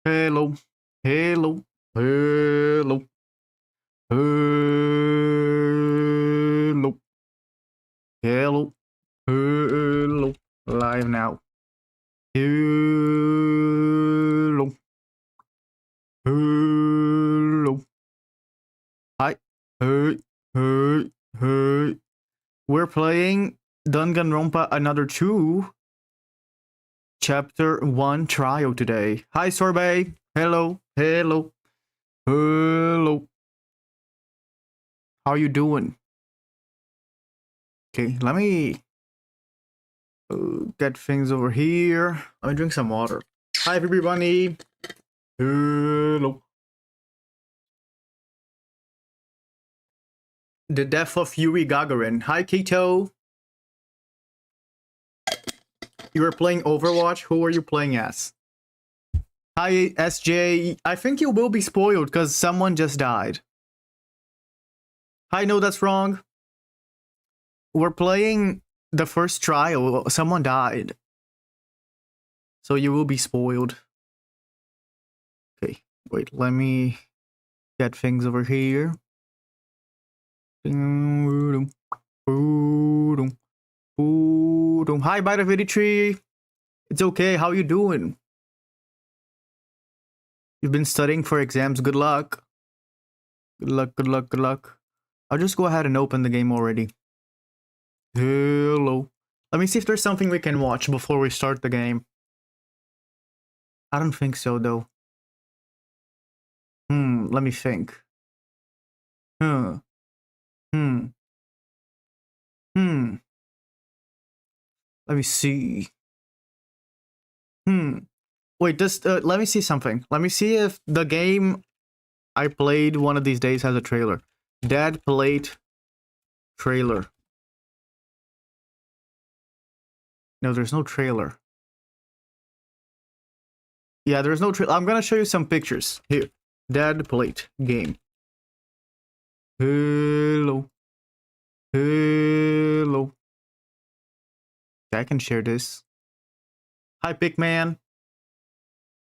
Hello, hello, hello, hello, hello, hello, live now. Hello, hello, hi, hey, hey, hey. We're playing Danganronpa Another 2, Chapter 1 Trial today. Hi, Sorbet. Hello, hello, hello. How you doing? Okay, let me get things over here. Let me drink some water. Hi, everybody. Hello. The death of Yuri Gagarin. Hi, Keto. You were playing Overwatch? Who are you playing as? Hi, SJ. I think you will be spoiled because someone just died. Hi, no, that's wrong. We're playing the first trial. Someone died. So you will be spoiled. Okay, wait, let me get things over here. Hi, Bite of 83. It's okay. How you doing? You've been studying for exams. Good luck. Good luck, good luck, good luck. I'll just go ahead and open the game already. Hello. Let me see if there's something we can watch before we start the game. I don't think so, though. Let me think. Let me see. Wait, let me see something. Let me see if the game I played one of these days has a trailer. Dad played trailer. No, there's no trailer. Yeah, there's no trailer. I'm gonna show you some pictures. Here. Dad played game. Hello. Hello. Okay, I can share this. Hi, Pigman.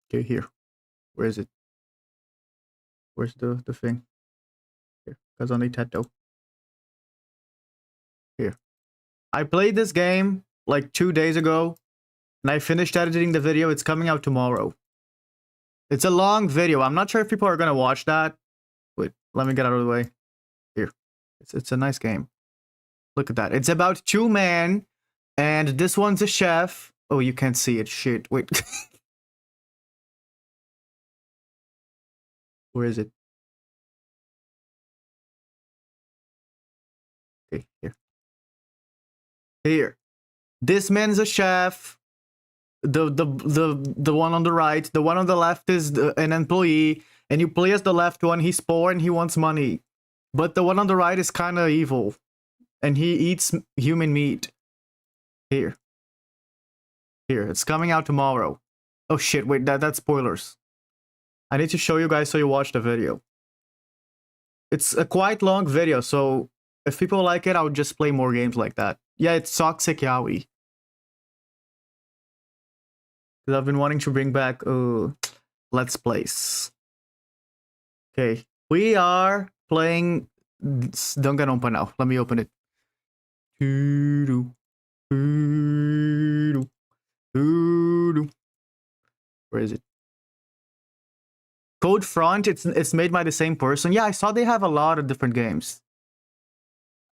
Okay, here. Where is it? Where's the thing? Here. Kazane Tato. Here. I played this game like 2 days ago, and I finished editing the video. It's coming out tomorrow. It's a long video. I'm not sure if people are gonna watch that. Wait, let me get out of the way. Here. It's a nice game. Look at that. It's about 2 men, and this one's a chef. Oh, you can't see it. Shit. Wait. Where is it? Okay, here. Here. This man's a chef. The one on the right. The one on the left is an employee, and you play as the left one. He's poor and he wants money. But the one on the right is kind of evil, and he eats human meat. Here. Here. It's coming out tomorrow. Oh shit, wait, that's spoilers. I need to show you guys so you watch the video. It's a quite long video, so if people like it, I would just play more games like that. Yeah, it's Toxic Yaoi. Because I've been wanting to bring back Let's Plays. Okay, we are playing Danganronpa now. Let me open it. Where is it? Code Front, it's made by the same person. Yeah, I saw they have a lot of different games.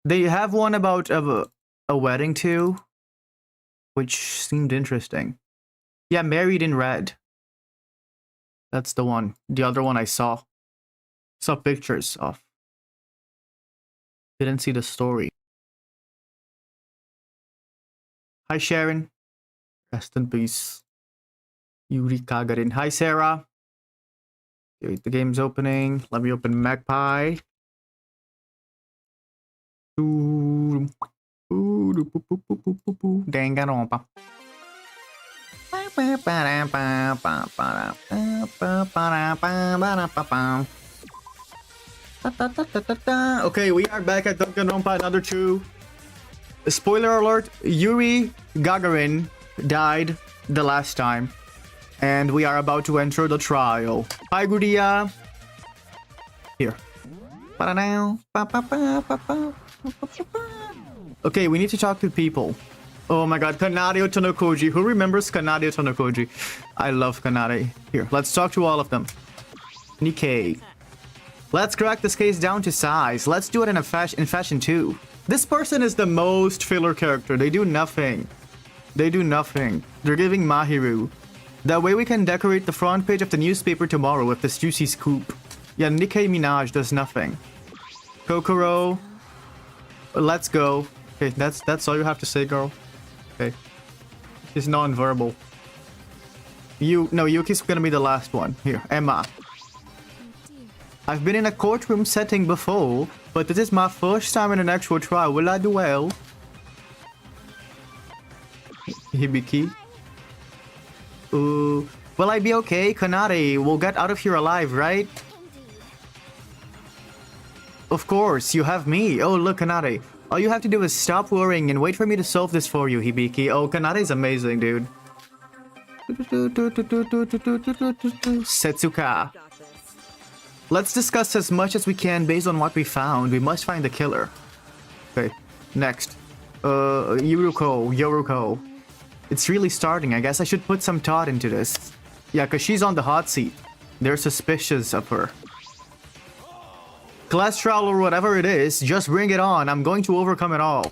They have one about a wedding too, which seemed interesting. Yeah, Married in Red. That's the one. The other one I saw pictures of. Didn't see the story. Hi, Sharon. Rest in peace. Yuri Gagarin. Hi, Sarah. Okay, the game's opening. Let me open Magpie. Danganronpa. Okay, we are back at Danganronpa Another 2. Spoiler alert, Yuri Gagarin died the last time. And we are about to enter the trial. Hi, Gudia. Here. Okay, we need to talk to people. Oh my god, Kanade Tonokoji. Who remembers Kanade Tonokoji? I love Kanade. Here, let's talk to all of them. Nikkei. Let's crack this case down to size. Let's do it in fashion too. This person is the most filler character. They do nothing. They do nothing. They're giving Mahiru. That way we can decorate the front page of the newspaper tomorrow with this juicy scoop. Yeah, Nikkei Minaj does nothing. Kokoro. Let's go. Okay, that's all you have to say, girl. Okay. She's non-verbal. Yuki's gonna be the last one. Here, Emma. I've been in a courtroom setting before, but this is my first time in an actual trial. Will I do well? Hibiki. Will I be okay? Kanade, we'll get out of here alive, right? Of course, you have me. Oh, look, Kanade. All you have to do is stop worrying and wait for me to solve this for you, Hibiki. Oh, Kanade's amazing, dude. Setsuka. Let's discuss as much as we can based on what we found. We must find the killer. Okay, next. Yoruko. It's really starting. I guess I should put some thought into this. Yeah, because she's on the hot seat. They're suspicious of her. Class trial or whatever it is, just bring it on. I'm going to overcome it all.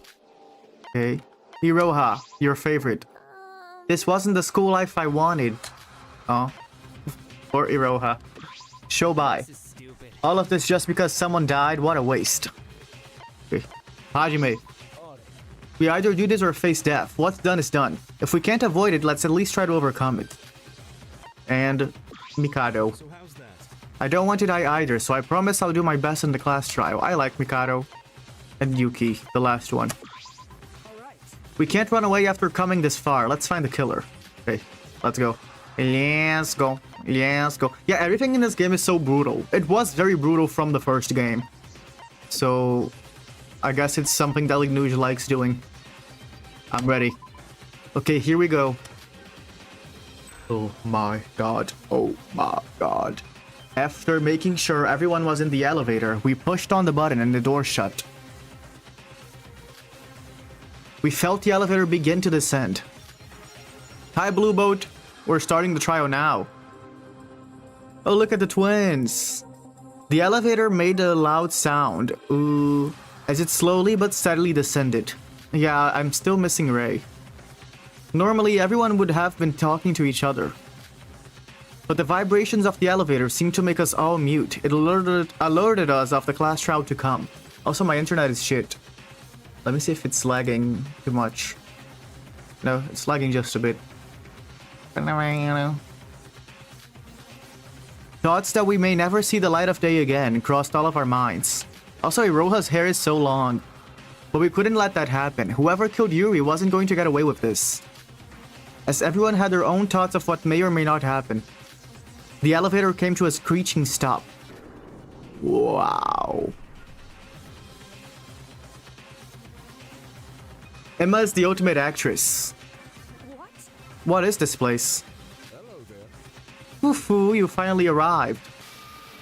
Okay. Iroha, your favorite. This wasn't the school life I wanted. Oh. Or Iroha. Shobai. All of this just because someone died? What a waste. Okay. Hajime. We either do this or face death. What's done is done. If we can't avoid it, let's at least try to overcome it. And Mikado. I don't want to die either, so I promise I'll do my best in the class trial. I like Mikado. And Yuki, the last one. We can't run away after coming this far. Let's find the killer. Okay, let's go. Let's go. Let's go. Yeah, everything in this game is so brutal. It was very brutal from the first game. So, I guess it's something that Lignuge likes doing. I'm ready. Okay, here we go. Oh my god. Oh my god. After making sure everyone was in the elevator, we pushed on the button and the door shut. We felt the elevator begin to descend. Hi, Blue Boat. We're starting the trial now. Oh, look at the twins. The elevator made a loud sound. Ooh. As it slowly but steadily descended. Yeah, I'm still missing Ray. Normally, everyone would have been talking to each other. But the vibrations of the elevator seemed to make us all mute. It alerted us of the class trial to come. Also, my internet is shit. Let me see if it's lagging too much. No, it's lagging just a bit. Thoughts that we may never see the light of day again crossed all of our minds. Also, Iroha's hair is so long. But we couldn't let that happen. Whoever killed Yuri wasn't going to get away with this. As everyone had their own thoughts of what may or may not happen. The elevator came to a screeching stop. Wow. Emma is the ultimate actress. What is this place? Hello there. Woohoo, you finally arrived.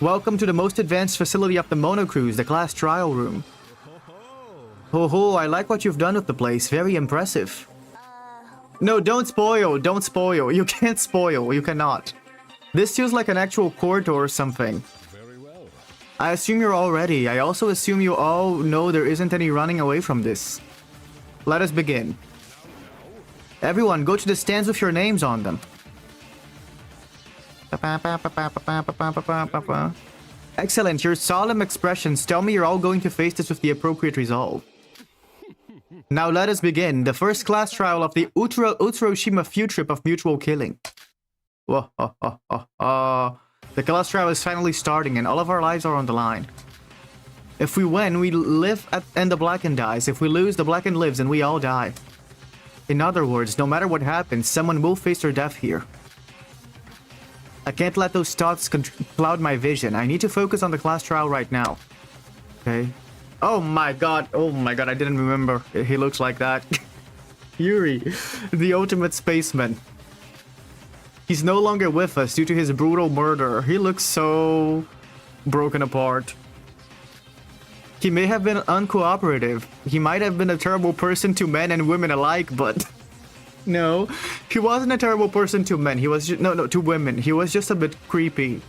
Welcome to the most advanced facility of the Mono Cruise, the class trial room. Ho ho, I like what you've done with the place. Very impressive. No, don't spoil. Don't spoil. You can't spoil. You cannot. This feels like an actual corridor or something. Very well. I assume you're all ready. I also assume you all know there isn't any running away from this. Let us begin. Everyone, go to the stands with your names on them. Excellent. Your solemn expressions tell me you're all going to face this with the appropriate resolve. Now let us begin. The first class trial of the Utsuroshima feud trip of mutual killing. The class trial is finally starting and all of our lives are on the line. If we win, we live and the Blackened dies. If we lose, the Blackened lives and we all die. In other words, no matter what happens, someone will face their death here. I can't let those thoughts cloud my vision. I need to focus on the class trial right now. Okay. Oh my god, I didn't remember. He looks like that. Yuri, the ultimate spaceman. He's no longer with us due to his brutal murder. He looks so broken apart. He may have been uncooperative. He might have been a terrible person to men and women alike, but no, he wasn't a terrible person to men. He was just, no, to women. He was just a bit creepy.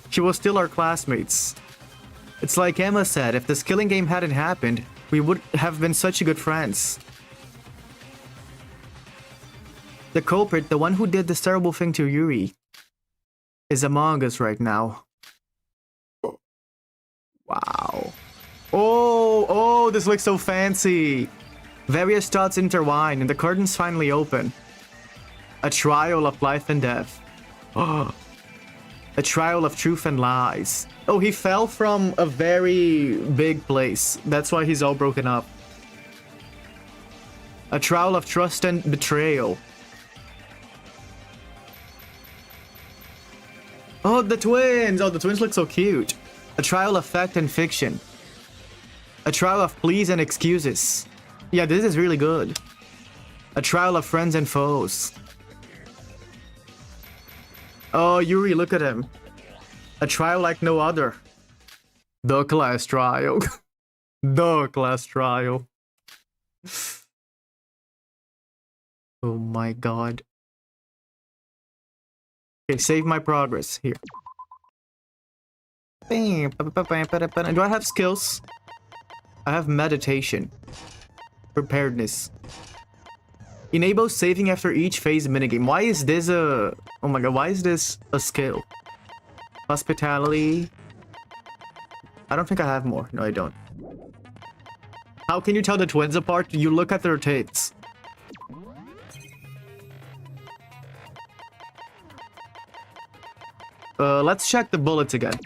He was still our classmates. It's like Emma said, if this killing game hadn't happened, we would have been such good friends. The culprit, the one who did this terrible thing to Yuri, is among us right now. Wow. Oh, this looks so fancy. Various thoughts intertwine and the curtains finally open. A trial of life and death. Oh. A trial of truth and lies. Oh, he fell from a very big place. That's why he's all broken up. A trial of trust and betrayal. Oh, the twins! Oh, the twins look so cute. A trial of fact and fiction. A trial of pleas and excuses. Yeah, this is really good. A trial of friends and foes. Oh, Yuri, look at him. A trial like no other. The class trial. The class trial. Oh my god. Okay, save my progress. Here. Do I have skills? I have meditation. Preparedness. Enable saving after each phase minigame. Why is this a... Oh my god, why is this a skill? Hospitality. I don't think I have more. No, I don't. How can you tell the twins apart? You look at their tits. Let's check the bullets again.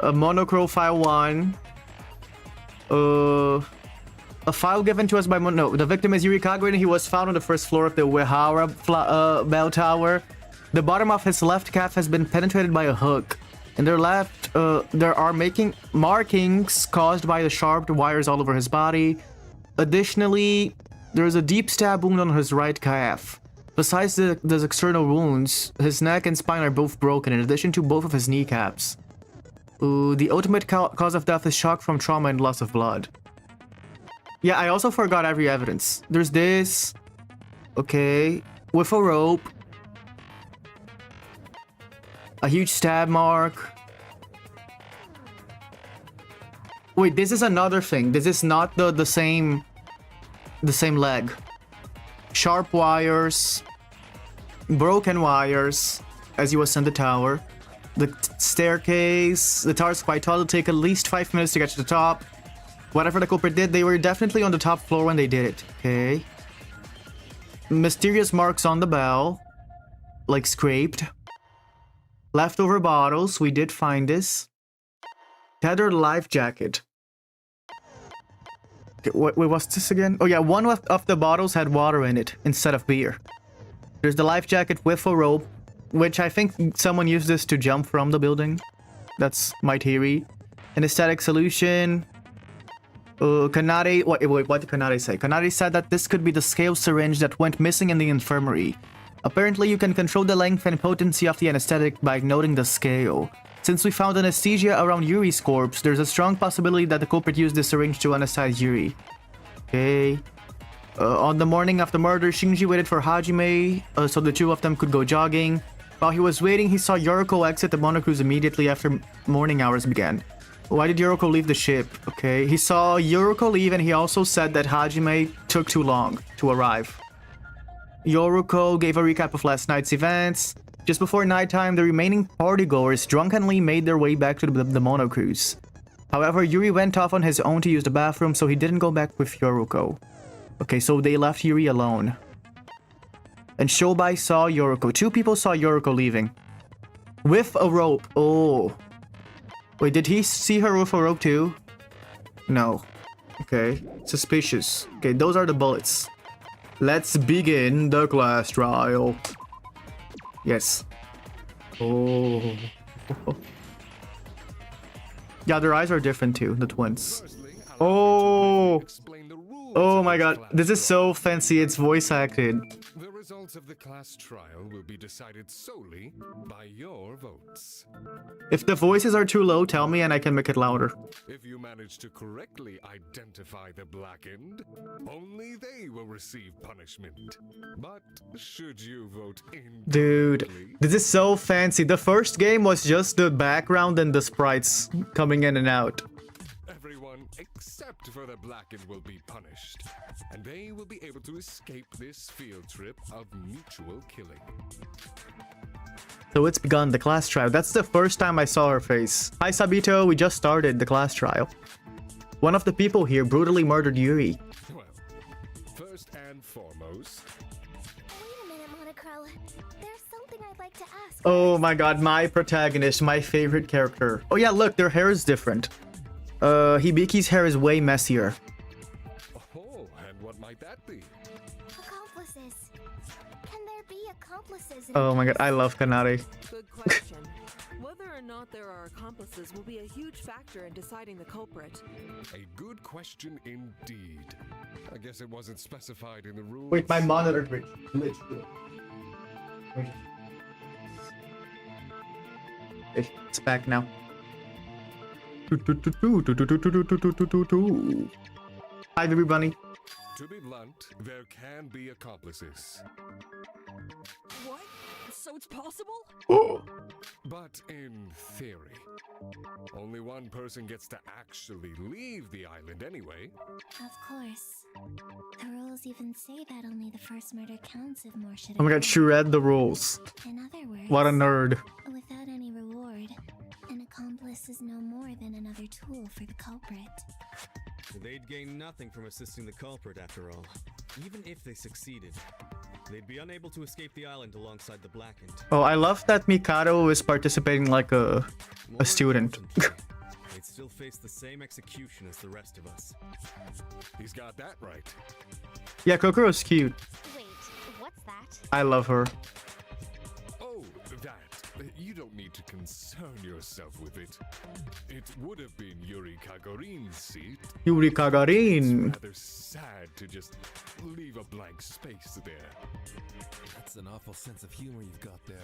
Monochrome file 1. A file given to us by no, the victim is Yuri Kagura and he was found on the first floor of the Uehara bell tower. The bottom of his left calf has been penetrated by a hook. In their left, there are markings caused by the sharp wires all over his body. Additionally, there is a deep stab wound on his right calf. Besides the external wounds, his neck and spine are both broken, in addition to both of his kneecaps. The ultimate cause of death is shock from trauma and loss of blood. Yeah, I also forgot every evidence. There's this. Okay. With a rope. A huge stab mark. Wait, this is another thing. This is not the same leg. Sharp wires. Broken wires. As you ascend the tower. The staircase. The tower's quite tall. It'll take at least 5 minutes to get to the top. Whatever the culprit did, they were definitely on the top floor when they did it. Okay. Mysterious marks on the bell. Like scraped. Leftover bottles. We did find this. Tethered life jacket. Okay, wait, what's this again? Oh yeah, one of the bottles had water in it instead of beer. There's the life jacket with a rope, which I think someone used this to jump from the building. That's my theory. Anesthetic solution. Kanade, what did Kanade say? Kanade said that this could be the scale syringe that went missing in the infirmary. Apparently, you can control the length and potency of the anesthetic by noting the scale. Since we found anesthesia around Yuri's corpse, there's a strong possibility that the culprit used this syringe to anesthetize Yuri. Okay. On the morning of the murder, Shinji waited for Hajime, so the two of them could go jogging. While he was waiting, he saw Yoriko exit the monocruise immediately after morning hours began. Why did Yoriko leave the ship? Okay, he saw Yoriko leave and he also said that Hajime took too long to arrive. Yoriko gave a recap of last night's events. Just before nighttime, the remaining partygoers drunkenly made their way back to the monocruise. However, Yuri went off on his own to use the bathroom, so he didn't go back with Yoriko. Okay, so they left Yuri alone. And Shobai saw Yoriko. Two people saw Yoriko leaving. With a rope. Oh. Wait, did he see her with a rope too? No. Okay. Suspicious. Okay, those are the bullets. Let's begin the class trial. Yes. Oh. Yeah, their eyes are different too, the twins. Oh. Explain the rules Oh my god, this is so fancy, it's voice acted. The results of the class trial will be decided solely by your votes. If the voices are too low, tell me and I can make it louder. If you manage to correctly identify the blackened, only they will receive punishment. But should you vote Dude, incorrectly, this is so fancy. The first game was just the background and the sprites coming in and out. everyone except for the blackened will be punished, and they will be able to escape this field trip of mutual killing. So it's begun, the class trial. That's the first time I saw her face. Hi Sabito, we just started the class trial. One of the people here brutally murdered Yuri. Well, first and foremost, Wait a minute, Monocro. There's something I'd like to ask. Oh my god, my protagonist, my favorite character. Oh yeah, look, their hair is different. Hibiki's hair is way messier. oh, and what might that be? Accomplices. Can there be accomplices? Oh my god, I love Kanari. Good question. Whether or not there are accomplices will be a huge factor in deciding the culprit. A good question indeed. I guess it wasn't specified in the rules. Wait, my monitor glitched. Wait. It's back now. Hi, baby bunny. To be blunt, there can be accomplices. What? So it's possible? But in theory, only one person gets to actually leave the island anyway. Of course. The rules even say that only the first murder counts if more should Oh my god, she read the rules. In other words, What a nerd. without any reward, an accomplice is no more than another tool for the culprit. They'd gain nothing from assisting the culprit after all. Even if they succeeded, they'd be unable to escape the island alongside the blackened. Oh, I love that Mikado is participating like a student. Importantly, they'd still face the same execution as the rest of us. He's got that right. Yeah, Kokoro's cute. Wait, what's that? I love her. Oh, that. You don't need to concern yourself with it. It would have been Yuri Kagorin's seat. Yuri It's Kagarin. rather sad to just leave a blank space there. That's an awful sense of humor you've got there.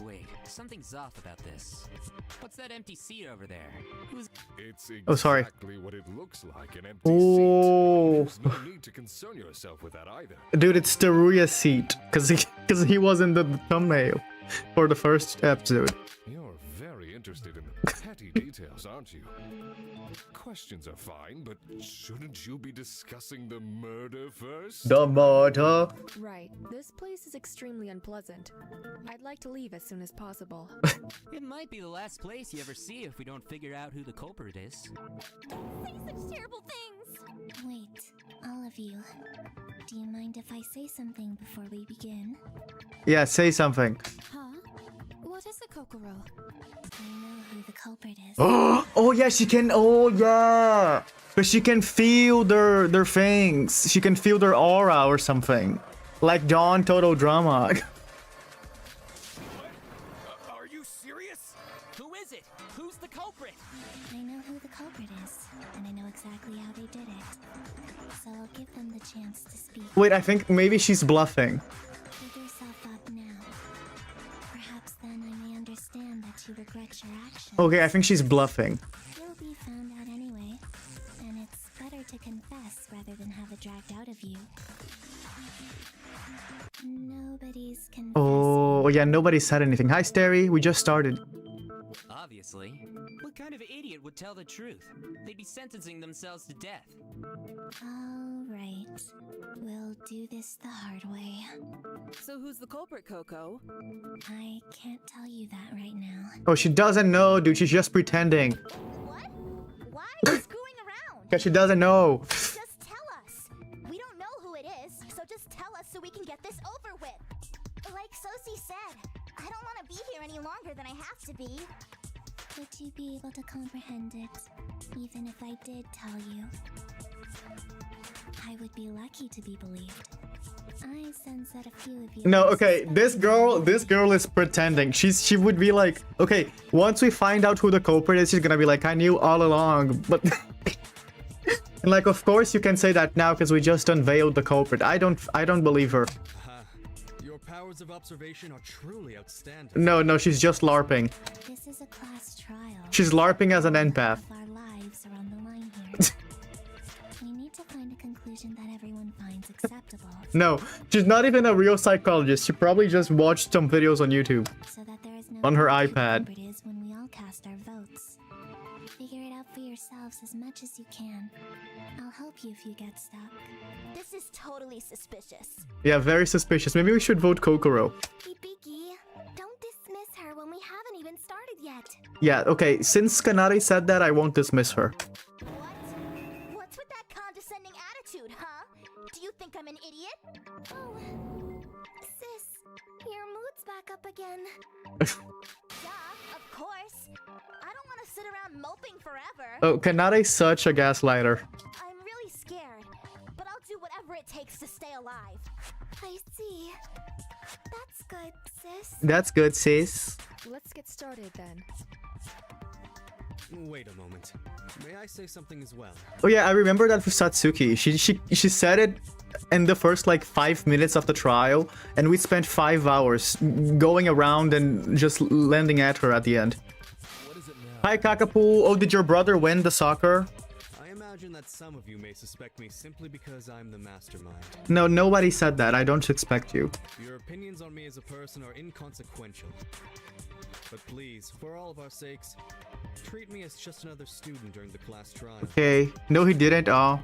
Wait, something's off about this. What's that empty seat over there? Who's... It's Oh, sorry. exactly what it looks like, an empty Oh. seat. There's no need to concern yourself with that either. Dude, it's Teruya's seat. Cause he was in the thumbnail for the first episode. You're very interested in the petty details, aren't you? Questions are fine, but shouldn't you be discussing the murder first? The murder. Right. This place is extremely unpleasant. I'd like to leave as soon as possible. It might be the last place you ever see if we don't figure out who the culprit is. Say such terrible things! Wait, all of you. Do you mind if I say something before we begin? Yeah, say something. Huh? What is a Kokoro? I know who the culprit is. Oh yeah, she can. Oh yeah, but she can feel their things. She can feel their aura or something, like Dawn Total Drama. Are you serious? Who is it? Who's the culprit? I know who the culprit is, and I know exactly how they did it. So I'll give them the chance to speak. Wait, I think maybe she's bluffing. Give yourself up now. Perhaps then I may understand that you regret your actions. Okay, I think she's bluffing. You'll be found out anyway, and it's better to confess rather than have it dragged out of you. Nobody's confessing. Oh yeah, nobody said anything. Hi, Starry. We just started. Obviously. What kind of idiot would tell the truth? They'd be sentencing themselves to death. All right. We'll do this the hard way. So who's the culprit, Coco? I can't tell you that right now. Oh, she doesn't know, dude. She's just pretending. What? Why are you screwing around? Cause she doesn't know. Just tell us. We don't know who it is, so just tell us so we can get this over with. Like Sosie said, I don't want to be here any longer than I have to be. Would you be able to comprehend it, even if I did tell you? I would be lucky to be believed. I sense that a few of you... No, okay. This girl is pretending. She would be like, okay, once we find out who the culprit is, she's gonna be like, I knew all along, but And like, of course you can say that now because we just unveiled the culprit. I don't believe her. Aha. Your powers of observation are truly outstanding. No, she's just LARPing. This is a class trial. She's LARPing as an empath. Our lives are on the line here. We need to find a conclusion that everyone finds acceptable. No, she's not even a real psychologist. She probably just watched some videos on YouTube. So that there is no On her doubt who iPad. the culprit is when we all cast our votes. Figure it out for yourselves as much as you can. I'll help you if you get stuck. This is totally suspicious. Yeah, very suspicious. Maybe we should vote Kokoro. Hibiki, don't dismiss her when we haven't even started yet. Yeah, okay, since Kanari said that, I won't dismiss her. What? What's with that condescending attitude, huh? Do you think I'm an idiot? Oh, sis, your mood's back up again. Duh, of course. I don't want to sit around moping forever. Oh, Kanari's such a gaslighter. I'm really scared, but I'll do whatever it takes to stay alive. I see. That's good, sis. That's good, sis. Let's get started then. Wait a moment. May I say something as well? Oh yeah, I remember that with Satsuki. She said it in the first like 5 minutes of the trial, and we spent 5 hours going around and just landing at her at the end. What is it now? Hi Kakapo. Oh, did your brother win the soccer? I imagine that some of you may suspect me simply because I'm the mastermind. No, nobody said that. I don't suspect you. Your opinions on me as a person are inconsequential. But please, for all of our sakes, treat me as just another student during the class trial. Okay. No, he didn't. Oh.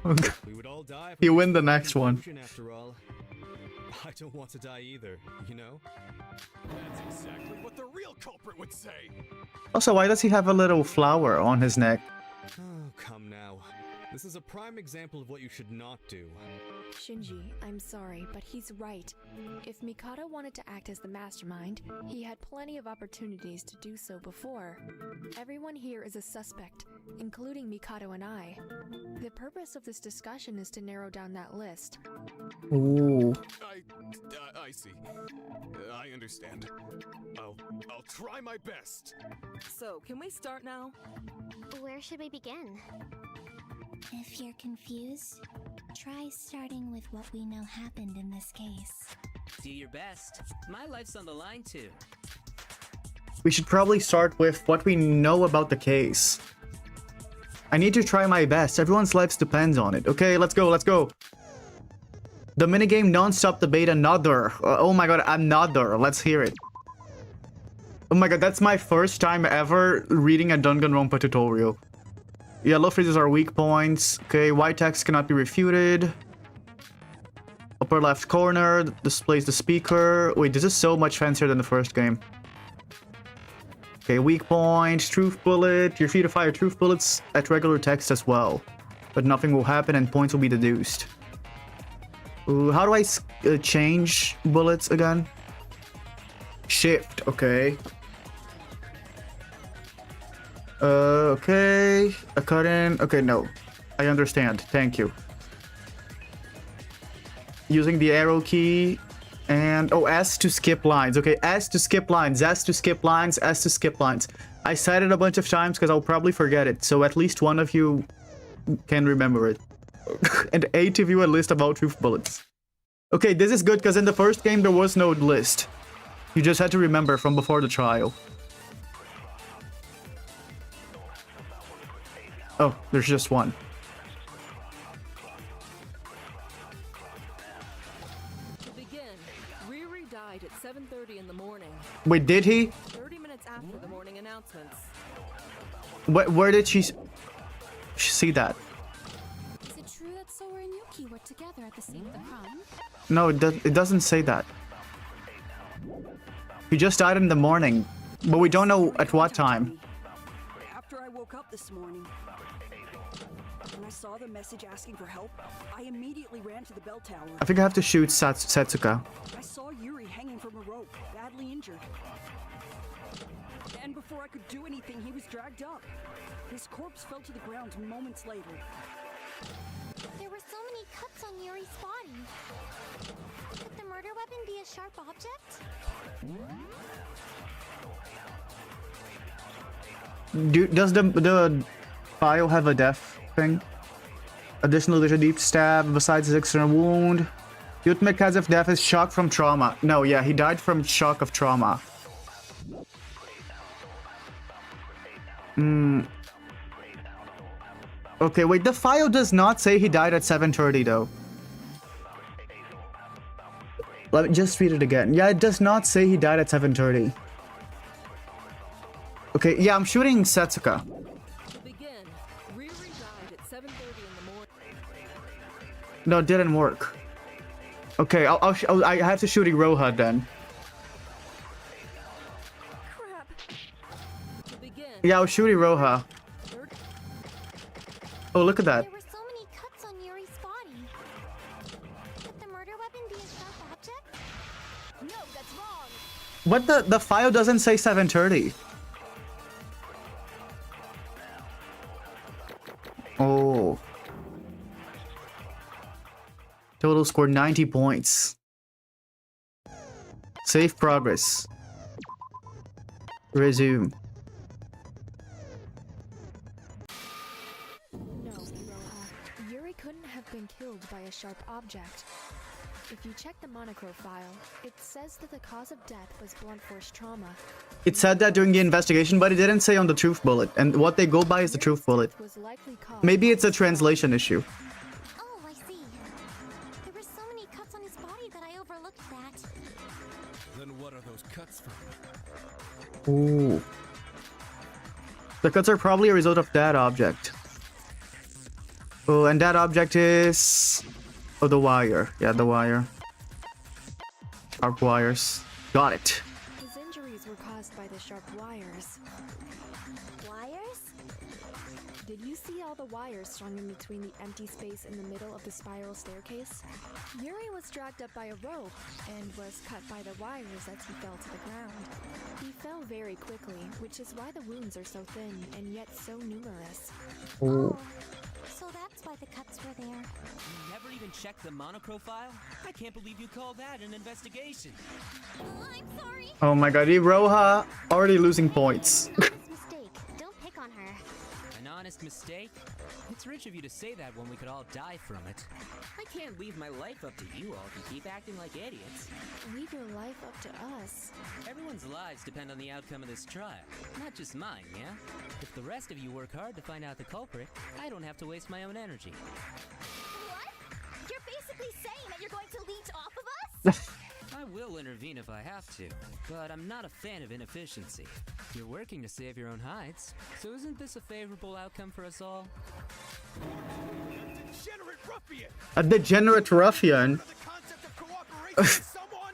We would all die if He we win the reached next one. conclusion, after all. I don't want to die either, you know? That's exactly what the real culprit would say. Also, why does he have a little flower on his neck? Oh, come now. This is a prime example of what you should not do. Shinji, I'm sorry, but he's right. If Mikado wanted to act as the mastermind, he had plenty of opportunities to do so before. Everyone here is a suspect, including Mikado and I. The purpose of this discussion is to narrow down that list. Ooh. I see. I understand. I'll try my best. So, can we start now? Where should we begin? If you're confused, try starting with what we know happened in this case. Do your best. My life's on the line too. We should probably start with what we know about the case. I need to try my best. Everyone's lives depends on it. Okay, let's go, let's go. The minigame non-stop debate another. Oh my god, another. Let's hear it. Oh my god, that's my first time ever reading a Danganronpa tutorial. Yellow freezes are weak points. Okay, white text cannot be refuted. Upper left corner displays the speaker. Wait, this is so much fancier than the first game. Okay, weak point, truth bullet. You're free to fire truth bullets at regular text as well. But nothing will happen and points will be deduced. Ooh, how do I change bullets again? Shift, okay. Okay. I couldn't. Okay, no. I understand. Thank you. Using the arrow key and S to skip lines. Okay, S to skip lines, S to skip lines, S to skip lines. I said it a bunch of times because I'll probably forget it. So at least one of you can remember it. And 8 of you a list about truth bullets. Okay, this is good because in the first game there was no list. You just had to remember from before the trial. Oh, there's just one. To begin, Riri died at 7:30 in the morning, Wait, did he? 30 minutes after the morning announcements. Where did she see that? Is it true that Sora and Yuki were together at the scene of the crime? No, it doesn't say that. He just died in the morning, but we don't know at what time. After I woke up this morning, when I saw the message asking for help, I immediately ran to the bell tower. I think I have to shoot Setsuka. I saw Yuri hanging from a rope, badly injured. And before I could do anything, he was dragged up. His corpse fell to the ground moments later. There were so many cuts on Yuri's body. Could the murder weapon be a sharp object? Does the file have a death thing? Additional there's a deep stab besides his external wound. The ultimate cause of death is shock from trauma. No, yeah, he died from shock of trauma. Okay, wait, the file does not say he died at 7:30 though. Let me just read it again. Yeah, it does not say he died at 7:30. Okay, yeah, I'm shooting Setsuka. To begin, Riri died at 7:30 in the morning. No, it didn't work. Okay, I have to shoot Iroha then. Crap. To begin, Yeah, I'll shoot Iroha. Oh, look at that. There were so many cuts on Yuri's body. Could the murder weapon be a sharp object? no, that's wrong. What the file doesn't say 7:30. Oh. Total score 90 points. Save progress. Resume. No, Iroha. Yuri couldn't have been killed by a sharp object. If you check the monochrome file, it says that the cause of death was blunt force trauma. It said that during the investigation, but it didn't say on the truth bullet. And what they go by is the truth bullet. Was likely caused Maybe it's a translation issue. Oh, I see. There were so many cuts on his body that I overlooked that. Then what are those cuts from? Ooh. The cuts are probably a result of that object. Oh, and that object is... Oh, the wire. Yeah, the wire. Sharp wires. Got it. His injuries were caused by the sharp wires. Wires? Did you see all the wires strung in between the empty space in the middle of the spiral staircase? Yuri was dragged up by a rope and was cut by the wires as he fell to the ground. He fell very quickly, which is why the wounds are so thin and yet so numerous. Oh, so that's why the cuts were there. You never even checked the monochrome file? I can't believe you call that an investigation. I'm sorry. Oh my god, Iroha already losing points. Honest mistake. Don't pick on her. An honest mistake? It's rich of you to say that when we could all die from it. I can't leave my life up to you all if you keep acting like idiots. Leave your life up to us. Everyone's lives depend on the outcome of this trial. Not just mine, yeah? If the rest of you work hard to find out the culprit, I don't have to waste my own energy. What? You're basically saying that you're going to leech off of us? I will intervene if I have to, but I'm not a fan of inefficiency. You're working to save your own hides, so isn't this a favorable outcome for us all? Degenerate ruffian! A degenerate ruffian. The concept of cooperation, someone!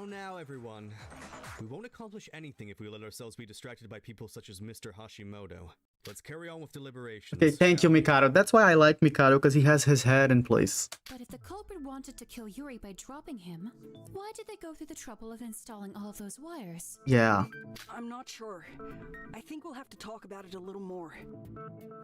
Now, everyone. We won't accomplish anything if we let ourselves be distracted by people such as Mr. Hashimoto. Let's carry on with deliberations. Okay, thank you, Mikado. That's why I like Mikado, because he has his head in place. But if the culprit wanted to kill Yuri by dropping him, why did they go through the trouble of installing all of those wires? Yeah. I'm not sure. I think we'll have to talk about it a little more.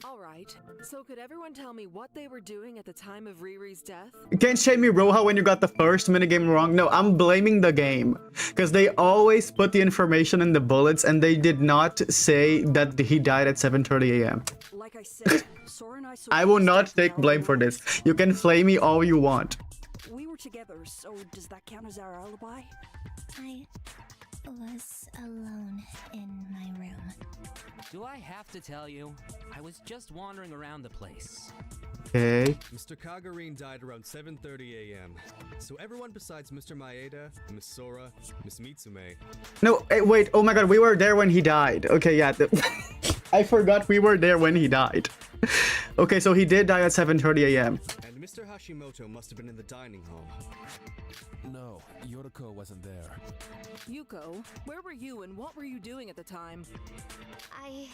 All right. So could everyone tell me what they were doing at the time of Riri's death? You can't shame me, Roha, when you got the first minigame wrong. No, I'm blaming the game. Because they always put the information in the bullets, and they did not say that he died at 7:30 a.m. Like I said, Sora and I I will not take blame for this. You can flame me all you want. We were together, so does that count as our alibi? I was alone in my room. Do I have to tell you? I was just wandering around the place. Okay. Mr. Kagurine died around 7:30 a.m. So everyone besides Mr. Maeda, Miss Sora, Miss Mitsume... No, wait. Oh my god, we were there when he died. Okay, yeah. I forgot we were there when he died. Okay, so he did die at 7:30 a.m. And Mr. Hashimoto must have been in the dining hall. No, Yoriko wasn't there. Yuko, where were you and what were you doing at the time? I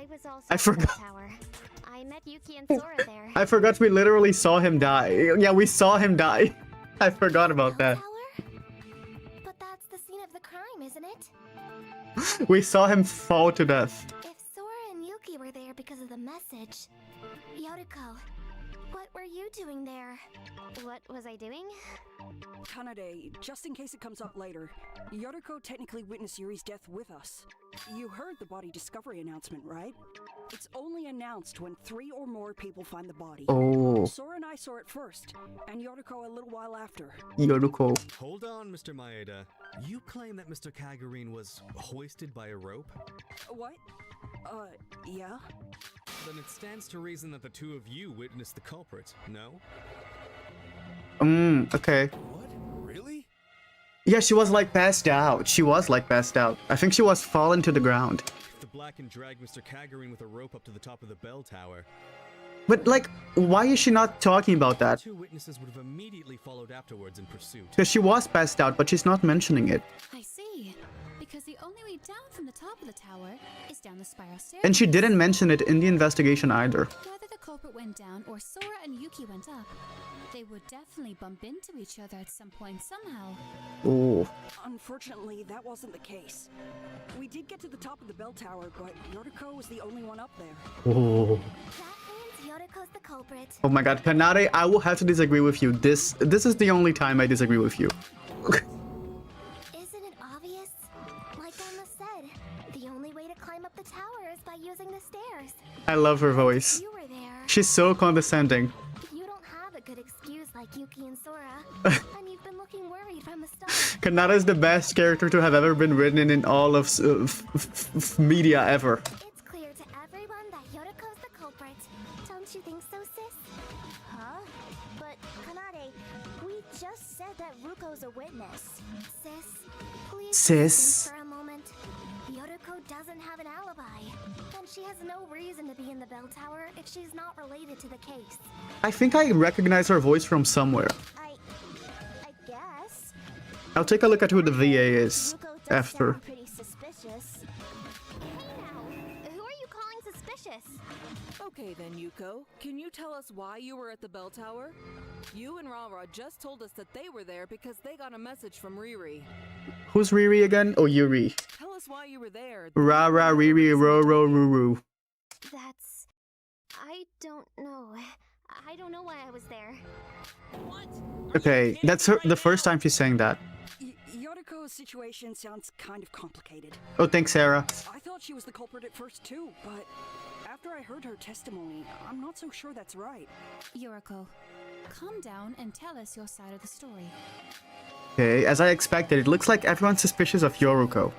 was also I at forgot. the tower. I met Yuki and Sora there. I forgot we literally saw him die. Yeah, we saw him die. I forgot about that. Tower? But that's the scene of the crime, isn't it? We saw him fall to death. If Sora and Yuki were there because of the message, Yoriko, What were you doing there? What was I doing? Kanade, just in case it comes up later, Yoriko technically witnessed Yuri's death with us. You heard the body discovery announcement, right? It's only announced when 3 or more people find the body. Oh. Sora and I saw it first, and Yoriko a little while after. Yoriko. Hold on, Mr. Maeda. You claim that Mr. Kagurine was hoisted by a rope? What? Yeah? Then it stands to reason that the two of you witnessed the culprit, no? Okay. What? Really? Yeah, she was like passed out. I think she was fallen to the ground. If the Blacken dragged Mr. Kagurine with a rope up to the top of the bell tower, But like, why is she not talking about that? 2 witnesses would have immediately followed afterwards in pursuit. Because she was passed out, but she's not mentioning it. I see. Because the only way down from the top of the tower is down the spiral stairs. And she didn't mention it in the investigation either. Whether the culprit went down or Sora and Yuki went up, they would definitely bump into each other at some point somehow. Oh. Unfortunately, that wasn't the case. We did get to the top of the bell tower, but Yoriko was the only one up there. Oh. That means Yoriko's the culprit. Oh my god, Kanade, I will have to disagree with you. This is the only time I disagree with you. Isn't it obvious? Like Emma said, the only way to climb up the tower is by using the stairs. I love her voice. You were there. She's so condescending. You don't have a good excuse like Yuki and Sora, and you've been looking worried from the start. Kanade is the best character to have ever been written in all of media ever. It's clear to everyone that Yoriko's the culprit. Don't you think so, sis? Huh? But, Kanade, we just said that Ruko's a witness. Sis, please Sis. think for a moment. Yoriko doesn't have an alibi, and she has no reason to be in the bell tower if she's not related to the case. I think I recognize her voice from somewhere. I guess. I'll take a look at who the VA is Ruko does after. sound pretty suspicious. Hey now, who are you calling suspicious? Okay then, Yuko. Can you tell us why you were at the bell tower? You and Rara just told us that they were there because they got a message from Riri. Who's Riri again? Oh, Yuri. Tell us why you were there. Rara, Riri, Roro, Ruru. That's... I don't know. I don't know why I was there. What? Okay, that's the first time she's saying that. Yoriko's situation sounds kind of complicated. Oh, thanks, Sarah. I thought she was the culprit at first too, but after I heard her testimony, I'm not so sure that's right. Yoriko, calm down and tell us your side of the story. Okay, as I expected, it looks like everyone's suspicious of Yoriko.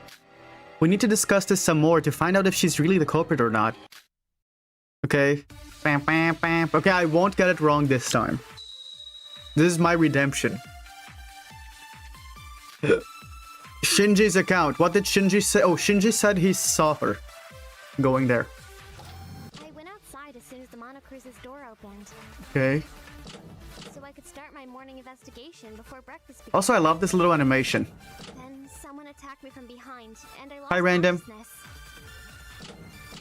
We need to discuss this some more to find out if she's really the culprit or not. Okay. Bam, bam, bam. Okay, I won't get it wrong this time. This is my redemption. Shinji's account. What did Shinji say? Oh, Shinji said he saw her going there. I went outside as soon as the Monocruise's door opened, Okay. so I could start my morning investigation before breakfast began. Also, I love this little animation. Then someone attacked me from behind, and I lost Hi, random. consciousness.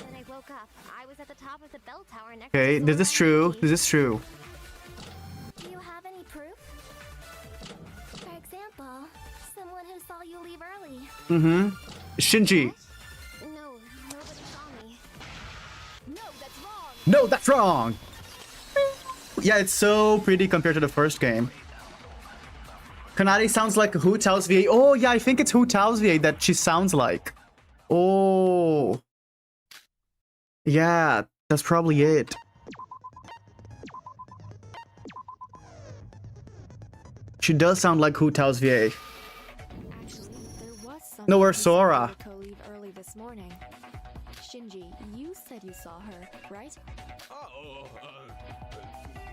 When I woke up, I was at the top of the bell tower next Okay, to this Sora is and true. Yuki. This is true. Do you have any proof? For example, someone who saw you leave early. Mm-hmm. Shinji. No, nobody saw me. No, that's wrong! No, that's wrong! Yeah, it's so pretty compared to the first game. Kanade sounds like Hu Tao's VA. Oh, yeah, I think it's Hu Tao's VA that she sounds like. Oh. Yeah, that's probably it. She does sound like Hu Tao's VA. Actually, there was someone No, where's who saw Sora? Yoriko leave early this morning. Shinji, you said you saw her, right? Oh,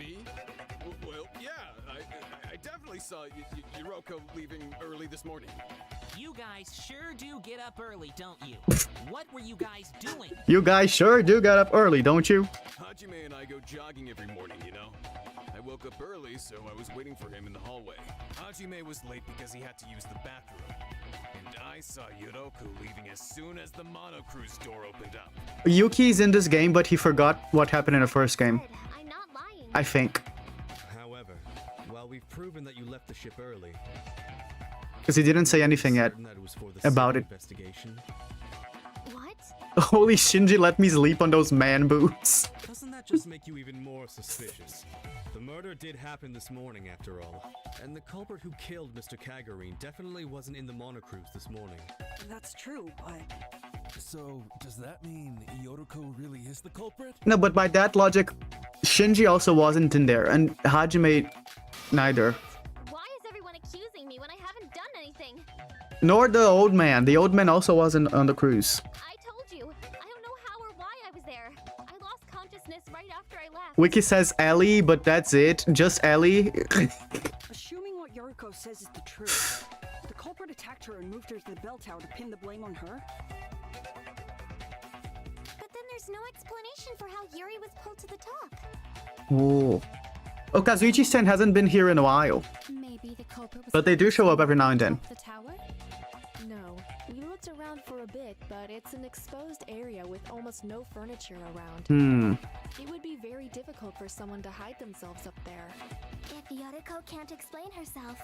me? Well, yeah, I definitely saw Yoriko leaving early this morning. You guys sure do get up early, don't you? What were you guys doing? You guys sure do get up early, don't you? Hajime and I go jogging every morning, you know? I woke up early, so I was waiting for him in the hallway. Hajime was late because he had to use the bathroom. And I saw Yoroko leaving as soon as the Monocruise door opened up. Yuki's in this game, but he forgot what happened in the first game. I'm not lying. I think. However, while we've proven that you left the ship early, Because he didn't say anything yet certain that it was for the about same it. investigation, What? Holy Shinji let me sleep on those man boots. doesn't that just make you even more suspicious? The murder did happen this morning, after all. And the culprit who killed Mr. Kagurine definitely wasn't in the monocruise this morning. That's true, but So, does that mean Yoroko really is the culprit? No, but by that logic, Shinji also wasn't in there, and Hajime neither. Why is everyone accusing me when I haven't done anything? Nor the old man. The old man also wasn't on the cruise. I told you. I don't know how or why I was there. I lost consciousness right after I left. Wiki says Ellie, but that's it. Just Ellie. assuming what Yoriko says is the truth, the culprit attacked her and moved her to the bell tower to pin the blame on her? But then there's no explanation for how Yuri was pulled to the top. Whoa. Oh, Kazuichi-san hasn't been here in a while. Maybe the culprit was But they do show up every now and then. the tower? No, we looked around for a bit, but it's an exposed area with almost no furniture around. It would be very difficult for someone to hide themselves up there. If Yoriko can't explain herself,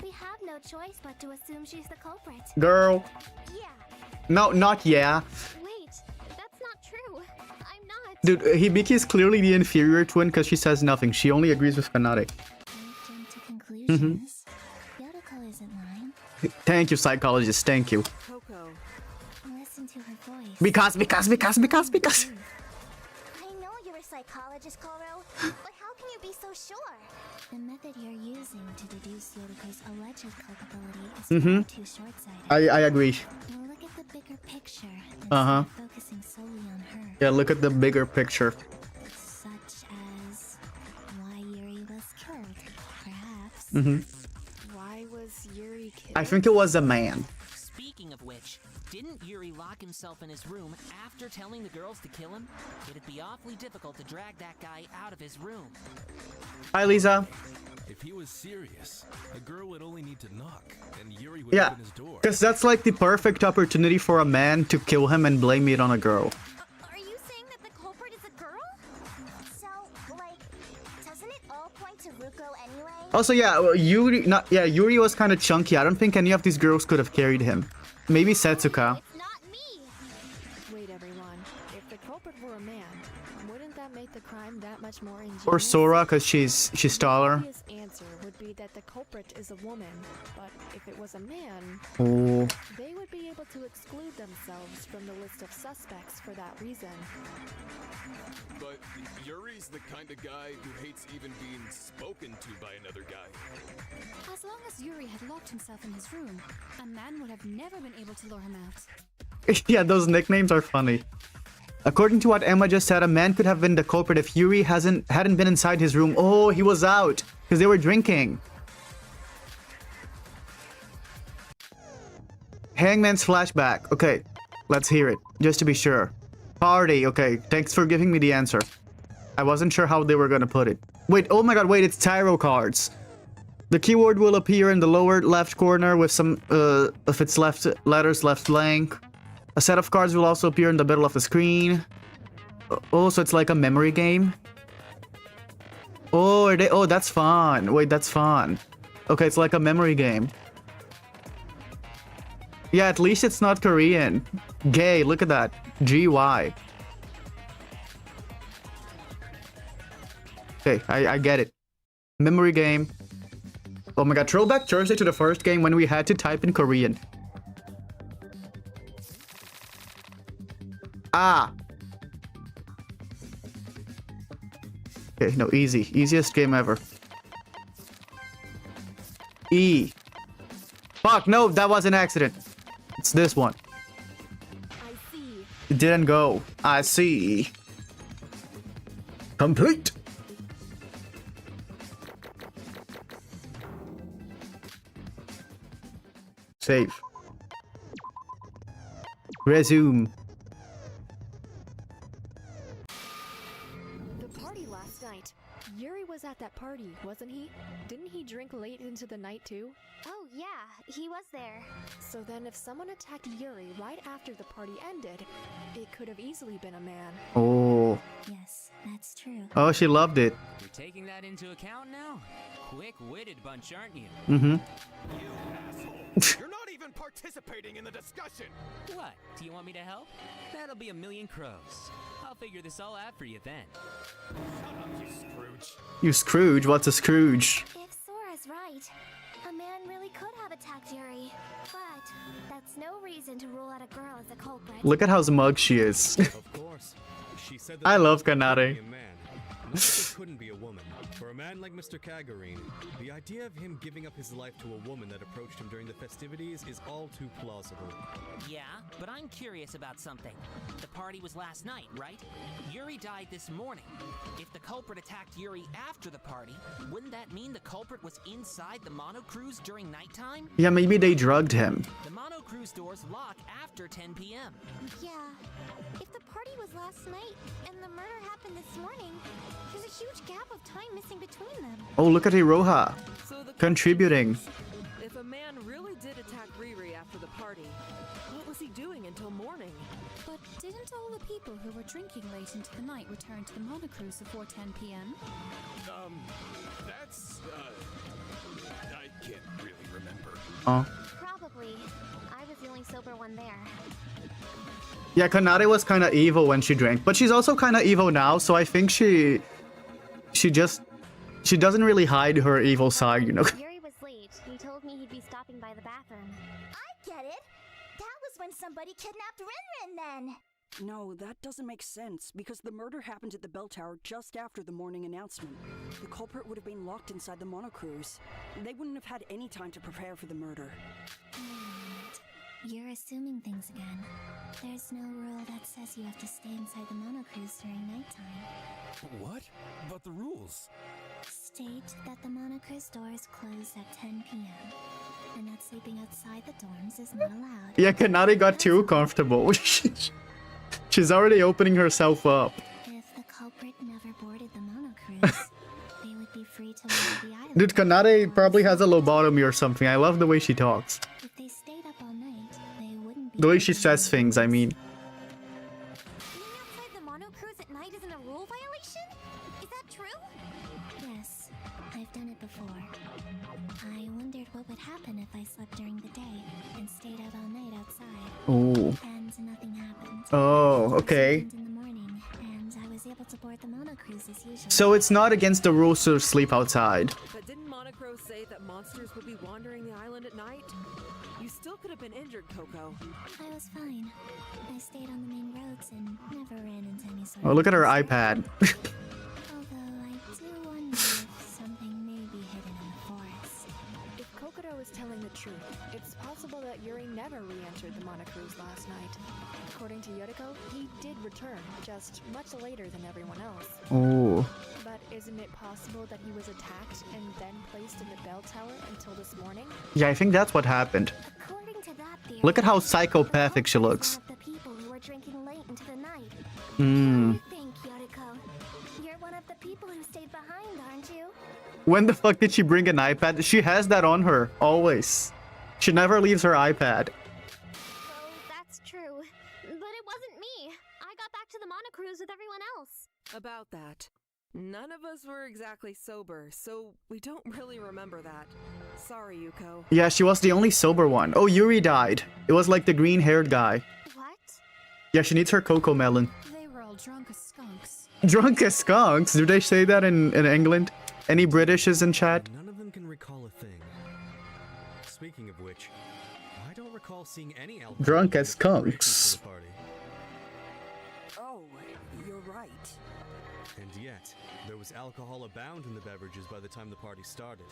we have no choice but to assume she's the culprit. Girl. Yeah. No, not yeah. Wait, that's not true. I'm not. Dude, Hibiki is clearly the inferior twin because she says nothing. She only agrees with Kanade. Jump to conclusions. Yoriko isn't lying. Thank you, psychologist. Thank you. Coco. Listen to her voice. Because. I know you're a psychologist, Koro, but how can you be so sure? The method you're using to deduce Yoriko's alleged culpability is far too short-sighted. I agree. Look at the bigger picture instead Uh-huh. of focusing solely on her. Yeah, look at the bigger picture. Such as why Yuri was killed, perhaps. Why was Yuri killed? I think it was a man. Speaking of which, didn't Yuri lock himself in his room after telling the girls to kill him? It'd be awfully difficult to drag that guy out of his room. Hi, Lisa. If he was serious, a girl would only need to knock, and Yuri would Yeah, open his door. because that's like the perfect opportunity for a man to kill him and blame it on a girl. Are you saying that the culprit is a girl? So, like, doesn't it all point to Ruko anyway? Also, yeah, Yuri was kind of chunky. I don't think any of these girls could have carried him. Maybe Setsuka. It's not me. Wait, everyone. If the culprit were a man, wouldn't that make the crime that much more ingenious? Or Sora, because she's taller. The obvious answer would be that the culprit is a woman, but if it was a man, Oh. they would be able to exclude themselves from the list of suspects for that reason. But Yuri's the kind of guy who hates even being spoken to by another guy. As long as Yuri had locked himself in his room, a man would have never been able to lure him out. Yeah, those nicknames are funny. According to what Emma just said, a man could have been the culprit if Yuri hadn't been inside his room. Oh, he was out because they were drinking. Hangman's flashback. Okay, let's hear it just to be sure. Party. Okay, thanks for giving me the answer. I wasn't sure how they were gonna put it. Wait, oh my god, wait, it's tarot cards. The keyword will appear in the lower left corner with some of its letters left blank. A set of cards will also appear in the middle of the screen. Oh, so it's like a memory game? Oh, oh, that's fun. Wait, that's fun. Okay, it's like a memory game. Yeah, at least it's not Korean. Gay, look at that. GY. Okay, I get it. Memory game. Oh my god, throwback Thursday to the first game when we had to type in Korean. Ah! Okay, no, easy. Easiest game ever. E. Fuck, no, that was an accident. It's this one. I see. It didn't go. I see. Complete! Save. Resume. The party last night. Yuri was at that party, wasn't he? Didn't he drink late into the night too? Oh, yeah, he was there. So then if someone attacked Yuri right after the party ended, it could have easily been a man. Oh. Yes, that's true. Oh, she loved it. You're taking that into account now? Quick-witted bunch, aren't you? Mm-hmm. You asshole! You're not even part participating in the discussion. What? Do you want me to help? That'll be a million crows. I'll figure this all out for you then. Shut up, you Scrooge. You Scrooge? What's a Scrooge? If Sora's right, a man really could have attacked Yuri. But that's no reason to rule out a girl as a culprit. Look at how smug she is. Of course. She said that I love it couldn't Kanade. be a man, not that it couldn't be a woman. For a man like Mr. Kagurine, the idea of him giving up his life to a woman that approached him during the festivities is all too plausible. Yeah, but I'm curious about something. The party was last night, right? Yuri died this morning. If the culprit attacked Yuri after the party, wouldn't that mean the culprit was inside the Mono Cruise during nighttime? Yeah, maybe they drugged him. The Mono Cruise doors lock after 10 p.m. Yeah. If the party was last night and the murder happened this morning, there's a huge gap of time missing between them. Oh, look at Hiroha. So the Contributing. If a man really did attack Riri after the party, what was he doing until morning? But didn't all the people who were drinking late into the night return to the monocruise before 10 p.m.? That's, I can't really remember. Oh. Probably. I was the only sober one there. Yeah, Kanade was kind of evil when she drank, but she's also kind of evil now, so I think she doesn't really hide her evil side, you know. Yuri was late. He told me he'd be stopping by the bathroom. I get it. That was when somebody kidnapped Rin then. No, that doesn't make sense, because the murder happened at the bell tower just after the morning announcement. The culprit would have been locked inside the monocruise. They wouldn't have had any time to prepare for the murder. You're assuming things again. There's no rule that says you have to stay inside the monocruise during nighttime. What? But the rules. State that the monocruise doors close at 10 p.m. and that sleeping outside the dorms is not allowed. Yeah, Kanade got too comfortable. She's already opening herself up. If the culprit never boarded the monocruise, they would be free to leave the island. Dude, Kanade probably has a lobotomy or something. I love the way she talks. If they stayed up all night, they wouldn't be. The way she says things, I mean. Being outside the monocruise at night isn't a rule violation? Is that true? Yes, I've done it before. I wondered what would happen if I slept during the day and stayed out all night outside. Oh. And nothing happened. Oh, okay. In the morning, and I was able to board the monocruise as usual. So it's not against the rules to sleep outside. But didn't Monocro say that monsters would be wandering the island at night? You still could have been injured, Coco. I was fine. I stayed on the main roads and never ran into any sort Oh, of look at her monster. iPad. Although I do wonder if something may be hidden in the forest. If Kokoro is telling the truth, it's possible that Yuri never re-entered the monocruise last night. According to Yoriko, he did return, just much later than everyone else. Oh. But isn't it possible that he was attacked and then placed in the bell tower until this morning? Yeah, I think that's what happened. According to that theory, Look at how psychopathic she looks. one of the people who were drinking late into the night. Hmm. What do you think, Yoriko? You're one of the people who stayed behind, aren't you? When the fuck did she bring an iPad? She has that on her, always. She never leaves her iPad. Oh, that's true. But it wasn't me. I got back to the monocruise with everyone else. About that. None of us were exactly sober, so we don't really remember that. Sorry, Yuko. Yeah, she was the only sober one. Oh, Yuri died. It was like the green-haired guy. What? Yeah, she needs her cocoa melon. They were all drunk as skunks. Drunk as skunks? Do they say that in England? Any Britishes in chat? None of them can recall a thing. Speaking of which, I don't recall seeing any alcohol. Drunk in as the preparations skunks. for the party. Oh, you're right. And yet, there was alcohol abound in the beverages by the time the party started.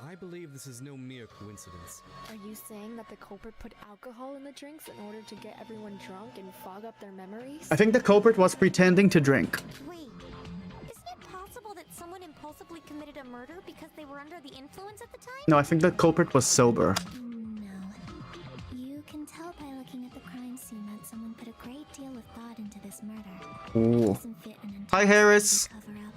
I believe this is no mere coincidence. Are you saying that the culprit put alcohol in the drinks in order to get everyone drunk and fog up their memories? I think the culprit was pretending to drink. Wait. Isn't it possible that someone impulsively committed a murder because they were under the influence at the time? No, I think the culprit was sober. No. You can tell by looking at the crime scene that someone put a great deal of thought into this murder. Oh. Doesn't fit an Hi, entire Harris. cover up.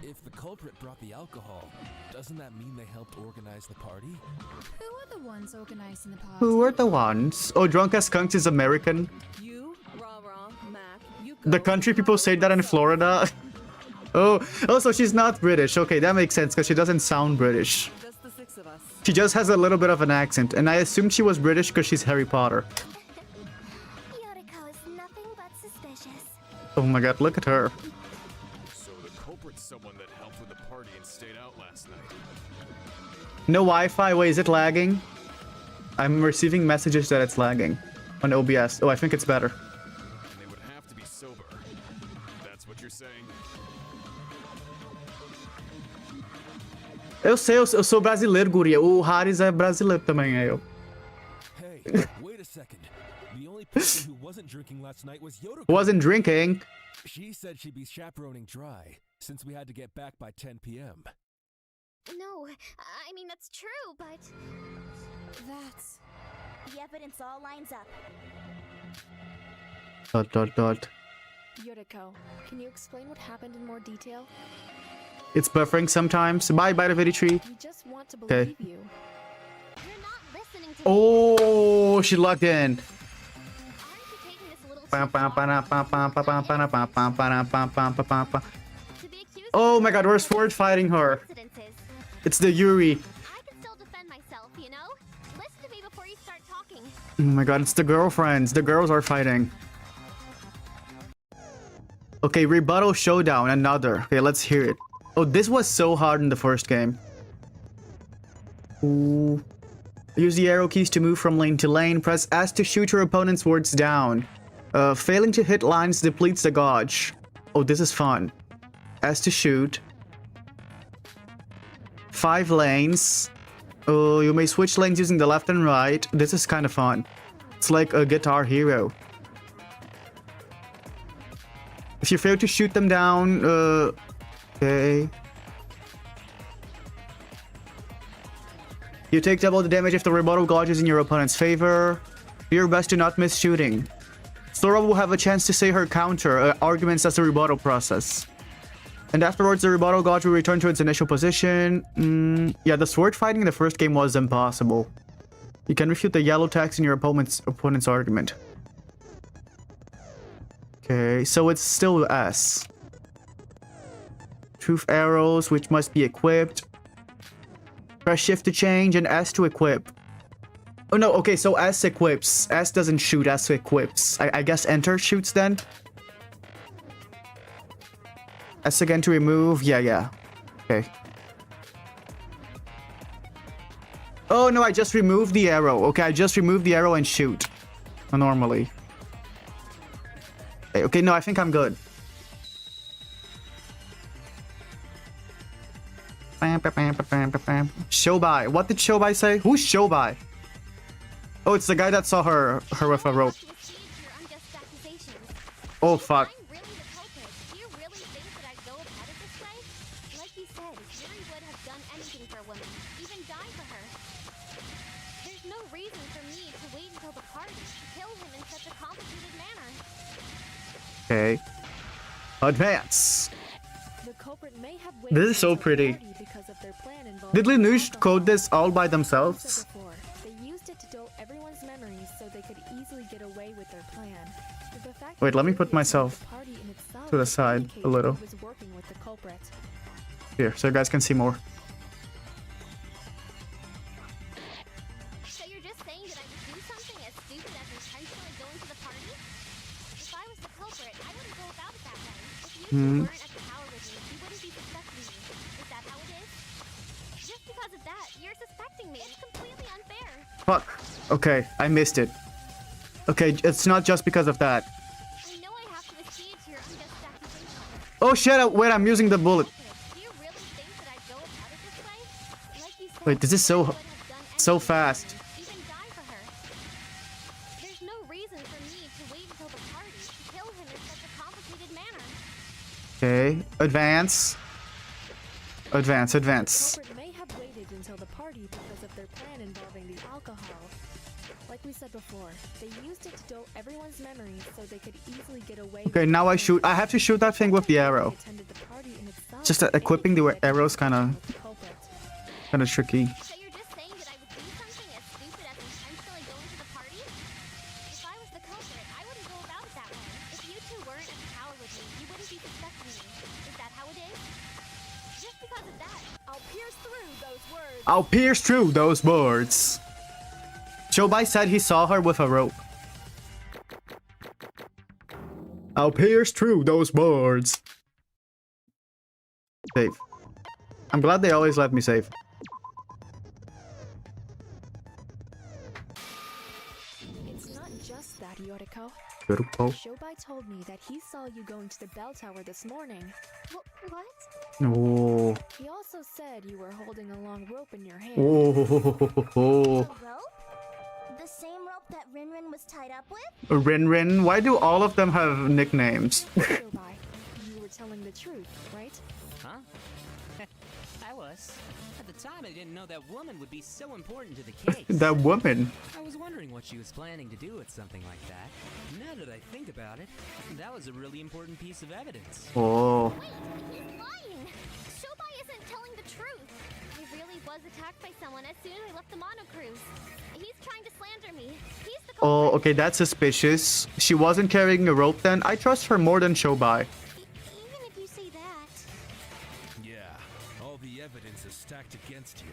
If the culprit brought the alcohol, doesn't that mean they helped organize the party? Who are the ones organizing the party? Who are the ones? Oh, Drunk as Skunks is American. You, Ra-Ra, Mac, Yuko... The country people say that in Florida. Oh, so she's not British. Okay, that makes sense because she doesn't sound British. Just the six of of us. She just has a little bit of an accent, and I assumed she was British because she's Harry Potter. Yoriko is nothing but suspicious. Oh my god, look at her. So the culprit's someone that helped with the party and stayed out last night. No Wi-Fi. Wait, is it lagging? I'm receiving messages that it's lagging on OBS. Oh, I think it's better. And they would have to be sober. That's what you're saying? Eu sei, eu sou brasileiro, guria. O Haris é brasileiro também, é eu. Hey, wait a second. The only person who wasn't drinking last night was Yoriko. Wasn't drinking. She said she'd be chaperoning Dry, since we had to get back by 10 p.m. No, I mean, that's true, but... That's... The evidence all lines up. Dot. Yoriko, can you explain what happened in more detail? It's buffering sometimes. Bye, the video tree. We just want to Okay. believe you. You're not listening to me. Oh, she locked in. Aren't you taking this a little to be accused Oh my god, we're sword fighting her. coincidences? It's the Yuri. I can still defend myself, you know? Listen to me before you start talking. Oh my god, it's the girlfriends. The girls are fighting. Okay, rebuttal showdown, another. Okay, let's hear it. Oh, this was so hard in the first game. Ooh. Use the arrow keys to move from lane to lane. Press S to shoot your opponent's words down. Failing to hit lines depletes the gauge. Oh, this is fun. S to shoot. 5 lanes. Oh, you may switch lanes using the left and right. This is kind of fun. It's like a Guitar Hero. If you fail to shoot them down, okay. You take double the damage if the rebuttal gauge is in your opponent's favor. Do your best to not miss shooting. Sora will have a chance to say her counter arguments as the rebuttal process. And afterwards, the rebuttal gauge will return to its initial position. Yeah, the sword fighting in the first game was impossible. You can refute the yellow text in your opponent's argument. Okay, so it's still S. Truth arrows, which must be equipped. Press shift to change and S to equip. Oh no, okay, so S equips. S doesn't shoot, S equips. I guess enter shoots then? S again to remove. Yeah. Okay. Oh no, I just removed the arrow. Okay, I just removed the arrow and shoot. Normally. Okay, no, I think I'm good. Shobai. What did Shobai say? Who's Shobai? Oh, it's the guy that saw her with a rope. Oh, fuck. I'm really the culprit. Do you really think that I'd go about it this way? Like you said, Yuri would have done anything for a woman, even die for her. There's no reason for me to wait until the party to kill him in such a complicated manner. Okay. Advance. The culprit may have This is so pretty. because of their plan involving Did Linush alcohol. code this all by Like I themselves? said before, they used it to dull everyone's memories so they could easily get away with their plan. The fact Wait, that let me Yuri put attended myself the party in itself to the side a indicates little. he was working with the culprit. Here, so you guys can see more. So you're just saying that I would do something as stupid as intentionally going to the party? If I was the culprit, I wouldn't go about it that way. If you two weren't at the tower with me, you wouldn't be suspecting me. Is that how it is? Just because of that, you're suspecting me. It's completely unfair. Fuck. Okay, I missed it. Okay, it's not just because of that. I know I have to accede to your unjust accusation. Oh shit, wait, I'm using the bullet. Do you really think that I'd go about it this way? Like you said, Wait, this is Yuri so would have done so anything for fast. her, even die for her. There's no reason for me to wait until the party to kill him in such a complicated manner. Okay, advance. Advance. The culprit may have waited until the party because of their plan involving the alcohol. Like we said before, they used it to dull everyone's memories so they could easily get away Okay, with now their I plan. shoot. I have to shoot that thing with the arrow. They attended the party in itself Just equipping the indicates arrows they were kinda- working with the culprit. tricky. So you're just saying that I would do something as stupid as intentionally going to the party? If I was the culprit, I wouldn't go about it that way. If you two weren't at the tower with me, you wouldn't be suspecting me. Is that how it is? Just because of that, I'll pierce through those words. I'll pierce through those birds. Shobai said he saw her with a rope. I'll pierce through those birds. Save. I'm glad they always let me save. It's not just that, Yoriko. Yoriko. Shobai told me that he saw you going to the bell tower this morning. What? Oh. He also said you were holding a long rope in your hand. Oh. A rope? The same rope that Rin was tied up with? Rin. Why do all of them have nicknames? Shobai, you were telling the truth, right? Huh? I was. At the time, I didn't know that woman would be so important to the case. That woman. I was wondering what she was planning to do with something like that. Now that I think about it, that was a really important piece of evidence. Oh. Wait, he's lying! Shobai isn't telling the truth! I really was attacked by someone as soon as I left the Mono Cruise. He's trying to slander me. He's the Oh, okay, that's suspicious. She wasn't carrying a rope then. I trust her more than Shobai. Even if you say that, Yeah, all the evidence is stacked against you.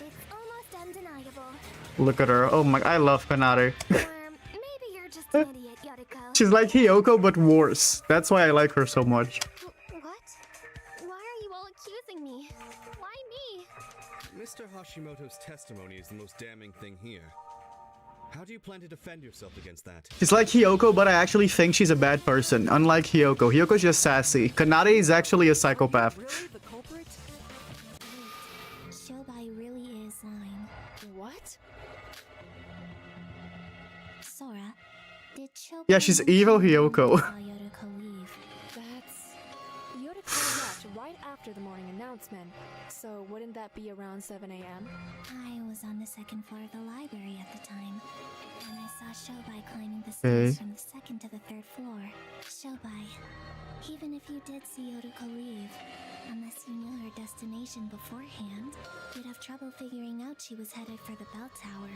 it's almost undeniable. Look at her. Oh my, I love Kanare. Maybe you're just an idiot, Yoriko. She's like Hiyoko, but worse. That's why I like her so much. What? Why are you all accusing me? Why me? Mr. Hashimoto's testimony is the most damning thing here. How do you plan to defend yourself against that? She's like Hiyoko, but I actually think she's a bad person. Unlike Hiyoko. Hiyoko's just sassy. Kanare is actually a psychopath. Really the culprit? Shobai really is lying. What? Sora, did Shobai Yeah, she's evil Hiyoko. saw Yoriko leave? That's... Yoriko left right after the morning announcement. So wouldn't that be around 7 a.m.? I was on the second floor of the library at the time, and I saw Shobai climbing the Okay. stairs from the second to the third floor. Shobai, even if you did see Yoriko leave, unless you knew her destination beforehand, you'd have trouble figuring out she was headed for the bell tower.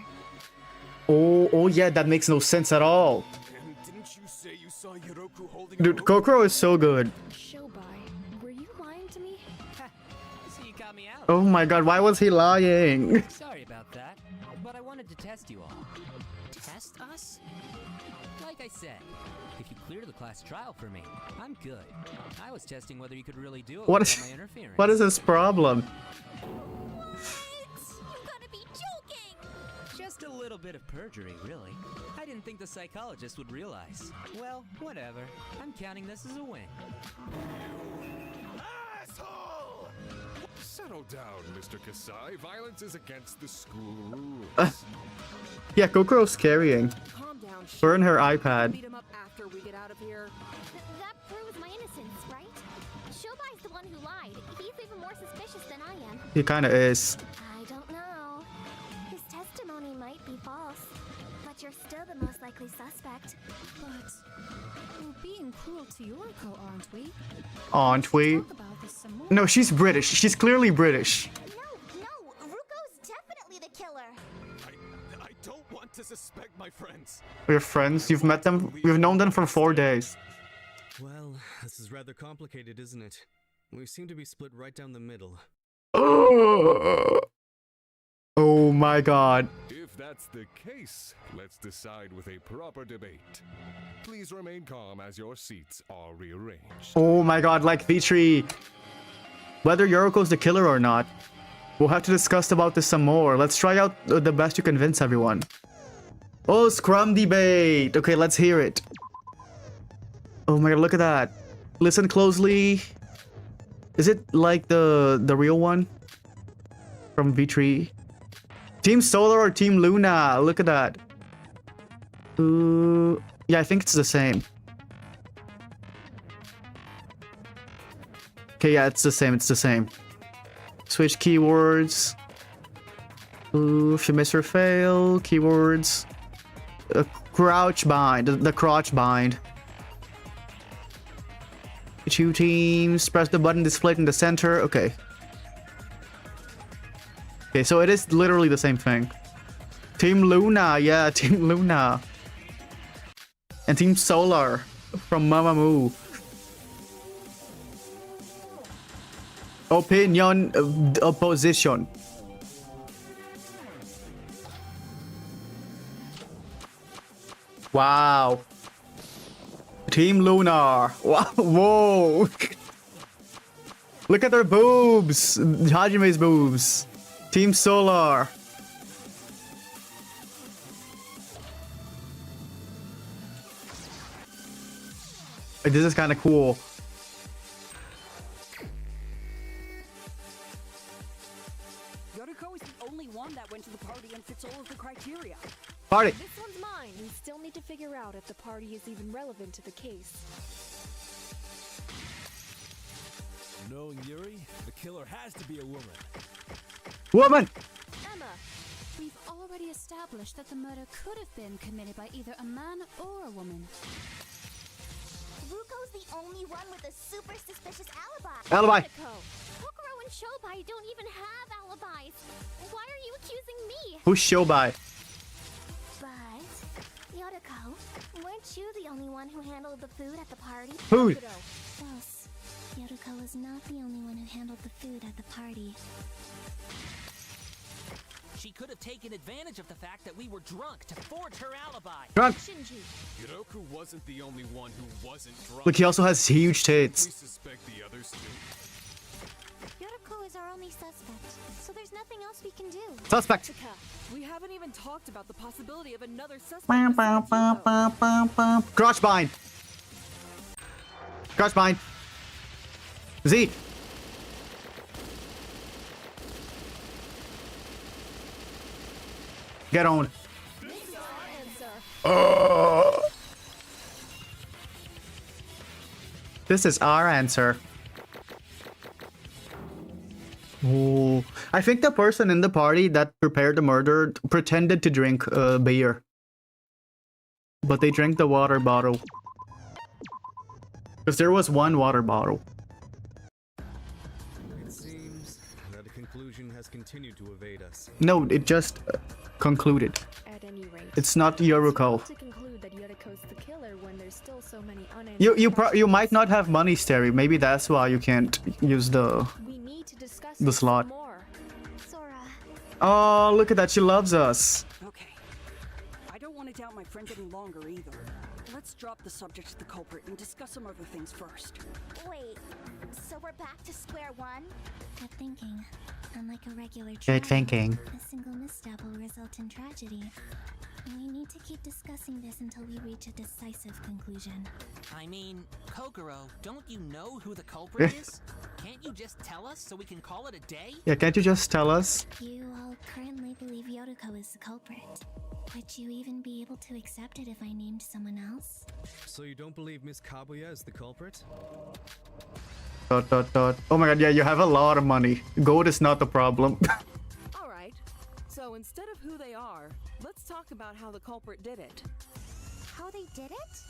Oh yeah, that makes no sense at all. And didn't you say you saw Yoroku holding Dude, Kokoro is so good. Shobai, were you lying to me? So you got me out. Oh my god, why was he lying? Sorry about that, but I wanted to test you all. Test us? Like I said, if you clear the class trial for me, I'm good. I was testing whether you could really do it What without is my interference. what is his problem? You gotta be joking! Just a little bit of perjury, really. I didn't think the psychologist would realize. Well, whatever. I'm counting this as a win. Asshole! Settle down, Mr. Kasai. Violence is against the school rules. Yeah, Kokoro's carrying. Calm down. Burn her Beat iPad. him up after we get out of here. That proves my innocence, right? Shobai's the one who lied. He's even more suspicious than I am. He kinda is. I don't know. His testimony might be false, but you're still the most likely suspect. But we're being cruel to Yoriko, aren't we? Aren't we? Talk about this some more. No, she's British. She's clearly British. No, Ruko's definitely the killer. I don't want to suspect my friends. We're friends. You've met them. We've known them for 4 days. Well, this is rather complicated, isn't it? We seem to be split right down the middle. Oh my god. If that's the case, let's decide with a proper debate. Please remain calm as your seats are rearranged. Oh my god, like V3. Whether Yoriko's the killer or not. We'll have to discuss about this some more. Let's try out the best to convince everyone. Oh, Scrum debate. Okay, let's hear it. Oh my god, look at that. Listen closely. Is it like the real one? From V3? Team Solar or Team Luna? Look at that. Yeah, I think it's the same. Okay, yeah, it's the same. It's the same. Switch keywords. If you miss or fail, keywords. Crouch bind. The crouch bind. 2 teams. Press the button displayed in the center. Okay. Okay, so it is literally the same thing. Team Luna, yeah, Team Luna. And Team Solar from Mamamoo. Opinion, opposition. Wow. Team Lunar. Wow. Whoa. Look at their boobs. Hajime's boobs. Team Solar. This is kind of cool. Yuriko is the only one that went to the party and fits all of the criteria. Party. This one's mine. We still need to figure out if the party is even relevant to the case. Knowing Yuri, the killer has to be a woman. Woman. Emma, we've already established that the murder could have been committed by either a man or a woman. Ruko's the only one with a super suspicious alibi. Alibi. Kokoro and Shobai don't even have alibis. Why are you accusing me? Who's Shobai? But, Yuriko, weren't you the only one who handled the food at the party? Food. False. Yuriko was not the only one who handled the food at the party. She could have taken advantage of the fact that we were drunk to forge her alibi. Drunk. Shinji. Yoroku wasn't the only one who wasn't drunk. Look, he also has huge We tits. suspect the others too. Yuriko is our only suspect, so there's nothing else we can do. Suspect. We haven't even talked about the possibility of another suspect. Bam, bam, besides bam, Yuko. bam, bam, bam. Crouch bind. Crouch bind. Z. Get on. This is our answer. Oh, I think the person in the party that prepared the murder pretended to drink beer. But they drank the water bottle. Because there was one water bottle. It seems that a conclusion has continued to evade us. No, it just concluded. At any rate, It's not Yuriko. to conclude that Yuriko's the killer when there's still so many unanswered You questions. might not have money, Steri. Maybe that's why you can't use the We need to discuss the this slot. more. Sora. Oh, look at that. She loves us. Okay. I don't want to doubt my friends any longer either. Let's drop the subject to the culprit and discuss some other things first. Wait, so we're back to square one? Good thinking. Unlike a regular Good trial, thinking. a single misstep will result in tragedy. We need to keep discussing this until we reach a decisive conclusion. I mean, Kokoro, don't you know who the culprit is? Can't you just tell us so we can call it a day? Yeah, can't you just tell us? You all currently believe Yuriko is the culprit. Would you even be able to accept it if I named someone else? So you don't believe Miss Kabuya is the culprit? Dot, dot, dot. Oh my god, yeah, you have a lot of money. Gold is not the problem. All right. So instead of who they are, let's talk about how the culprit did it. How they did it?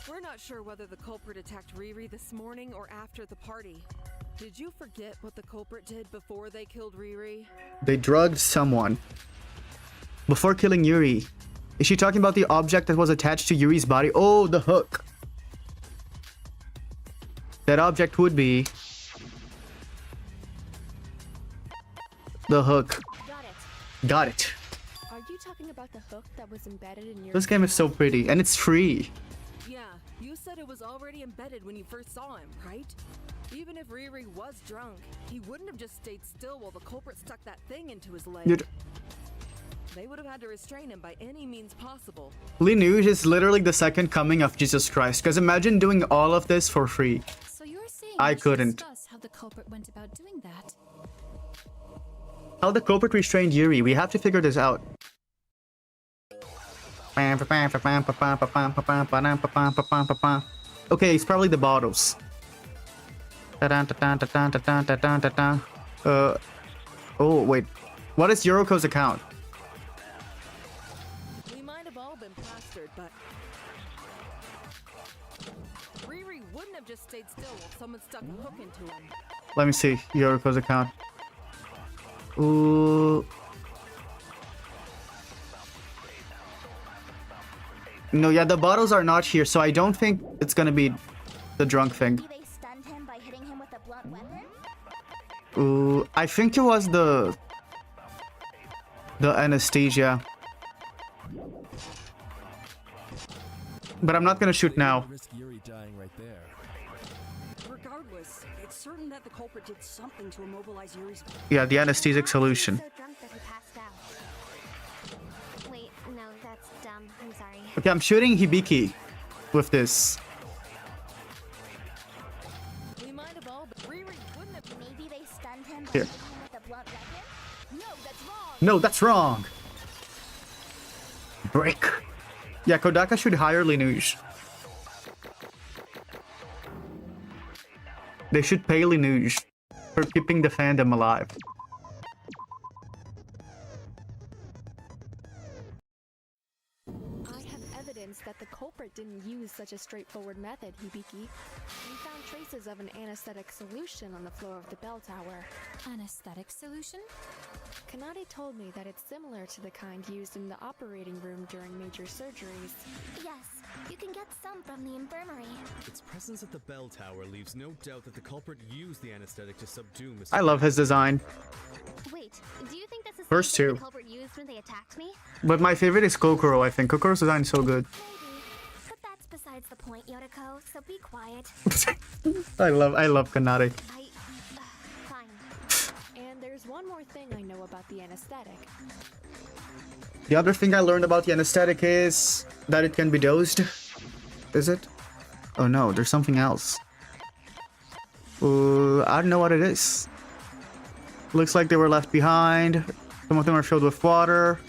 We're not sure whether the culprit attacked Riri this morning or after the party. Did you forget what the culprit did before they killed Riri? They drugged someone. Before killing Yuri. Is she talking about the object that was attached to Yuri's body? Oh, the hook. That object would be the hook. Got it. Got it. Are you talking about the hook that was embedded in your... This game is so pretty, and it's free. Yeah, you said it was already embedded when you first saw him, right? Even if Riri was drunk, he wouldn't have just stayed still while the culprit stuck that thing into his leg. You'd- They would have had to restrain him by any means possible. Lineage is literally the second coming of Jesus Christ. Because imagine doing all of this for free. So you're saying I we should couldn't. discuss how the culprit went about doing that? How the culprit restrained Yuri. We have to figure this out. Okay, it's probably the bottles. Oh, wait. What is Yuriko's account? We might have all been plastered, but Riri wouldn't have just stayed still while someone stuck a hook into him. Let me see Yuriko's account. Ooh. No, yeah, the bottles are not here, so I don't think it's gonna be the drunk thing. Maybe they stunned him by hitting him with a blunt weapon? Ooh, I think it was the But I'm not gonna shoot now. Risk Yuri dying right there. Regardless, it's certain that the culprit did something to immobilize Yuri's. Yeah, the anesthetic solution. So drunk that he passed out. Wait, no, that's dumb. I'm sorry. Okay, I'm shooting Hibiki with this. We might have all, but Riri wouldn't have. Maybe they stunned him by Here. hitting him with a blunt weapon? No, that's wrong. No, that's wrong. Break. Yeah, Kodaka should hire Linuge. They should pay Linuge for keeping the fandom alive. I have evidence that the culprit didn't use such a straightforward method, Hibiki. We found traces of an anesthetic solution on the floor of the bell tower. Anesthetic solution? Kanade told me that it's similar to the kind used in the operating room during major surgeries. Yes, you can get some from the infirmary. Its presence at the bell tower leaves no doubt that the culprit used the anesthetic to subdue Mr. I love his design. Wait, do you think this is First something two. the culprit used when they attacked me? But my favorite is Kokoro, I think. Kokoro's design is so good. Maybe. But that's besides the point, Yotoko, so be quiet. I love Kanade. Fine. And there's one more thing I know about the anesthetic. The other thing I learned about the anesthetic is that it can be dosed. Is it? Oh no, there's something else. I don't know what it is. Looks like they were left behind. Some of them are filled with water.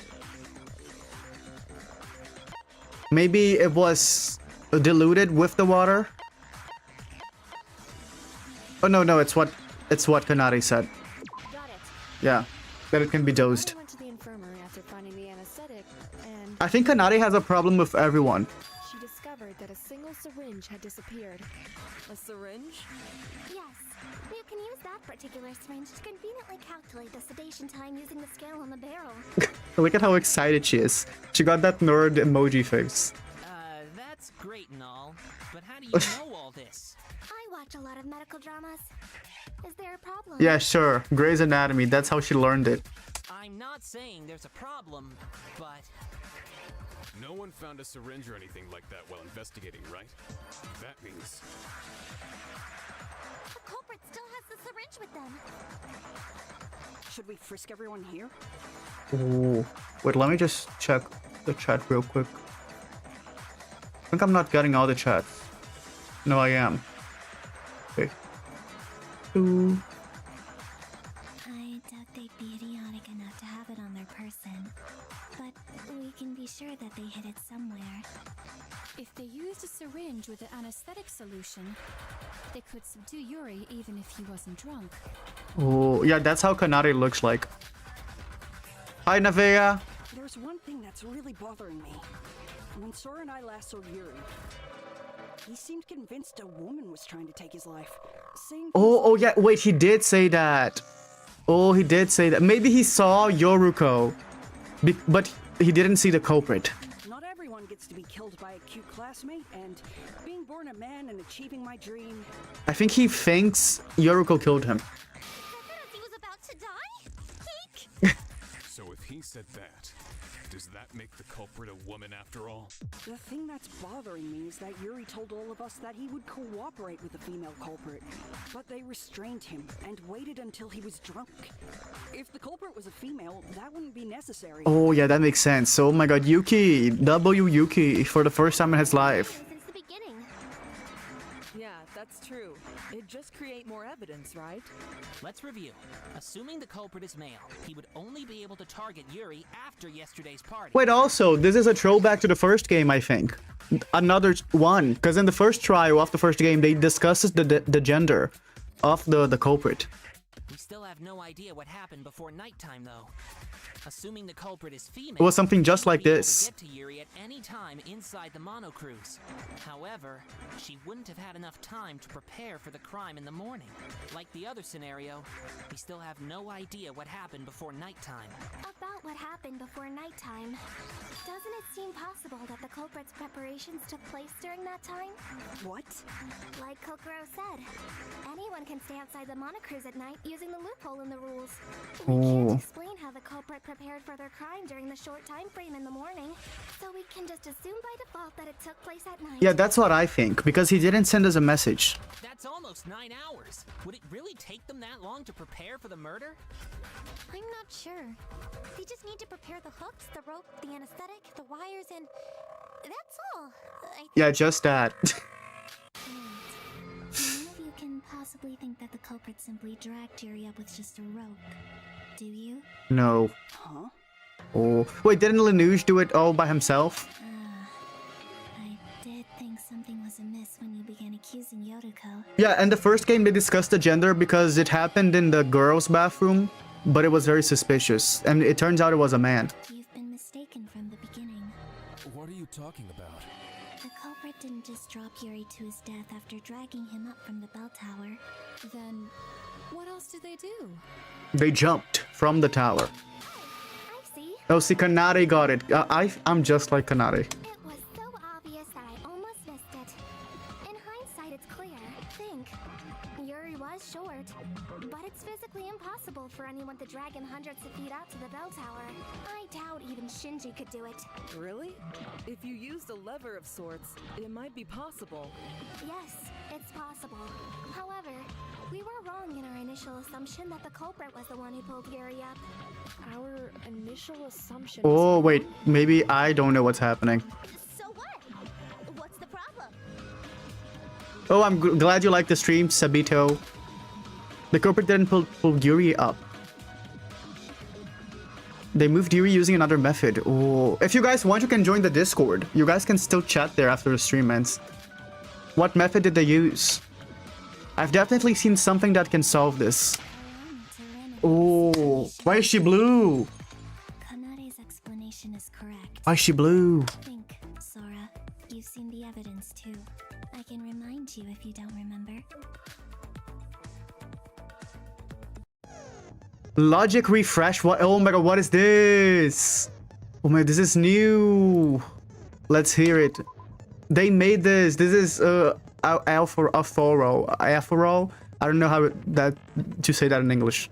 Maybe it was diluted with the water. Oh no, it's what Kanade said. Got it. Yeah, that it can be dosed. I went to the infirmary after finding the anesthetic, and I think Kanade has a problem with everyone. she discovered that a single syringe had disappeared. A syringe? Yes. You can use that particular syringe to conveniently calculate the sedation time using the scale on the barrel. Look at how excited she is. She got that nerd emoji face. That's great and all, but how do you know all this? I watch a lot of medical dramas. Is there a problem? Yeah, sure. Grey's Anatomy. That's how she learned it. I'm not saying there's a problem, but No one found a syringe or anything like that while investigating, right? That means... The culprit still has the syringe with them. Should we frisk everyone here? Ooh. Wait, let me just check the chat real quick. I think I'm not getting all the chat. No, I am. Okay. Ooh. I doubt they'd be idiotic enough to have it on their person. But we can be sure that they hid it somewhere. If they used a syringe with the anesthetic solution, they could subdue Yuri even if he wasn't drunk. Oh, yeah, that's how Kanade looks like. Hi, Navea. There's one thing that's really bothering me. When Sora and I last saw Yuri, he seemed convinced a woman was trying to take his life. Saying Oh, yeah, wait, he did say that. Oh, he did say that. Maybe he saw Yoruko, but he didn't see the culprit. not everyone gets to be killed by a cute classmate, and being born a man and achieving my dream. I think he thinks Yoruko killed him. He was about to die? Eek! So if he said that, does that make the culprit a woman after all? The thing that's bothering me is that Yuri told all of us that he would cooperate with the female culprit, but they restrained him and waited until he was drunk. If the culprit was a female, that wouldn't be necessary. Oh, yeah, that makes sense. Oh my god, Yuki. Yuki for the first time in his life. Since the beginning. Yeah, that's true. It'd just create more evidence, right? let's review. Assuming the culprit is male, he would only be able to target Yuri after yesterday's party. Wait, also, this is a throwback to the first game, I think. Another one. Because in the first trial of the first game, they discussed the gender of the culprit. We still have no idea what happened before nighttime, though. Assuming the culprit is female, It was something just like she'd be able to this. get to Yuri at any time inside the monocruise. However, she wouldn't have had enough time to prepare for the crime in the morning. Like the other scenario, we still have no idea what happened before nighttime. About what happened before nighttime. Doesn't it seem possible that the culprit's preparations took place during that time? What? Like Kokoro said, anyone can stay outside the monocruise at night using the loophole in the rules. We can't explain how the culprit prepared for their crime during the short time frame in the morning, so we can just assume by default that it took place at night. Yeah, that's what I think, because he didn't send us a message. That's almost 9 hours. Would it really take them that long to prepare for the murder? I'm not sure. They just need to prepare the hooks, the rope, the anesthetic, the wires, and that's all. Yeah, just that. None of you can possibly think that the culprit simply dragged Yuri up with just a rope, do you? No. Huh? Oh, wait, didn't Lanuge do it all by himself? I did think something was amiss when you began accusing Yotoko. Yeah, and the first game they discussed the gender because it happened in the girls' bathroom, but it was very suspicious, and it turns out it was a man. You've been mistaken from the beginning. What are you talking about? The culprit didn't just drop Yuri to his death after dragging him up from the bell tower. Then, what else did they do? They jumped from the tower. I see. Oh, see, Kanare got it. I'm just like Kanare. It was so obvious that I almost missed it. In hindsight, it's clear. Think. Yuri was short, but it's physically impossible for anyone to drag him hundreds of feet out to the bell tower. I doubt even Shinji could do it. Really? If you used a lever of sorts, it might be possible. Yes, it's possible. However, we were wrong in our initial assumption that the culprit was the one who pulled Yuri up. Our initial assumption. Oh, wait, maybe I don't know what's happening. So what? What's the problem? Oh, I'm glad you liked the stream, Sabito. The culprit didn't pull Yuri up. They moved Yuri using another method. Oh, if you guys want, you can join the Discord. You guys can still chat there after the stream ends. What method did they use? I've definitely seen something that can solve this. Oh, why is she blue? Kanare's explanation is correct. Why is she blue? Think, Sora. You've seen the evidence too. I can remind you if you don't remember. Logic refresh. What? Oh my god, what is this? Oh my, this is new. Let's hear it. They made this. This is Alpharo. I don't know how to say that in English.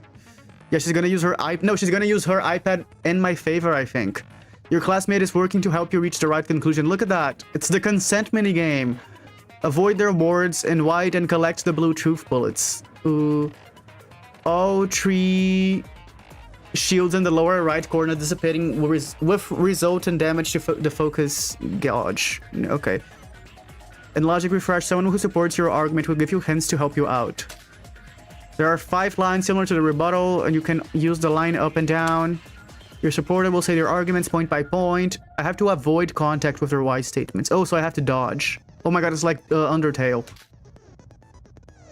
Yeah, she's gonna use her she's gonna use her iPad in my favor, I think. Your classmate is working to help you reach the right conclusion. Look at that. It's the consent minigame. Avoid the rewards in white and collect the blue truth bullets. Ooh. All 3 shields in the lower right corner dissipating with resultant damage to the focus gauge. Okay. In logic refresh, someone who supports your argument will give you hints to help you out. There are 5 lines similar to the rebuttal, and you can use the line up and down. Your supporter will say their arguments point by point. I have to avoid contact with their why statements. Oh, so I have to dodge. Oh my god, it's like Undertale.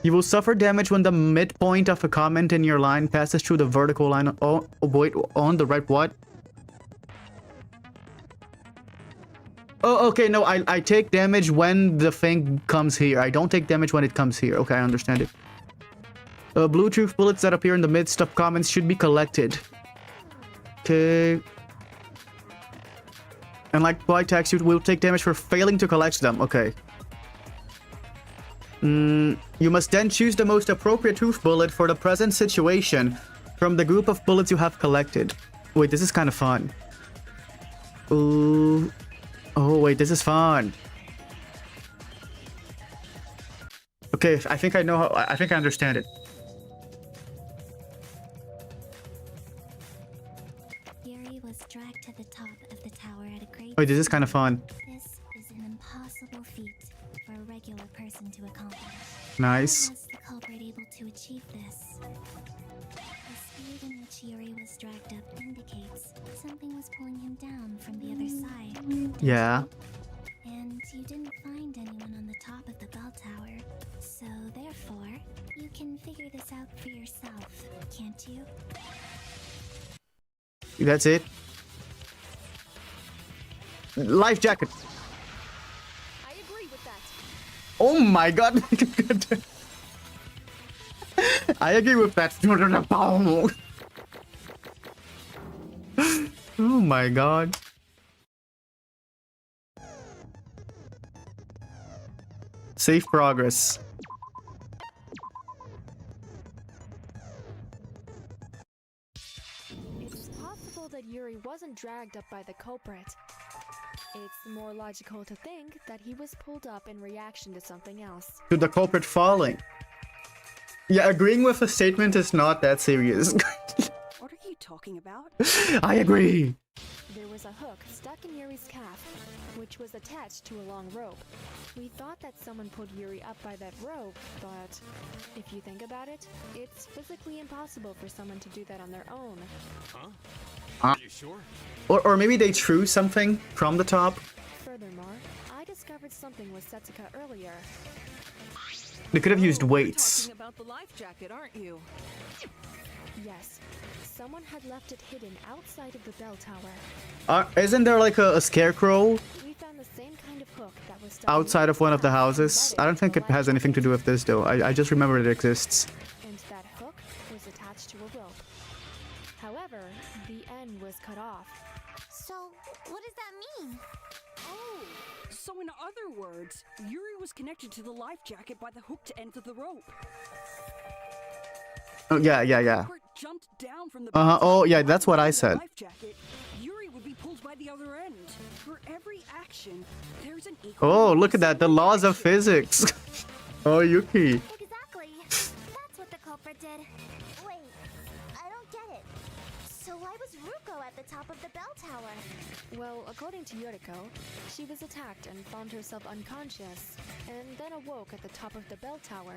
You will suffer damage when the midpoint of a comment in your line passes through the vertical line. Oh, wait, on the right what? Oh, okay, no, I take damage when the thing comes here. I don't take damage when it comes here. Okay, I understand it. Blue truth bullets that appear in the midst of comments should be collected. Okay. And like white text, you will take damage for failing to collect them. Okay. You must then choose the most appropriate truth bullet for the present situation from the group of bullets you have collected. Wait, this is kind of fun. Ooh. Oh, wait, this is fun. Okay, I think I know how. I think I understand it. Yuri was dragged to the top of the tower at a great. Wait, this is kind of fun. This is an impossible feat for a regular person to accomplish. Nice. How was the culprit able to achieve this? The speed in which Yuri was dragged up indicates something was pulling him down from the other side. Yeah. And you didn't find anyone on the top of the bell tower, so therefore, you can figure this out for yourself, can't you? That's it. Life jacket. I agree with that. Oh my god. I agree with that. Oh my god. Safe progress. It's possible that Yuri wasn't dragged up by the culprit. It's more logical to think that he was pulled up in reaction to something else. To the culprit falling. Yeah, agreeing with a statement is not that serious. What are you talking about? I agree. There was a hook stuck in Yuri's calf, which was attached to a long rope. We thought that someone pulled Yuri up by that rope, but if you think about it, it's physically impossible for someone to do that on their own. Huh? Are you sure? Or maybe they threw something from the top. Furthermore, I discovered something with Setsuka earlier. They could have used weights. Talking about the life jacket, aren't you? Yes, someone had left it hidden outside of the bell tower. Isn't there like a scarecrow We found the same kind of hook that was stuck outside of one of the houses? I don't think it has anything to do with this though. I just remember it exists. and that hook was attached to a rope. However, the end was cut off. So, what does that mean? Oh, so in other words, Yuri was connected to the life jacket by the hooked end of the rope. Oh, yeah. Culprit jumped down from the Oh, yeah, balcony that's what I the said. life jacket. Yuri would be pulled by the other end. For every action, there's an equal. Oh, look at that. The laws of physics. Oh, Yuki. Exactly. That's what the culprit did. Wait, I don't get it. So why was Ruko at the top of the bell tower? Well, according to Yoriko, she was attacked and found herself unconscious, and then awoke at the top of the bell tower.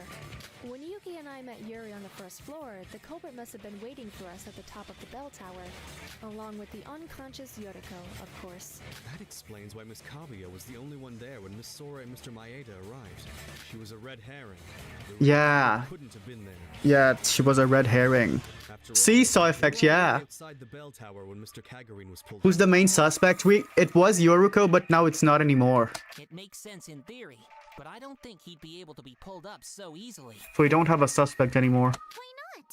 When Yuki and I met Yuri on the first floor, the culprit must have been waiting for us at the top of the bell tower, along with the unconscious Yoriko, of course. That explains why Miss Kaguya was the only one there when Miss Sora and Mr. Maeda arrived. She was a red herring. The real Yeah. culprit couldn't have been there. Yeah, she was a red herring. After all, Seesaw they effect, were yeah. outside the bell tower when Mr. Kagurine was pulled. Who's the main suspect? It was Yoruko, but now it's not anymore. It makes sense in theory, but I don't think he'd be able to be pulled up so easily. So we don't have a suspect anymore. Why not?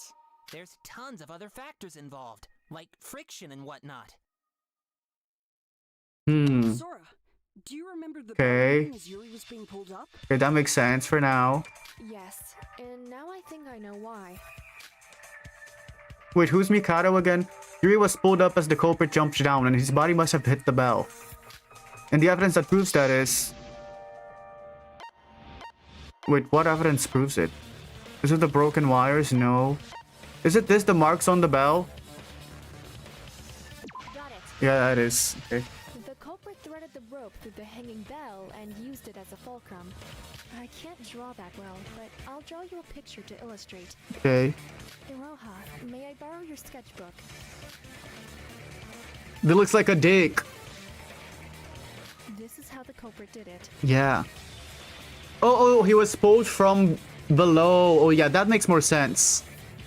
There's tons of other factors involved, like friction and whatnot. Sora, do you remember the Okay. bell as Yuri was being pulled up? Okay, that makes sense for now. Yes, and now I think I know why. Wait, who's Mikado again? Yuri was pulled up as the culprit jumped down, and his body must have hit the bell. And the evidence that proves that is... Wait, what evidence proves it? Is it the broken wires? No. Is it the marks on the bell? Got it. Yeah, that is. Okay. The culprit threaded the rope through the hanging bell and used it as a fulcrum. I can't draw that well, but I'll draw you a picture to illustrate. Okay. Iroha, may I borrow your sketchbook? That looks like a dick. This is how the culprit did it. Yeah. Oh, he was pulled from below. Oh, yeah, that makes more sense.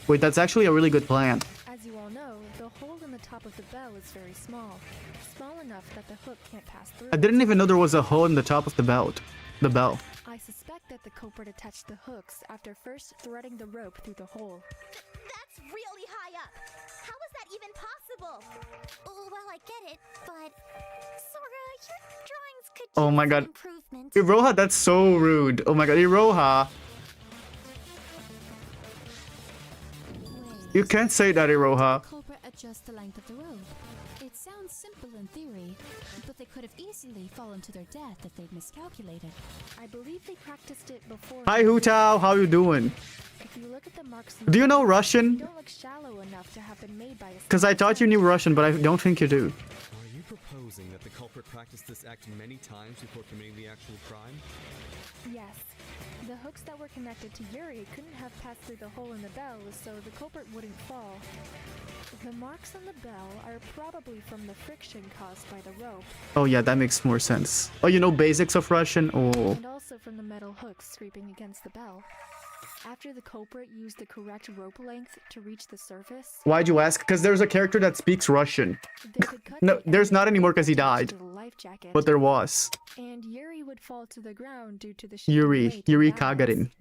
Wait, that's actually a really good plan. As you all know, the hole in the top of the bell is very small. Small enough that the hook can't pass through. I didn't even know there was a hole in the top of the bell. I suspect that the culprit attached the hooks after first threading the rope through the hole. That's really high up. How is that even possible? Well, I get it, but Sora, your drawings could Oh use my some god. improvement. Iroha, that's so rude. Oh my god, Iroha. You can't say that, Iroha. The culprit adjust the length of the rope. It sounds simple in theory, but they could have easily fallen to their death if they'd miscalculated. I believe they practiced it before. Hi, Hutao. How you doing? If you look at the marks Do you know they Russian? don't look shallow enough to have been made by a Because I thought you knew Russian, but I don't think you do. Are you proposing that the culprit practiced this act many times before committing the actual crime? Yes. The hooks that were connected to Yuri couldn't have passed through the hole in the bell, so the culprit wouldn't fall. The marks on the bell are probably from the friction caused by the rope, Oh yeah, that makes more sense. Oh, you know basics of Russian? Oh. and also from the metal hooks scraping against the bell. After the culprit used the correct rope length to reach the surface, Why'd you ask? Because there's a character that speaks Russian. they could cut No, the there's end not anymore because he attached died. to the life jacket, But there was. and Yuri would fall to the ground due to the shifting Yuri. weight Yuri and balance. Kagarin.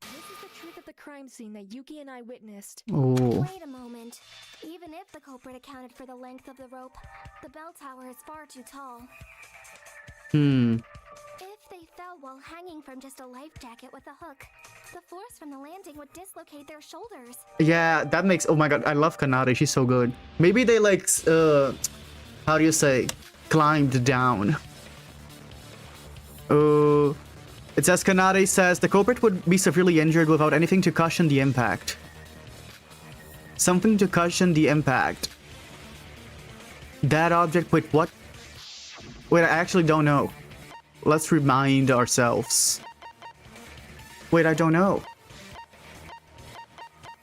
This is the truth of the crime scene that Yuki and I witnessed. Oh. Wait a moment. Even if the culprit accounted for the length of the rope, the bell tower is far too tall. Hmm. If they fell while hanging from just a life jacket with a hook. The force from the landing would dislocate their shoulders. Yeah, that makes... Oh my god, I love Kanade. She's so good. Maybe they like... how do you say? Climbed down. It says Kanade says the culprit would be severely injured without anything to cushion the impact. Something to cushion the impact. That object with what? Wait, I actually don't know. Let's remind ourselves. Wait, I don't know.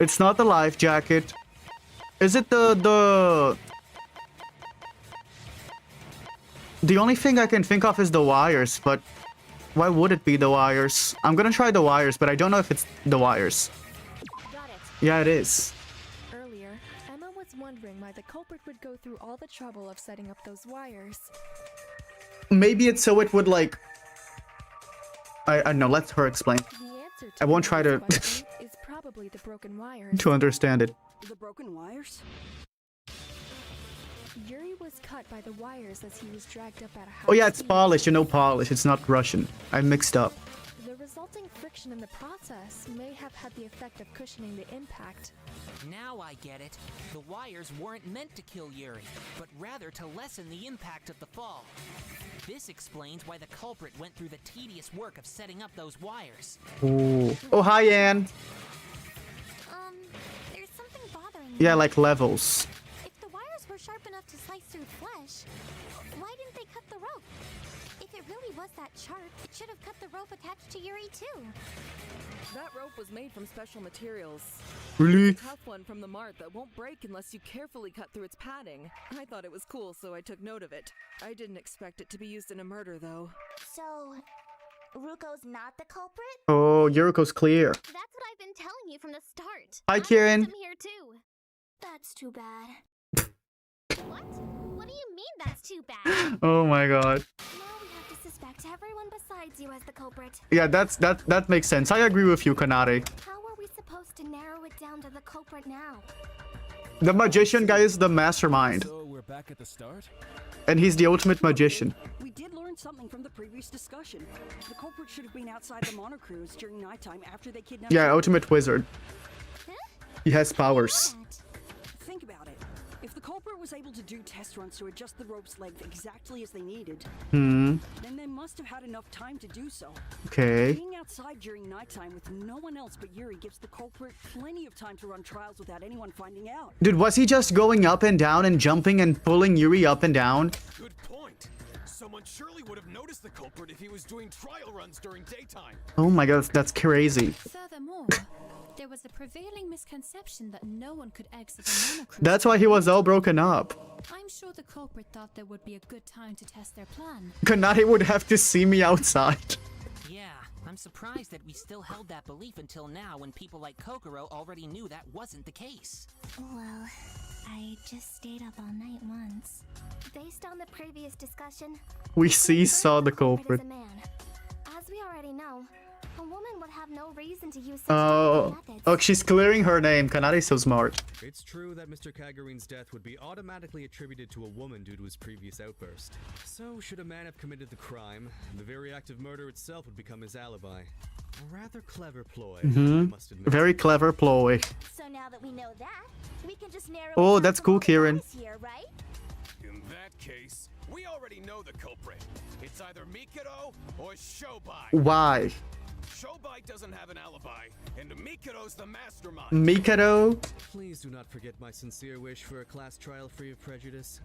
It's not the life jacket. Is it the only thing I can think of is the wires, but why would it be the wires? I'm gonna try the wires, but I don't know if it's the wires. Got it. Yeah, it is. Earlier, Emma was wondering why the culprit would go through all the trouble of setting up those wires. Maybe it's so it would like... I don't know, let her explain. The answer to I won't try to... question is probably the broken wires. to understand it. The broken wires? Yuri was cut by the wires as he was dragged up at a high Oh yeah, it's speed. Polish, you know Polish, it's not Russian. I mixed up. The resulting friction in the process may have had the effect of cushioning the impact. Now I get it. The wires weren't meant to kill Yuri, but rather to lessen the impact of the fall. This explains why the culprit went through the tedious work of setting up those wires. Ooh. Oh, hi, Anne. There's something bothering me. Yeah, like levels. If the wires were sharp enough to slice through flesh, why didn't they cut the rope? If it really was that sharp, it should have cut the rope attached to Yuri too. That rope was made from special materials. Really? It's a tough one from the mart that won't break unless you carefully cut through its padding. I thought it was cool, so I took note of it. I didn't expect it to be used in a murder, though. So, Ruko's not the culprit? Oh, Yuriko's clear. That's what I've been telling you from the start. Hi, Kieran. I'm here too. That's too bad. What? What do you mean that's too bad? Oh my god. Now we have to suspect everyone besides you as the culprit. Yeah, that makes sense. I agree with you, Kanade. How are we supposed to narrow it down to the culprit now? The magician guy is the mastermind. So we're back at the start? And he's the ultimate magician. We did learn something from the previous discussion. The culprit should have been outside the monocruise during nighttime after they kidnapped Yeah, Yuri. ultimate wizard. Huh? He has powers. Think about it. If the culprit was able to do test runs to adjust the rope's length exactly as they needed, then they must have had enough time to do so. Okay. Being outside during nighttime with no one else but Yuri gives the culprit plenty of time to run trials without anyone finding out. Dude, was he just going up and down and jumping and pulling Yuri up and down? Good point. Someone surely would have noticed the culprit if he was doing trial runs during daytime. Oh my god, that's crazy. Furthermore, there was a prevailing misconception that no one could exit a monocruise. That's why he was all broken up. I'm sure the culprit thought there would be a good time to test their plan. Kanade would have to see me outside. Yeah, I'm surprised that we still held that belief until now when people like Kokoro already knew that wasn't the case. Well, I just stayed up all night once. Based on the previous discussion, We saw the is culprit. a man. As we already know, a woman would have no reason to use such Oh, deadly methods. oh, she's clearing her name. Kanade's so smart. It's true that Mr. Kagurine's death would be automatically attributed to a woman due to his previous outburst. So, should a man have committed the crime, the very act of murder itself would become his alibi. A rather clever ploy, I must admit. Very clever ploy. So now that we know that, we can just narrow Oh, it down that's to cool, all the Kieran. guys here, right? In that case, we already know the culprit. It's either Mikado or Shobai. Why? Shobai doesn't have an alibi, and Mikado's the mastermind. Mikado? Please do not forget my sincere wish for a class trial free of prejudice.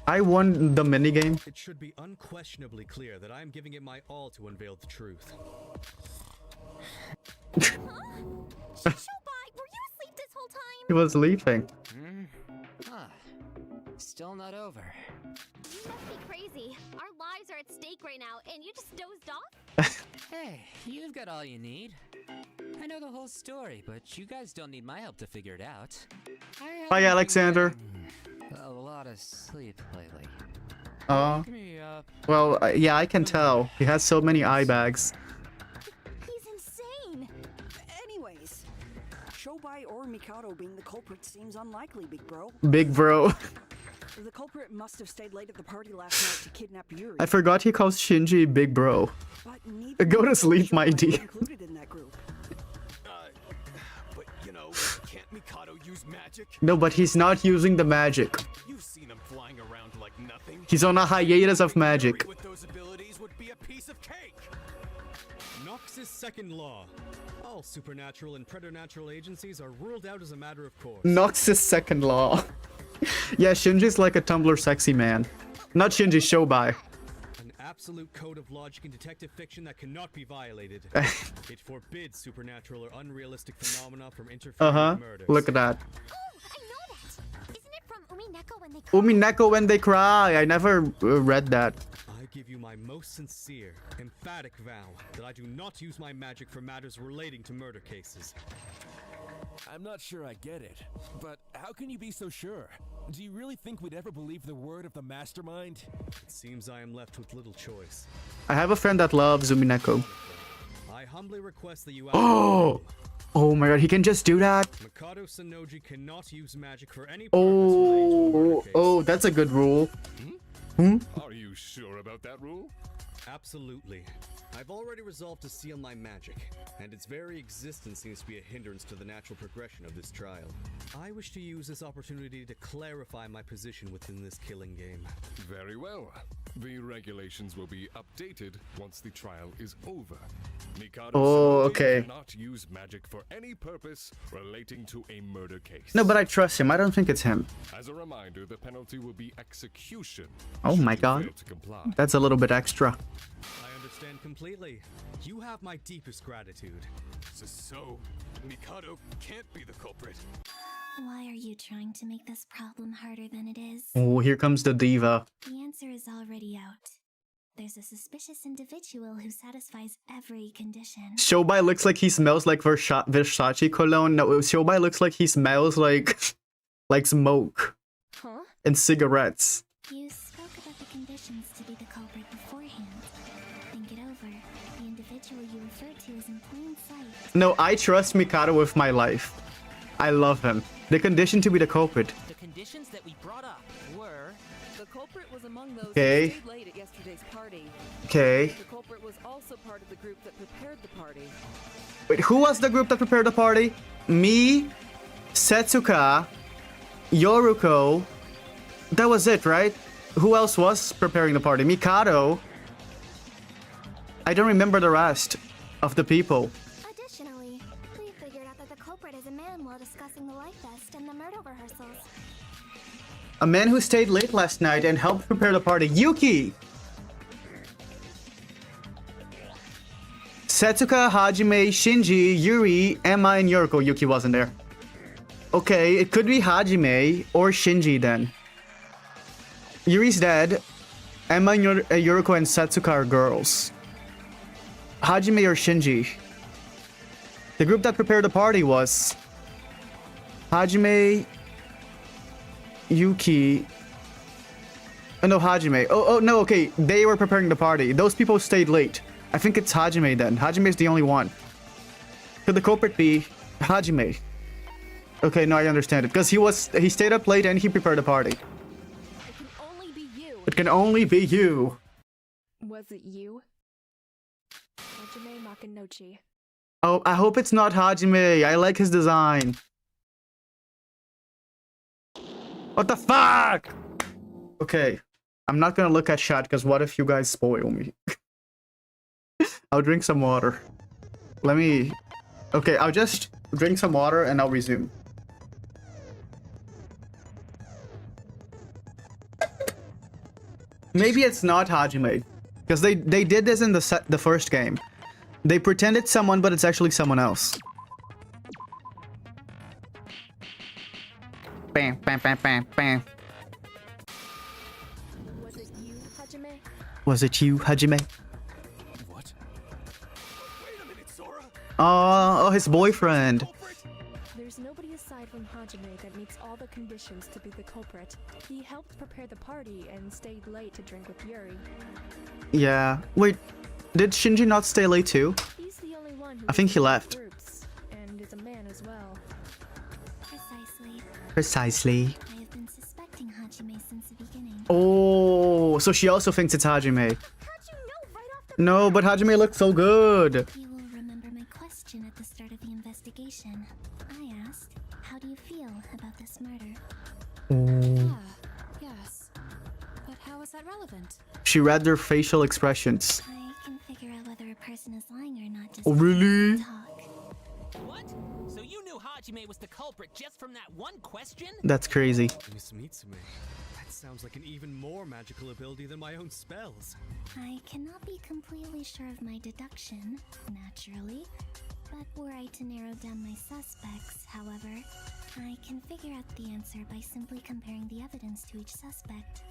I won the minigame. It should be unquestionably clear that I am giving it my all to unveil the truth. Shobai, were you asleep this whole time? He was leaving. Still not over. You must be crazy. Our lives are at stake right now, and you just dozed off? Hey, you've got all you need. I know the whole story, but you guys don't need my help to figure it out. Bye, Alexander. A lot of sleep lately. Oh. Me up. Well, yeah, I can tell. He has so many eye bags. He's insane. Anyways, Shobai or Mikado being the culprit seems unlikely, big bro. Big bro. The culprit must have stayed late at the party last night to kidnap Yuri. I forgot he calls Shinji big bro. But neither Go to Mikado sleep, my Shobai dear. included in that group. But you know, can't Mikado use magic? No, but he's not using the magic. You've seen him flying around like nothing. He's on a hiatus of magic. With those abilities would be a piece of cake. Nox's second law. All supernatural and preternatural agencies are ruled out as a matter of course. Nox's second law. Yeah, Shinji's like a Tumblr sexy man. Not Shinji, Shobai. An absolute code of logic in detective fiction that cannot be violated. It forbids supernatural or unrealistic phenomena from interfering with murders. Look at that. Oh, I know that. Isn't it from Umineko when they cry? Umineko when they cry. I never read that. I give you my most sincere, emphatic vow that I do not use my magic for matters relating to murder cases. I'm not sure I get it, but how can you be so sure? Do you really think we'd ever believe the word of the mastermind? It seems I am left with little choice. I have a friend that loves Umineko. I humbly request that you Oh! Oh my god, he can just do that? Mikado Sanoji cannot use magic for any purpose Oh, oh, that's a good rule. Are you sure about that rule? Absolutely. I've already resolved to seal my magic, and its very existence seems to be a hindrance to the natural progression of this trial. I wish to use this opportunity to clarify my position within this killing game. Very well. The regulations will be updated once the trial is over. Mikado Oh, Sanoji okay. cannot use magic for any purpose relating to a murder case. No, but I trust him. I don't think it's him. As a reminder, the penalty will be execution. Oh my should you god. fail to comply. That's a little bit extra. I understand completely. You have my deepest gratitude. So, Mikado can't be the culprit. Why are you trying to make this problem harder than it is? Oh, here comes the diva. The answer is already out. There's a suspicious individual who satisfies every condition. Shobai looks like he smells like Versace cologne. No, Shobai looks like he smells like smoke Huh? and cigarettes. You spoke about the conditions to be the culprit beforehand. Think it over. The individual you referred to is in plain sight. No, I trust Mikado with my life. I love him. The condition to be the culprit. The conditions that we brought up were... The culprit was among those Okay. who stayed late at yesterday's party. Okay. The culprit was also part of the group that prepared the party. Wait, who was the group that prepared the party? Me, Setsuka, Yoruko. That was it, right? Who else was preparing the party? Mikado. I don't remember the rest of the people. Additionally, we figured out that the culprit is a man while discussing the life vest and the murder rehearsals. A man who stayed late last night and helped prepare the party. Yuki! Setsuka, Hajime, Shinji, Yuri, Emma, and Yoruko. Yuki wasn't there. Okay, it could be Hajime or Shinji then. Yuri's dead. Emma, and Yoruko, and Setsuka are girls. Hajime or Shinji? The group that prepared the party was Hajime, Yuki. Oh no, Hajime. Oh no, okay. They were preparing the party. Those people stayed late. I think it's Hajime then. Hajime is the only one. Could the culprit be Hajime? Okay, no, I understand it. Because he stayed up late and he prepared the party. It can only be you. It can only be you. Was it you? Hajime Makinochi. Oh, I hope it's not Hajime. I like his design. What the fuck? Okay. I'm not gonna look at chat because what if you guys spoil me? I'll drink some water. Let me... Okay, I'll just drink some water and I'll resume. Maybe it's not Hajime. Because they did this in the first game. They pretended someone, but it's actually someone else. Bam, bam, bam, bam, bam. Was it you, Hajime? Was it you, Hajime? What? Wait a minute, Sora. Oh, his boyfriend. There's nobody aside from Hajime that meets all the conditions to be the culprit. He helped prepare the party and stayed late to drink with Yuri. Yeah. Wait, did Shinji not stay late too? He's the only one who I think he left. groups, and is a man as well. Precisely. Precisely. I have been suspecting Hajime since the Oh, so she also thinks it's Hajime. No, but Hajime looked so good. You will remember my question at the start of the investigation. I asked, how do you feel about this murder? Yes. But how is that relevant? She read their facial expressions. I can figure out whether a person is lying or not just Oh, really? talk. What? So you knew Hajime was the culprit just from that one question? That's crazy. Miss Mitsume, that sounds like an even more magical ability than my own spells. I cannot be completely sure of my deduction, naturally. But were I to narrow down my suspects, however, I can figure out the answer by simply comparing the evidence to each suspect.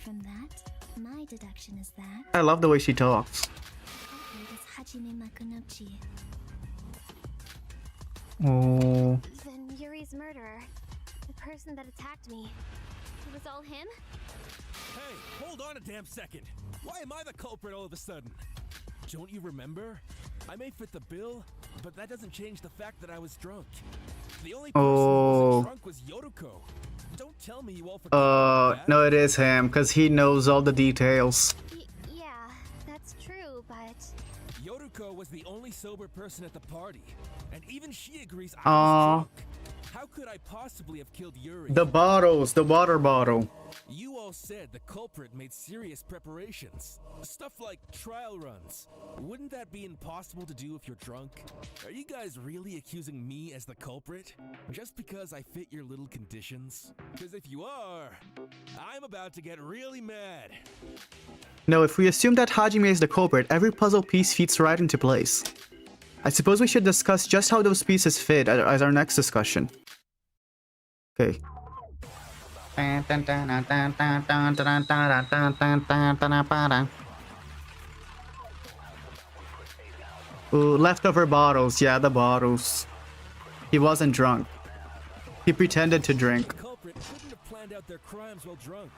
From that, my deduction is that I love the way she talks. it is Hajime Makunochi. Oh. Then Yuri's murderer, the person that attacked me, it was all him? Hey, hold on a damn second. Why am I the culprit all of a sudden? Don't you remember? I may fit the bill, but that doesn't change the fact that I was drunk. The only person who wasn't drunk was Yoruko. Don't tell me you all forgot about that. No, it is him, because he knows all the details. Yeah, that's true, but... Yoruko was the only sober person at the party, and even she agrees I Aw. was drunk. How could I possibly have killed Yuri? The bottles, the water bottle. You all said the culprit made serious preparations. Stuff like trial runs. Wouldn't that be impossible to do if you're drunk? Are you guys really accusing me as the culprit? Just because I fit your little conditions? Because if you are, I'm about to get really mad. No, if we assume that Hajime is the culprit, every puzzle piece fits right into place. I suppose we should discuss just how those pieces fit as our next discussion. Okay. Ooh, leftover bottles. Yeah, the bottles. He wasn't drunk. He pretended to drink. The culprit couldn't have planned out their crimes while drunk.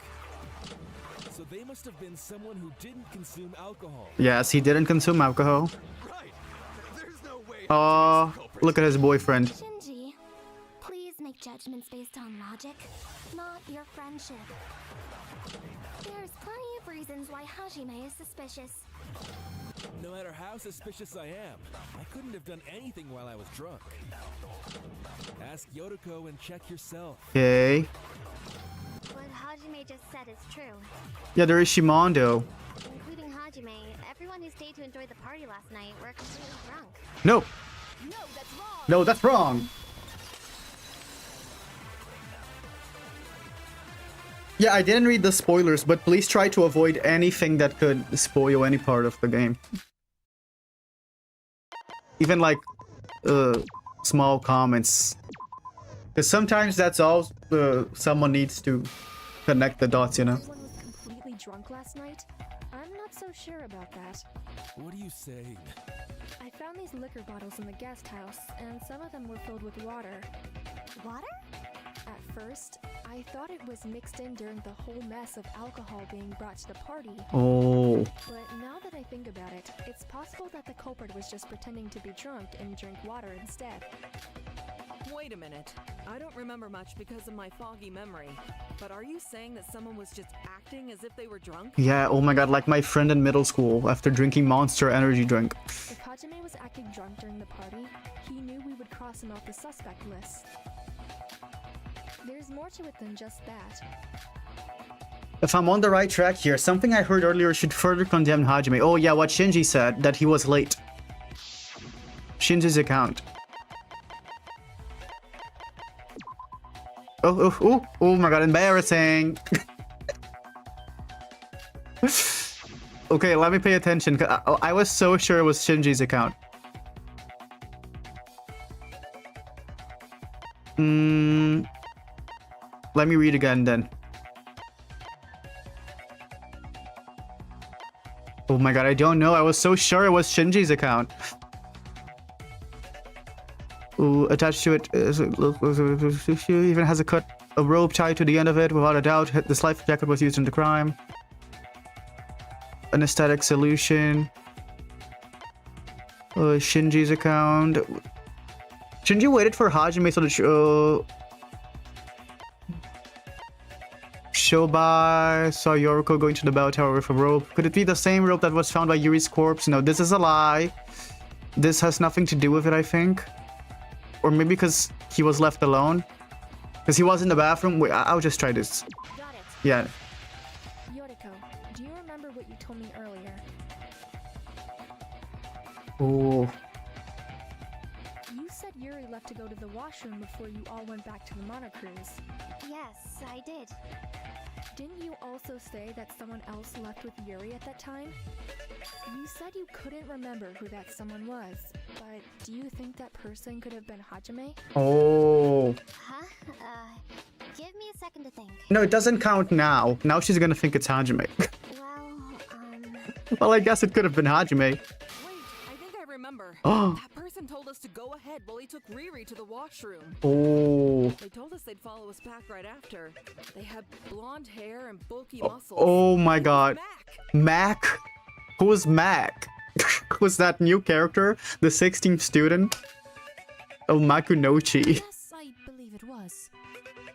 So they must have been someone who didn't consume alcohol. Yes, he didn't consume alcohol. Right. There's no way. Oh, look at his boyfriend. Shinji, please make judgments based on logic, not your friendship. There's plenty of reasons why Hajime is suspicious. No matter how suspicious I am, I couldn't have done anything while I was drunk. Ask Yoruko and check yourself. Okay. What Hajime just said is true. Yeah, there is Shimondo. Including Hajime, everyone who stayed to enjoy the party last night were completely drunk. No. No, that's wrong! No, that's wrong. Yeah, I didn't read the spoilers, but please try to avoid anything that could spoil any part of the game. Even like, small comments. Because sometimes that's all someone needs to connect the dots, you know? Everyone was completely drunk last night? I'm not so sure about that. What are you saying? I found these liquor bottles in the guest house, and some of them were filled with water. Water? At first, I thought it was mixed in during the whole mess of alcohol being brought to the party. Oh. But now that I think about it, it's possible that the culprit was just pretending to be drunk and drank water instead. Wait a minute. I don't remember much because of my foggy memory. But are you saying that someone was just acting as if they were drunk? Yeah, oh my god, like my friend in middle school after drinking Monster Energy drink. If Hajime was acting drunk during the party, he knew we would cross him off the suspect list. There's more to it than just that. If I'm on the right track here, something I heard earlier should further condemn Hajime. Oh yeah, what Shinji said, that he was late. Shinji's account. Oh my god, embarrassing. Okay, let me pay attention. 'Cause I was so sure it was Shinji's account. Let me read again then. Oh my god, I don't know. I was so sure it was Shinji's account. Ooh, attached to it even has a rope tied to the end of it. Without a doubt, this life jacket was used in the crime. An aesthetic solution. Shinji's account. Shinji waited for Hajime so that Shobai saw Yoriko going to the bell tower with a rope. Could it be the same rope that was found by Yuri's corpse? No, this is a lie. This has nothing to do with it, I think. Or maybe because he was left alone. Because he was in the bathroom. Wait, I'll just try this. Got it. Yeah. Yoriko, do you remember what you told me earlier? Oh. You said Yuri left to go to the washroom before you all went back to the monocruise. Yes, I did. Didn't you also say that someone else left with Yuri at that time? You said you couldn't remember who that someone was, but do you think that person could have been Hajime? Oh. Huh? Give me a second to think. No, it doesn't count now. Now she's gonna think it's Hajime. Well, Well, I guess it could have been Hajime. Wait, I think I remember. Oh. That person told us to go ahead while he took Riri to the washroom. Oh. They told us they'd follow us back right after. They had blonde hair and bulky muscles. Oh my god. Mac? Who's Mac? Who's that new character? The 16th student? Oh, Makunochi. Yes, I believe it was.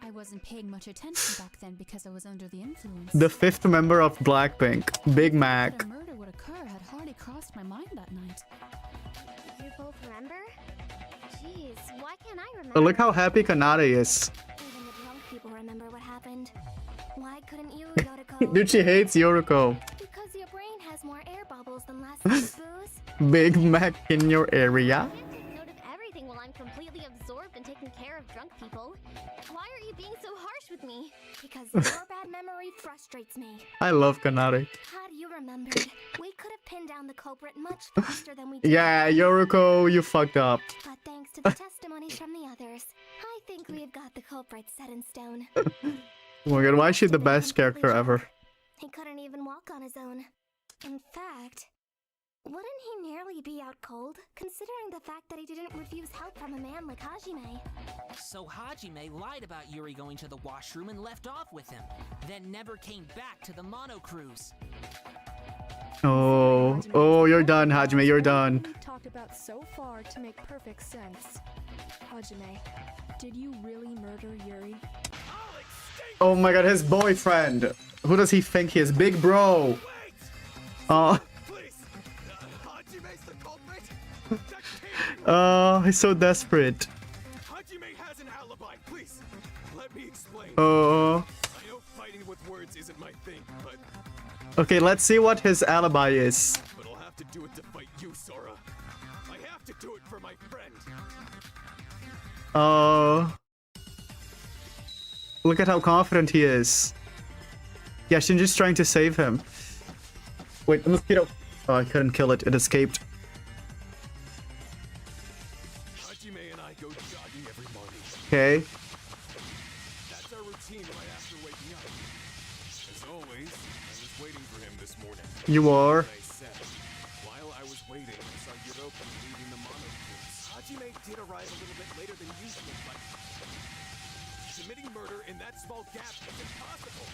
I wasn't paying much attention back then because I was under the influence. The 5th member of Blackpink. Big Mac. That a murder would occur had hardly crossed my mind that night. you both remember? Jeez, why can't I remember? Oh, look how happy Kanade is. Even the drunk people remember what happened. Why couldn't you, Yoriko? Dude, she hates Yoriko. Because your brain has more air bubbles than last night's booze. Big Mac in your area. I can't take note of everything while I'm completely absorbed in taking care of drunk people. Why are you being so harsh with me? Because your bad memory frustrates me. I love Kanade. Had you remembered, we could have pinned down the culprit much faster than we did. Yeah, Yoriko, you fucked up. But thanks to the testimonies from the others, I think we've got the culprit set in stone. Oh my god, why is she the best character ever? He couldn't even walk on his own. In fact, wouldn't he nearly be out cold, considering the fact that he didn't refuse help from a man like Hajime? So Hajime lied about Yuri going to the washroom and left off with him, then never came back to the mono cruise. Oh, oh, you're done, Hajime, you're done. We've talked about so far to make perfect sense. Hajime, did you really murder Yuri? Oh my god, his boyfriend. Who does he think he is? Big bro. Oh. Oh, he's so desperate. Hajime has an alibi. Please, let me explain. Oh. I know fighting with words isn't my thing, but Okay, let's see what his alibi is. I'll have to do it to fight you, Sora. I have to do it for my friend. Oh. Look at how confident he is. Yeah, Shinji's trying to save him. Wait, a mosquito. Oh, I couldn't kill it. It escaped. Hajime and I go jogging every morning. Okay. That's our routine right after waking up. As always, I was waiting for him this morning. You are. I said, while I was waiting, I saw Yuroko leaving the mono cruise. Hajime did arrive a little bit later than usual, but committing murder in that small gap is impossible.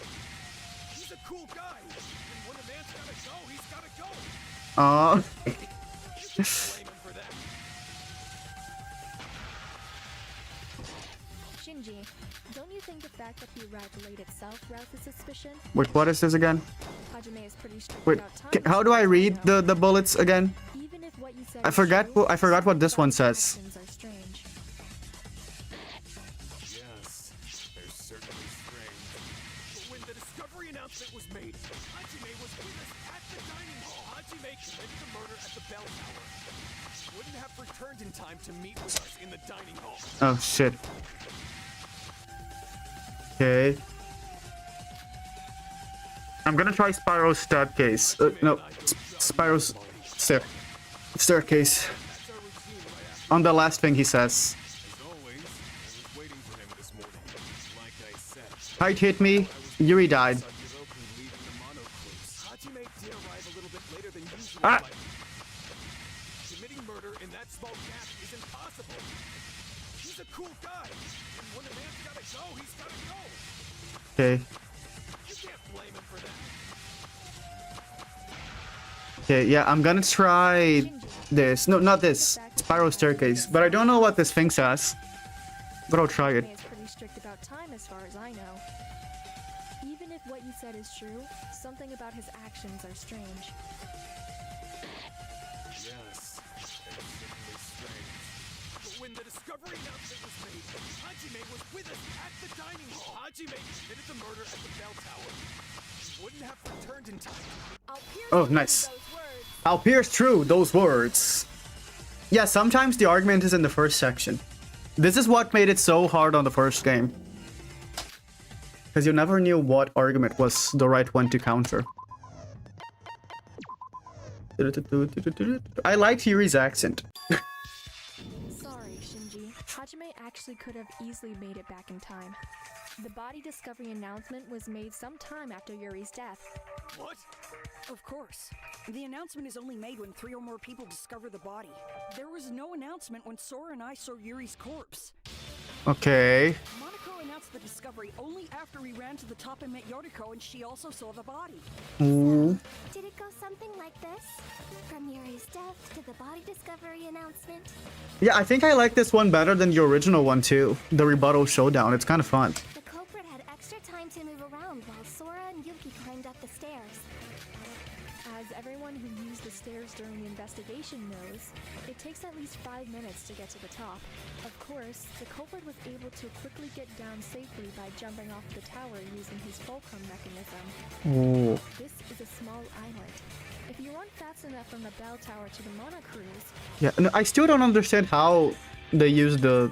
He's a cool guy, and when a man's gotta go, he's gotta go. You can't blame him for that. Shinji, don't you think the fact that he arrived late itself rouses suspicion? Wait, what is this again? Hajime is pretty strict Wait, about time. how do I read the bullets again? Even if what you said I is forgot. true, I forgot what this one says. actions are strange. Yes, they're certainly strange. But when the discovery announcement was made, Hajime was with us at the dining hall. Hajime committed the murder at the bell tower. Wouldn't have returned in time to meet with us in the dining hall. Oh shit. Okay. I'm gonna try Spyro's staircase. No, Spyro's staircase. On the last thing he says. As always, I was waiting for him this morning. Like I said, Height hit me. Yuri died. saw Yuroko leaving the mono cruise. Hajime did arrive a little bit later than usual, Ah! but committing murder in that small gap is impossible. He's a cool guy, and when a man's gotta go, he's gotta go. Okay. You can't blame him for that. Okay, yeah, I'm gonna try this. No, not this. Spyro staircase. But I don't know what this thing says. But I'll try it. Hajime is pretty strict about time as far as I know. Even if what you said is true, something about his actions are strange. Yes, extremely strange. But when the discovery announcement was made, Hajime was with us at the dining hall. Hajime committed the murder at the bell tower. He wouldn't have returned in time. Oh, nice. I'll pierce through those words. Yeah, sometimes the argument is in the first section. This is what made it so hard on the first game. Because you never knew what argument was the right one to counter. I liked Yuri's accent. Sorry, Shinji. Hajime actually could have easily made it back in time. The body discovery announcement was made sometime after Yuri's death. What? Of course. The announcement is only made when 3 or more people discover the body. There was no announcement when Sora and I saw Yuri's corpse. Okay. Monaco announced the discovery only after we ran to the top and met Yoriko, and she also saw the body. Ooh. Did it go something like this? From Yuri's death to the body discovery announcement? Yeah, I think I like this one better than the original one too. The rebuttal showdown. It's kind of fun. The culprit had extra time to move around while Sora and Yuki climbed up the stairs. As everyone who used the stairs during the investigation knows, it takes at least 5 minutes to get to the top. Of course, the culprit was able to quickly get down safely by jumping off the tower using his fulcrum mechanism. Ooh. This is a small island. If you run fast enough from the bell tower to the Monocruise, Yeah, no, I still don't understand how they use the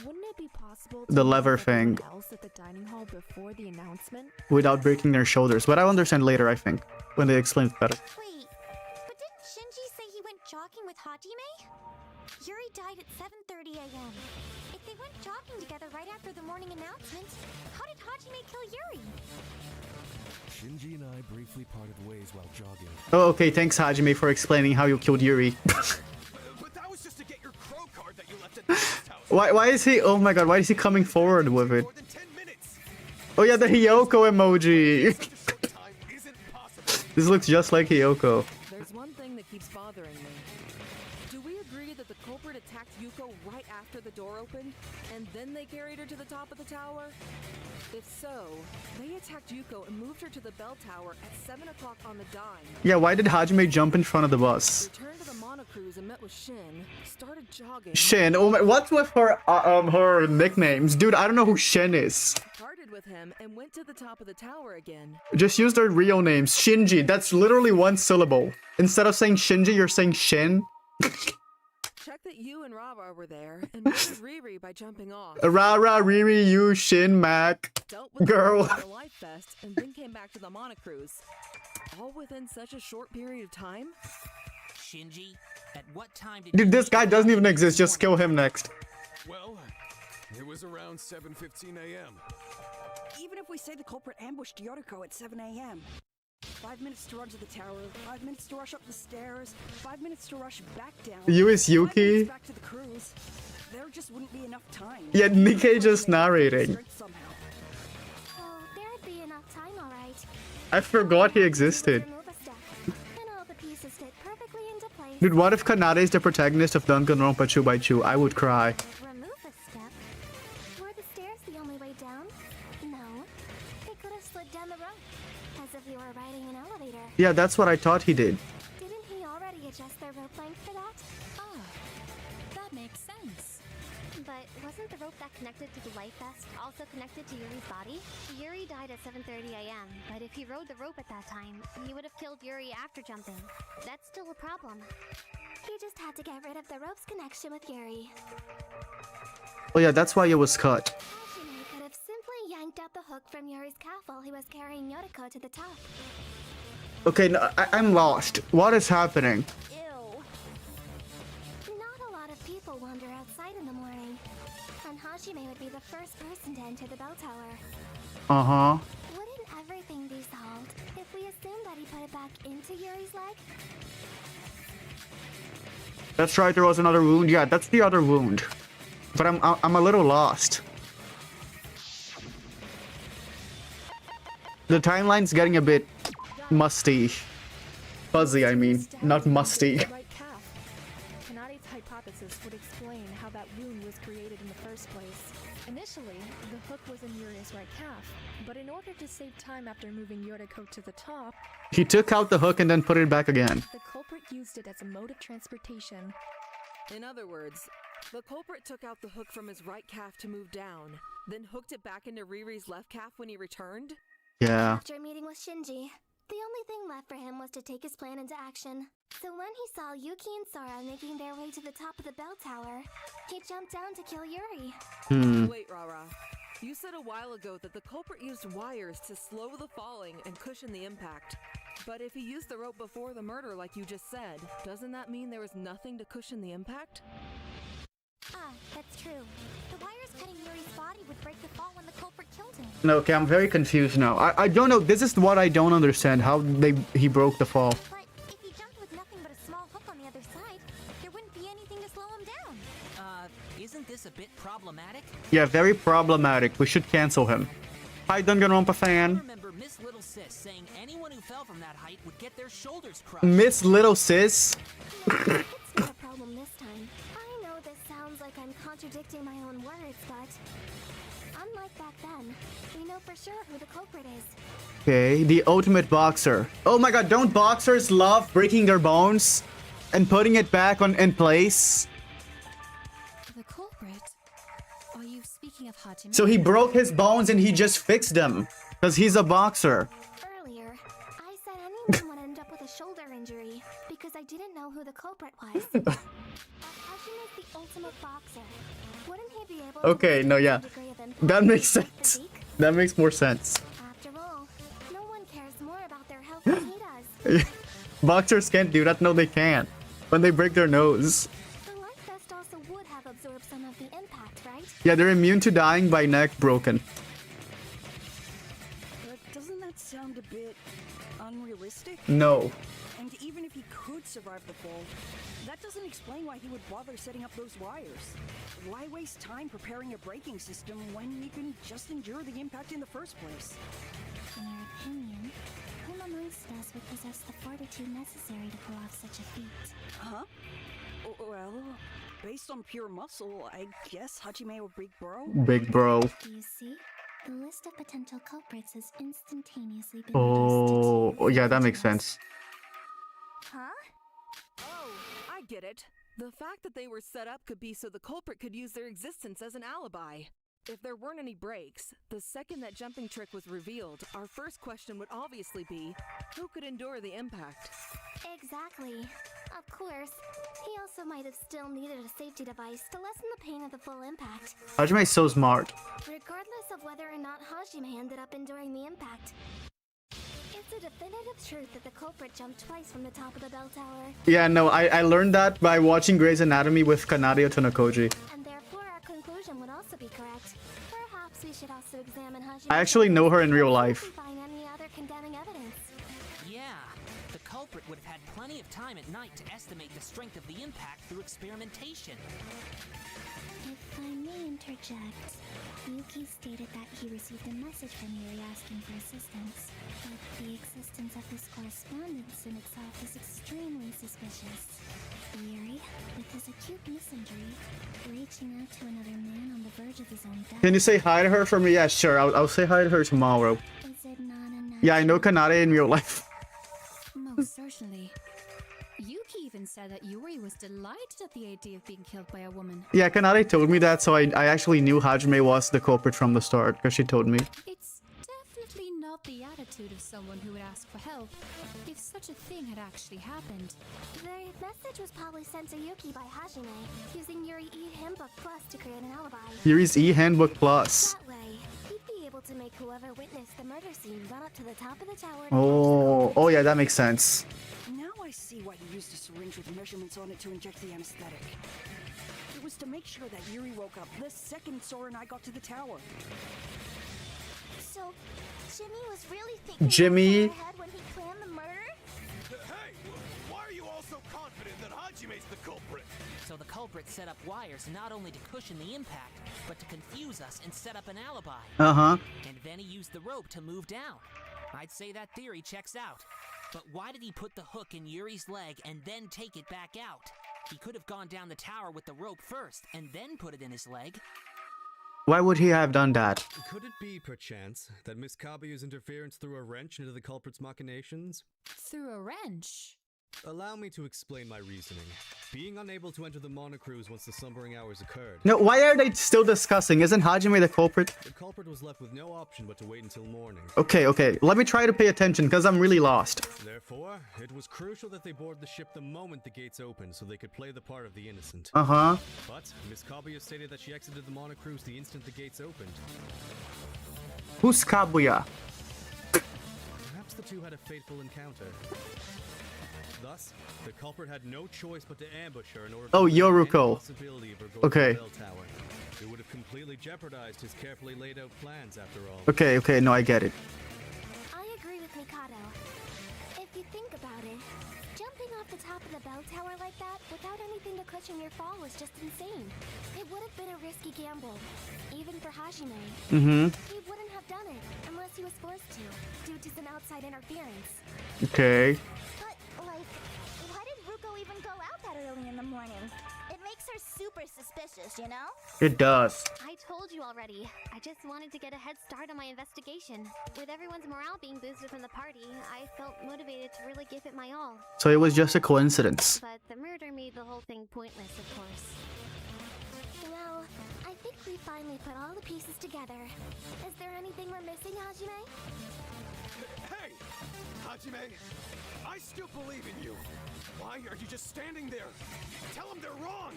wouldn't it be possible the to lever meet everyone thing else at the dining hall before the announcement? without breaking their shoulders. But I'll understand later, I think, when they explain it better. Wait, but didn't Shinji say he went jogging with Hajime? Yuri died at 7:30 a.m. If they went jogging together right after the morning announcement, how did Hajime kill Yuri? Shinji and I briefly parted ways while jogging. Oh, okay, thanks Hajime for explaining how you killed Yuri. But that was just to get your crow card that you left at the house. Why is he, oh my god, why is he coming forward with it? More than 10 minutes. Oh yeah, the Hiyoko emoji. Time isn't possible. This looks just like Hiyoko. There's one thing that keeps bothering me. Do we agree that the culprit attacked Yuko right after the door opened, and then they carried her to the top of the tower? If so, they attacked Yuko and moved her to the bell tower at 7 o'clock on the dime. Yeah, why did Hajime jump in front of the bus? Returned to the Monocruise and met with Shin, started jogging. Shin, oh my, what's with her nicknames? Dude, I don't know who Shin is. Parted with him and went to the top of the tower again. Just use their real names. Shinji, that's literally one syllable. Instead of saying Shinji, you're saying Shin. Check that you and Rara were there and met with Riri by jumping off. Rara, Riri, you, Shin, Mac. Dealt with Girl. the Life Fest and then came back to the Monocruise. All within such a short period of time? Shinji, at what time did Dude, you this guy doesn't even exist. Just kill him next. Well, it was around 7:15 a.m. Even if we say the culprit ambushed Yoriko at 7 a.m. 5 minutes to run to the tower, 5 minutes to rush up the stairs, 5 minutes to rush back down. You is 5 minutes Yuki. back to the cruise. There just wouldn't be enough time. Yeah, Nikkei just narrating. Somehow. Oh, there'd be enough time, alright. I forgot he existed. Remove a step, and all the pieces fit perfectly into place. Dude, what if Kanade is the protagonist of Danganronpa 2x2? I would cry. Remove a step? Were the stairs the only way down? No. They could have slid down the rope, as if you were riding an elevator. Yeah, that's what I thought he did. Didn't he already adjust their rope length for that? Ah, that makes sense. But wasn't the rope that connected to the Life Vest also connected to Yuri's body? Yuri died at 7:30 a.m., but if he rode the rope at that time, he would have killed Yuri after jumping. That's still a problem. He just had to get rid of the rope's connection with Yuri. Oh yeah, that's why it was cut. Hajime could have simply yanked out the hook from Yuri's calf while he was carrying Yoriko to the top. Okay, no, I'm lost. What is happening? Ew. Not a lot of people wander outside in the morning, and Hajime would be the first person to enter the bell tower. Uh-huh. Wouldn't everything be solved if we assume that he put it back into Yuri's leg? That's right, there was another wound. Yeah, that's the other wound. But I'm a little lost. The timeline's getting a bit musty. Fuzzy, I mean, not musty. Right calf. Kanade's hypothesis would explain how how that wound was created in the first place. Initially, the hook was in Yuri's right calf, but in order to save time after moving Yoriko to the top, He took out the hook and then put it back again. the culprit used it as a mode of transportation. In other words, the culprit took out the hook from his right calf to move down, then hooked it back into Riri's left calf when he returned? Yeah. After meeting with Shinji, the only thing left for him was to take his plan into action. So when he saw Yuki and Sora making their way to the top of the bell tower, he jumped down to kill Yuri. Wait, Rara. You said a while ago that the culprit used wires to slow the falling and cushion the impact. But if he used the rope before the murder like you just said, doesn't that mean there was nothing to cushion the impact? Ah, that's true. The wires cutting Yuri's body would break the fall when the culprit killed him. No, okay, I'm very confused now. I don't know. This is what I don't understand. How he broke the fall. But if he jumped with nothing but a small hook on the other side, there wouldn't be anything to slow him down. Isn't this a bit problematic? Yeah, very problematic. We should cancel him. Hi, Danganronpa I fan. remember Miss Little Sis saying anyone who fell from that height would get their shoulders crushed. Miss Little Sis. It's not a problem this time. I know this sounds like I'm contradicting my own words, but unlike back then, we know for sure who the culprit is. Okay, the ultimate boxer. Oh my god, don't boxers love breaking their bones and putting it back in place? The culprit? Are you speaking of Hajime? So he broke his bones and he just fixed them. Because he's a boxer. Earlier, I said anyone would end up with a shoulder injury because I didn't know who the culprit was. But Hajime's the ultimate boxer. Wouldn't he be able to Okay, no, yeah. withstand the degree of impact That with makes his sense. physique? That makes more sense. After all, no one cares more about their health than he does. Boxers can't do that. No, they can't. When they break their nose. The life vest also would have absorbed some of the impact, right? Yeah, they're immune to dying by neck broken. But doesn't that sound a bit unrealistic? No. And even if he could survive the fall, that doesn't explain why he would bother setting up those wires. Why waste time preparing a braking system when you can just endure the impact in the first place? In your opinion, whom amongst us would possess the fortitude necessary to pull off such a feat? Huh? Well, based on pure muscle, I guess Hajime or Big Bro? Big bro. Do you see? The list of potential culprits has instantaneously been Oh, reduced to 2 yeah, that makes individuals. sense. Huh? Oh, I get it. The fact that they were set up could be so the culprit could use their existence as an alibi. If there weren't any breaks, the second that jumping trick was revealed, our first question would obviously be, who could endure the impact? Exactly. Of course, he also might have still needed a safety device to lessen the pain of the full impact. Hajime is so smart. Regardless of whether or not Hajime ended up enduring the impact. It's a definitive truth that the culprit jumped twice from the top of the bell tower. Yeah, no, I learned that by watching Grey's Anatomy with Kanade Otonokoji. And therefore our conclusion would also be correct. Perhaps we should also examine Hajime. I actually know her in real life. Find any other condemning evidence. Yeah, the culprit would have had plenty of time at night to estimate the strength of the impact through experimentation. If I may interject, Yuki stated that he received a message from Yuri asking for assistance, but the existence of this correspondence in itself is extremely suspicious. Yuri, with his acute misinjury, reaching out to another man on the verge of his own death. Can you say hi to her for me? Yeah, sure. I'll say hi to her tomorrow. Is it not enough? Yeah, I know Kanade in real life. Most certainly. Yuki even said that Yuri was delighted at the idea of being killed by a woman. Yeah, Kanade told me that, so I actually knew Hajime was the culprit from the start, because she told me. It's definitely not the attitude of someone who would ask for help if such a thing had actually happened. The message was probably sent to Yuki by Hajime, using Yuri E-Handbook Plus to create an alibi. Yuri's E-Handbook Plus. That way, he'd be able to make whoever witnessed the murder scene run up to the top of the tower. Oh, yeah, that makes sense. Now I see why he used a syringe with measurements on it to inject the anesthetic. It was to make sure that Yuri woke up the second Sora and I got to the tower. So, Jimmy was really thinking Jimmy? in his head when he planned the murder? Hey, why are you all so confident that Hajime's the culprit? So the culprit set up wires not only to cushion the impact, but to confuse us and set up an alibi. Uh-huh. And then he used the rope to move down. I'd say that theory checks out. But why did he put the hook in Yuri's leg and then take it back out? He could have gone down the tower with the rope first and then put it in his leg. Why would he have done that? Could it be, perchance, that Miss Kabuya's interference threw a wrench into the culprit's machinations? Through a wrench. Allow me to explain my reasoning. Being unable to enter the monocruise once the slumbering hours occurred. No, why are they still discussing? Isn't Hajime the culprit? The culprit was left with no option but to wait until morning. Okay. Let me try to pay attention, because I'm really lost. Therefore, it was crucial that they board the ship the moment the gates opened so they could play the part of the innocent. Uh-huh. But Miss Kabuya stated that she exited the monocruise the instant the gates opened. Who's Kabuya? Perhaps the two had a fateful encounter. Thus, the culprit had no choice but to ambush her in order to Oh, prevent any Yoruko. possibility of her going Okay. to the bell tower. It would have completely jeopardized his carefully laid out plans after all. Okay, no, I get it. I agree with Mikado. If you think about it, jumping off the top of the bell tower like that without anything to cushion your fall was just insane. It would have been a risky gamble, even for Hajime. Mm-hmm. He wouldn't have done it unless he was forced to, due to some outside interference. Okay. But, like, why did Ruko even go out that early in the morning? It makes her super suspicious, you know? It does. I told you already. I just wanted to get a head start on my investigation. With everyone's morale being boosted from the party, I felt motivated to really give it my all. So it was just a coincidence. But the murder made the whole thing pointless, of course. Well, I think we finally put all the pieces together. Is there anything we're missing, Hajime? Hey! Hajime! I still believe in you! Why are you just standing there? Tell them they're wrong!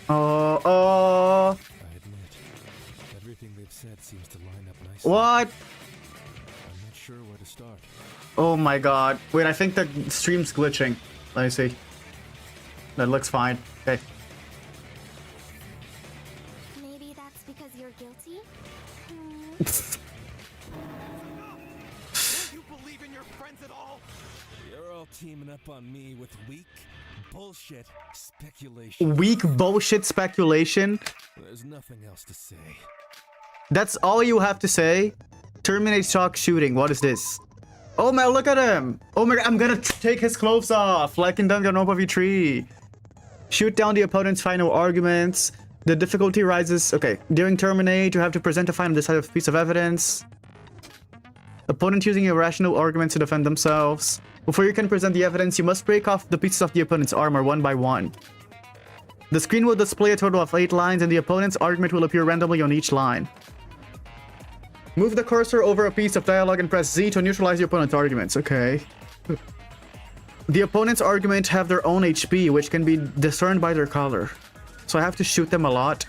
Oh. I admit, everything they've said seems to line up nicely. What? I'm not sure where to start. Oh my god. Wait, I think the stream's glitching. Let me see. That looks fine. Okay. Maybe that's because you're guilty? Do you believe in your friends at all? You're all teaming up on me with weak bullshit speculation. Weak bullshit speculation? There's nothing else to say. That's all you have to say? Terminate shock shooting. What is this? Oh my, look at him. Oh my god, I'm gonna take his clothes off, like in Danganronpa 3. Shoot down the opponent's final arguments. The difficulty rises. Okay, during terminate, you have to present a final decisive piece of evidence. Opponent using irrational arguments to defend themselves. Before you can present the evidence, you must break off the pieces of the opponent's armor one by one. The screen will display a total of 8 lines, and the opponent's argument will appear randomly on each line. Move the cursor over a piece of dialogue and press Z to neutralize the opponent's arguments. Okay. The opponent's argument have their own HP, which can be discerned by their color. So I have to shoot them a lot.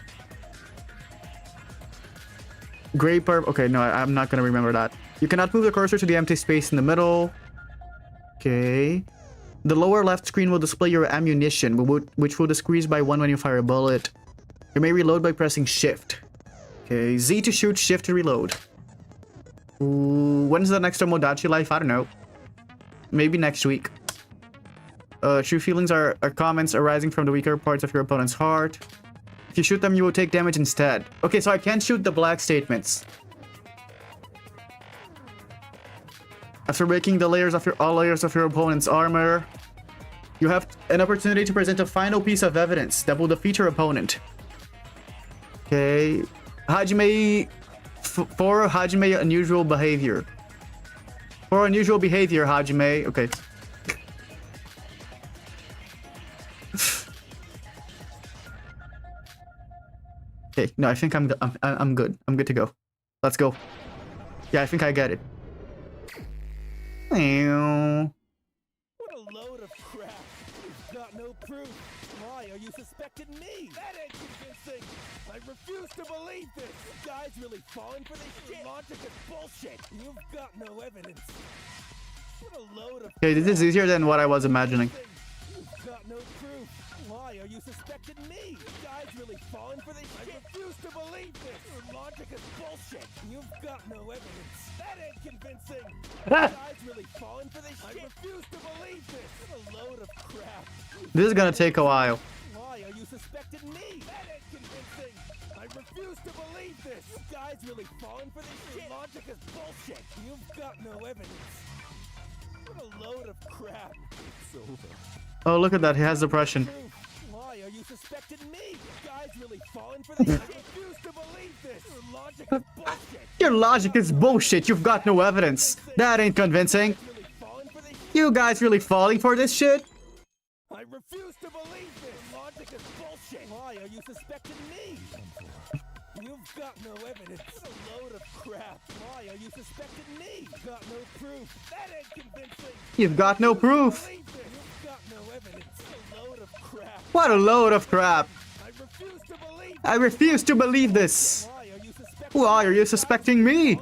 Gray purple. Okay, no, I'm not gonna remember that. You cannot move the cursor to the empty space in the middle. Okay. The lower left screen will display your ammunition, which will decrease by 1 when you fire a bullet. You may reload by pressing Shift. Okay, Z to shoot, Shift to reload. Ooh, when's the next Tomodachi Life? I don't know. Maybe next week. True feelings are comments arising from the weaker parts of your opponent's heart. If you shoot them, you will take damage instead. Okay, so I can't shoot the black statements. After breaking all layers of your opponent's armor, you have an opportunity to present a final piece of evidence that will defeat your opponent. Okay, Hajime, for Hajime unusual behavior. For unusual behavior, Hajime. Okay. Okay, no, I think I'm good. I'm good to go. Let's go. Yeah, I think I get it. What a load of crap. You've got no proof. Why are you suspecting me? That ain't convincing. I refuse to believe this. You guys really falling for this shit? Logic is bullshit. You've got no evidence. What a load of Okay, this is easier than what I was imagining. You've got no proof. Why are you suspecting me? You guys really falling for this shit? I refuse to believe this. Your logic is bullshit. You've got no evidence. That ain't convincing. You guys really falling for this shit? I refuse to believe this. What a load of crap. This is gonna take a while. Why are you suspecting me? That ain't convincing. I refuse to believe this. You guys really falling for this shit? Your logic is bullshit. You've got no evidence. What a load of crap. It's over. Oh, look at that. He has depression. Why are you suspecting me? Guys really falling for this? I refuse to believe this. Your logic is bullshit. Your logic is bullshit. You've got no evidence. That ain't convincing. You guys really falling for this shit? I refuse to believe this. Logic is bullshit. Why are you suspecting me? You've got no evidence. A load of crap. Why are you suspecting me? You've got no proof. That ain't convincing. You've got no proof. You've got no evidence. A load of crap. What a load of crap. I refuse to believe. I refuse to believe this. Why are you suspecting me?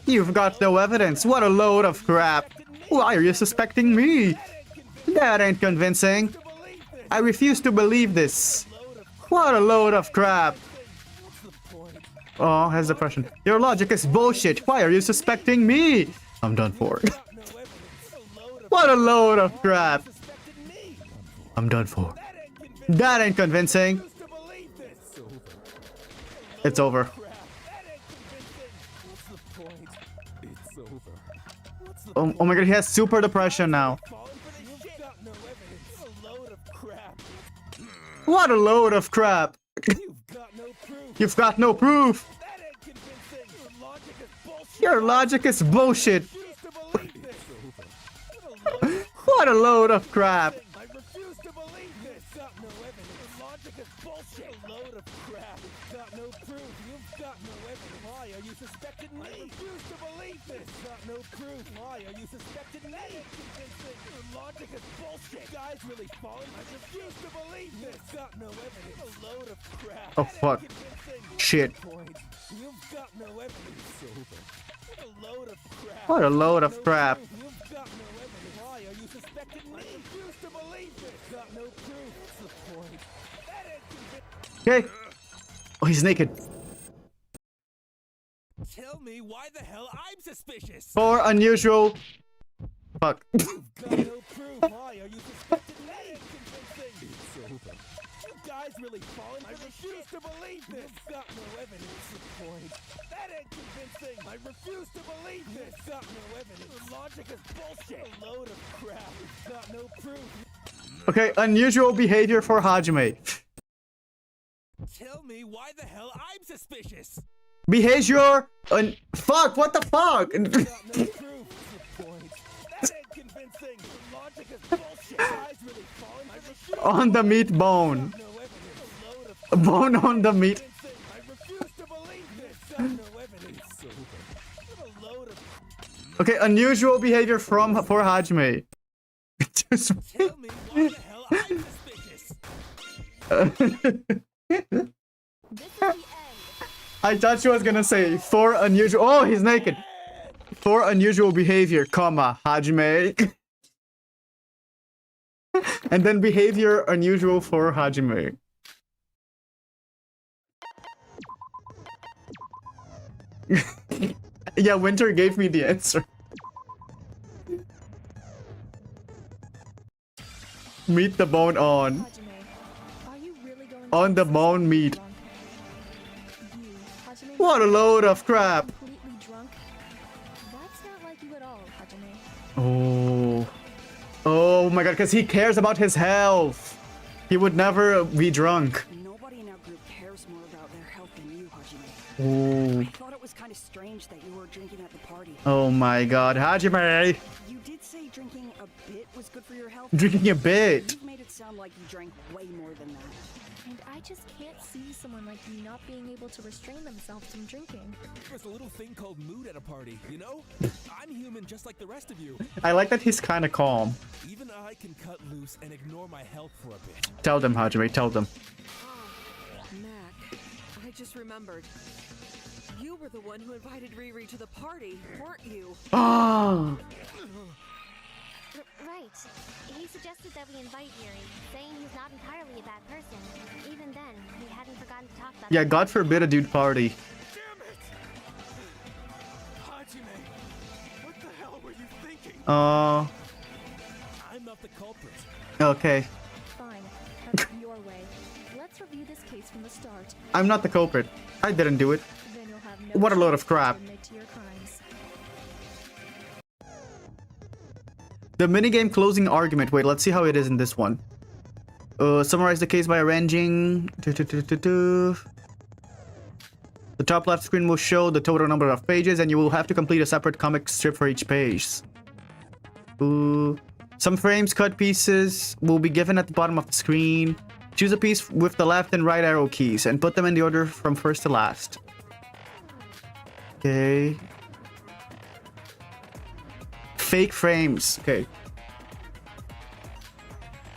You've got no evidence. What a load of crap. Why are you suspecting me? That ain't convincing. I refuse to believe this. What a load of crap. Oh, has depression. Your logic is bullshit. Why are you suspecting me? I'm done for. What a load of crap. I'm done for. That ain't convincing. It's over. Oh my god, he has super depression now. What a load of crap. You've got no proof. Your logic is bullshit. What a load of crap. I refuse to believe this. Got no evidence. Logic is bullshit. A load of crap. Got no proof. You've got no evidence. Why are you suspecting me? I refuse to believe this. Got no proof. Why are you suspecting me? Convincing. Your logic is bullshit. Guys really falling. I refuse to believe this. Got no evidence. A load of crap. Oh fuck. Shit. You've got no evidence. What a load of crap. What a load of crap. You've got no evidence. Why are you suspecting me? I refuse to believe this. Got no proof. What's the point? That ain't convincing. Okay. Oh, he's naked. Tell me why the hell I'm suspicious. For unusual. Fuck. You've got no proof. Why are you suspecting me? That ain't convincing. It's over. You guys really falling? I refuse to believe this. You've got no evidence. What's the point? That ain't convincing. I refuse to believe this. You've got no evidence. Your logic is bullshit. A load of crap. You've got no proof. Okay, unusual behavior for Hajime. Tell me why the hell I'm suspicious. Behavior. Fuck. What the fuck? Got no proof. What's the point? That ain't convincing. Your logic is bullshit. Guys really falling? I refuse On the meat bone. no evidence. A load of Bone on the meat. I refuse to believe this. Got no evidence. What a load of. Okay, unusual behavior for Hajime. Just Tell me why the hell I'm suspicious. I thought she was gonna say for unusual. Oh, he's naked. For unusual behavior, comma Hajime. And then behavior unusual for Hajime. Yeah, Winter gave me the answer. Meet the bone on. On the bone meat. What a load of crap. Completely drunk? That's not like you at all, Hajime. Oh. Oh my god, because he cares about his health. He would never be drunk. Nobody in our group cares more about their health than you, Hajime. Oh. I thought it was kind of strange that you were drinking at the party. Oh my god, Hajime. You did say drinking a bit was good for your health. Drinking a bit. You've made it sound like you drank way more than that. And I just can't see someone like you not being able to restrain themselves from drinking. There's a little thing called mood at a party, you know? I'm human just like the rest of you. I like that he's kind of calm. Even I can cut loose and ignore my health for a bit. Tell them, Hajime, tell them. Mac, I just remembered. You were the one who invited Riri to the party, weren't you? Oh. Right. He suggested that we invite Yuri, saying he's not entirely a bad person. Even then, he hadn't forgotten to talk about Yeah, God forbid a dude party. Damn it! Hajime, what the hell were you thinking? Oh. I'm not the culprit. Okay. Fine. Have it your way. Let's review this case from the start. I'm not the culprit. I didn't do it. Then you'll have no What a load of chance to crap. admit to your crimes. The minigame closing argument. Wait, let's see how it is in this one. Summarize the case by arranging. The top left screen will show the total number of pages, and you will have to complete a separate comic strip for each page. Some frames, cut pieces will be given at the bottom of the screen. Choose a piece with the left and right arrow keys and put them in the order from first to last. Okay. Fake frames. Okay.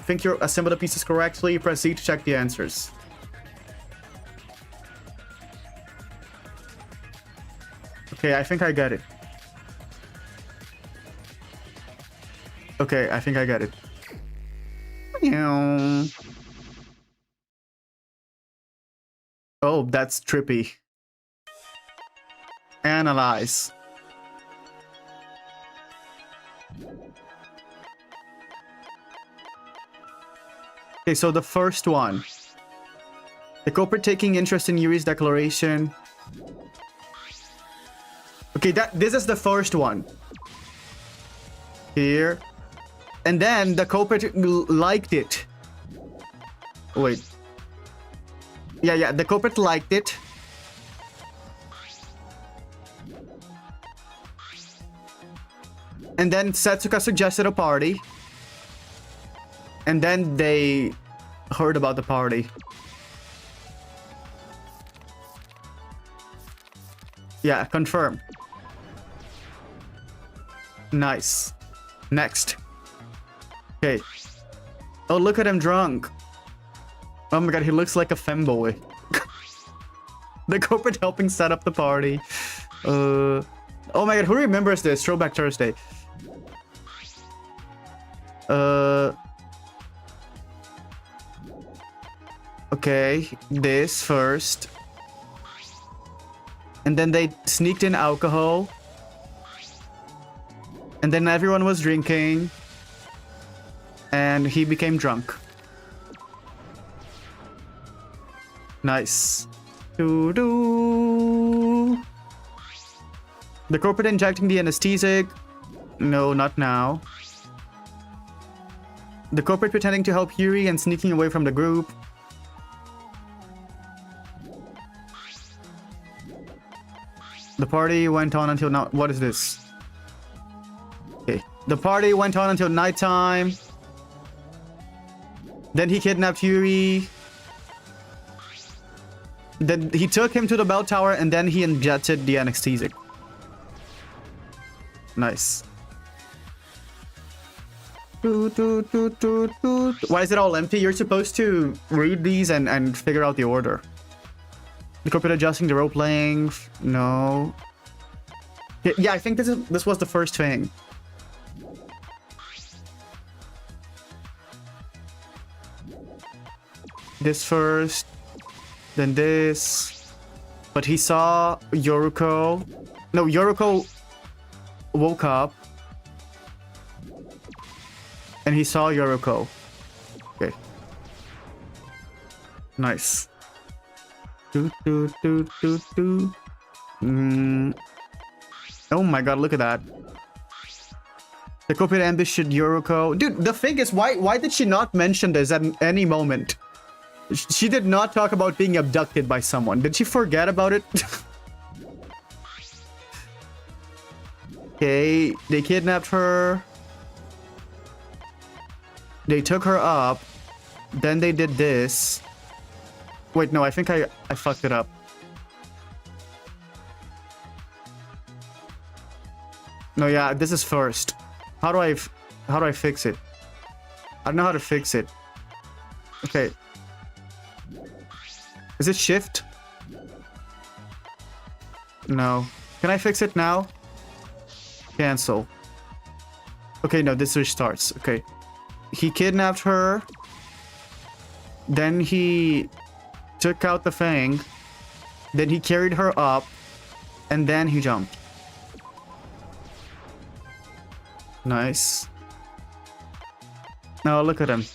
Think you assembled the pieces correctly. Press Z to check the answers. Okay, I think I get it. Okay, I think I get it. Oh, that's trippy. Analyze. Okay, so the first one. The culprit taking interest in Yuri's declaration. Okay, this is the first one. Here. And then the culprit liked it. Wait. Yeah, the culprit liked it. And then Setsuka suggested a party. And then they heard about the party. Yeah, confirm. Nice. Next. Okay. Oh, look at him drunk. Oh my god, he looks like a femboy. The culprit helping set up the party. Oh my god, who remembers this? Throwback Thursday. Okay, this first. And then they sneaked in alcohol. And then everyone was drinking. And he became drunk. Nice. The culprit injecting the anesthetic. No, not now. The culprit pretending to help Yuri and sneaking away from the group. The party went on until now. What is this? Okay. The party went on until nighttime. Then he kidnapped Yuri. Then he took him to the bell tower and then he injected the anesthetic. Nice. Why is it all empty? You're supposed to read these and figure out the order. The culprit adjusting the rope length. No. Yeah, I think this was the first thing. This first. Then this. But he saw Yoruko. No, Yoruko woke up. And he saw Yoruko. Okay. Nice. Oh my god, look at that. The culprit ambushed Yoruko. Dude, the thing is, why did she not mention this at any moment? She did not talk about being abducted by someone. Did she forget about it? Okay, they kidnapped her. They took her up. Then they did this. Wait, no, I think I fucked it up. No, yeah, this is first. How do I fix it? I don't know how to fix it. Okay. Is it shift? No. Can I fix it now? Cancel. Okay, no, this restarts. Okay. He kidnapped her. Then he took out the fang. Then he carried her up. And then he jumped. Nice. Now look at him.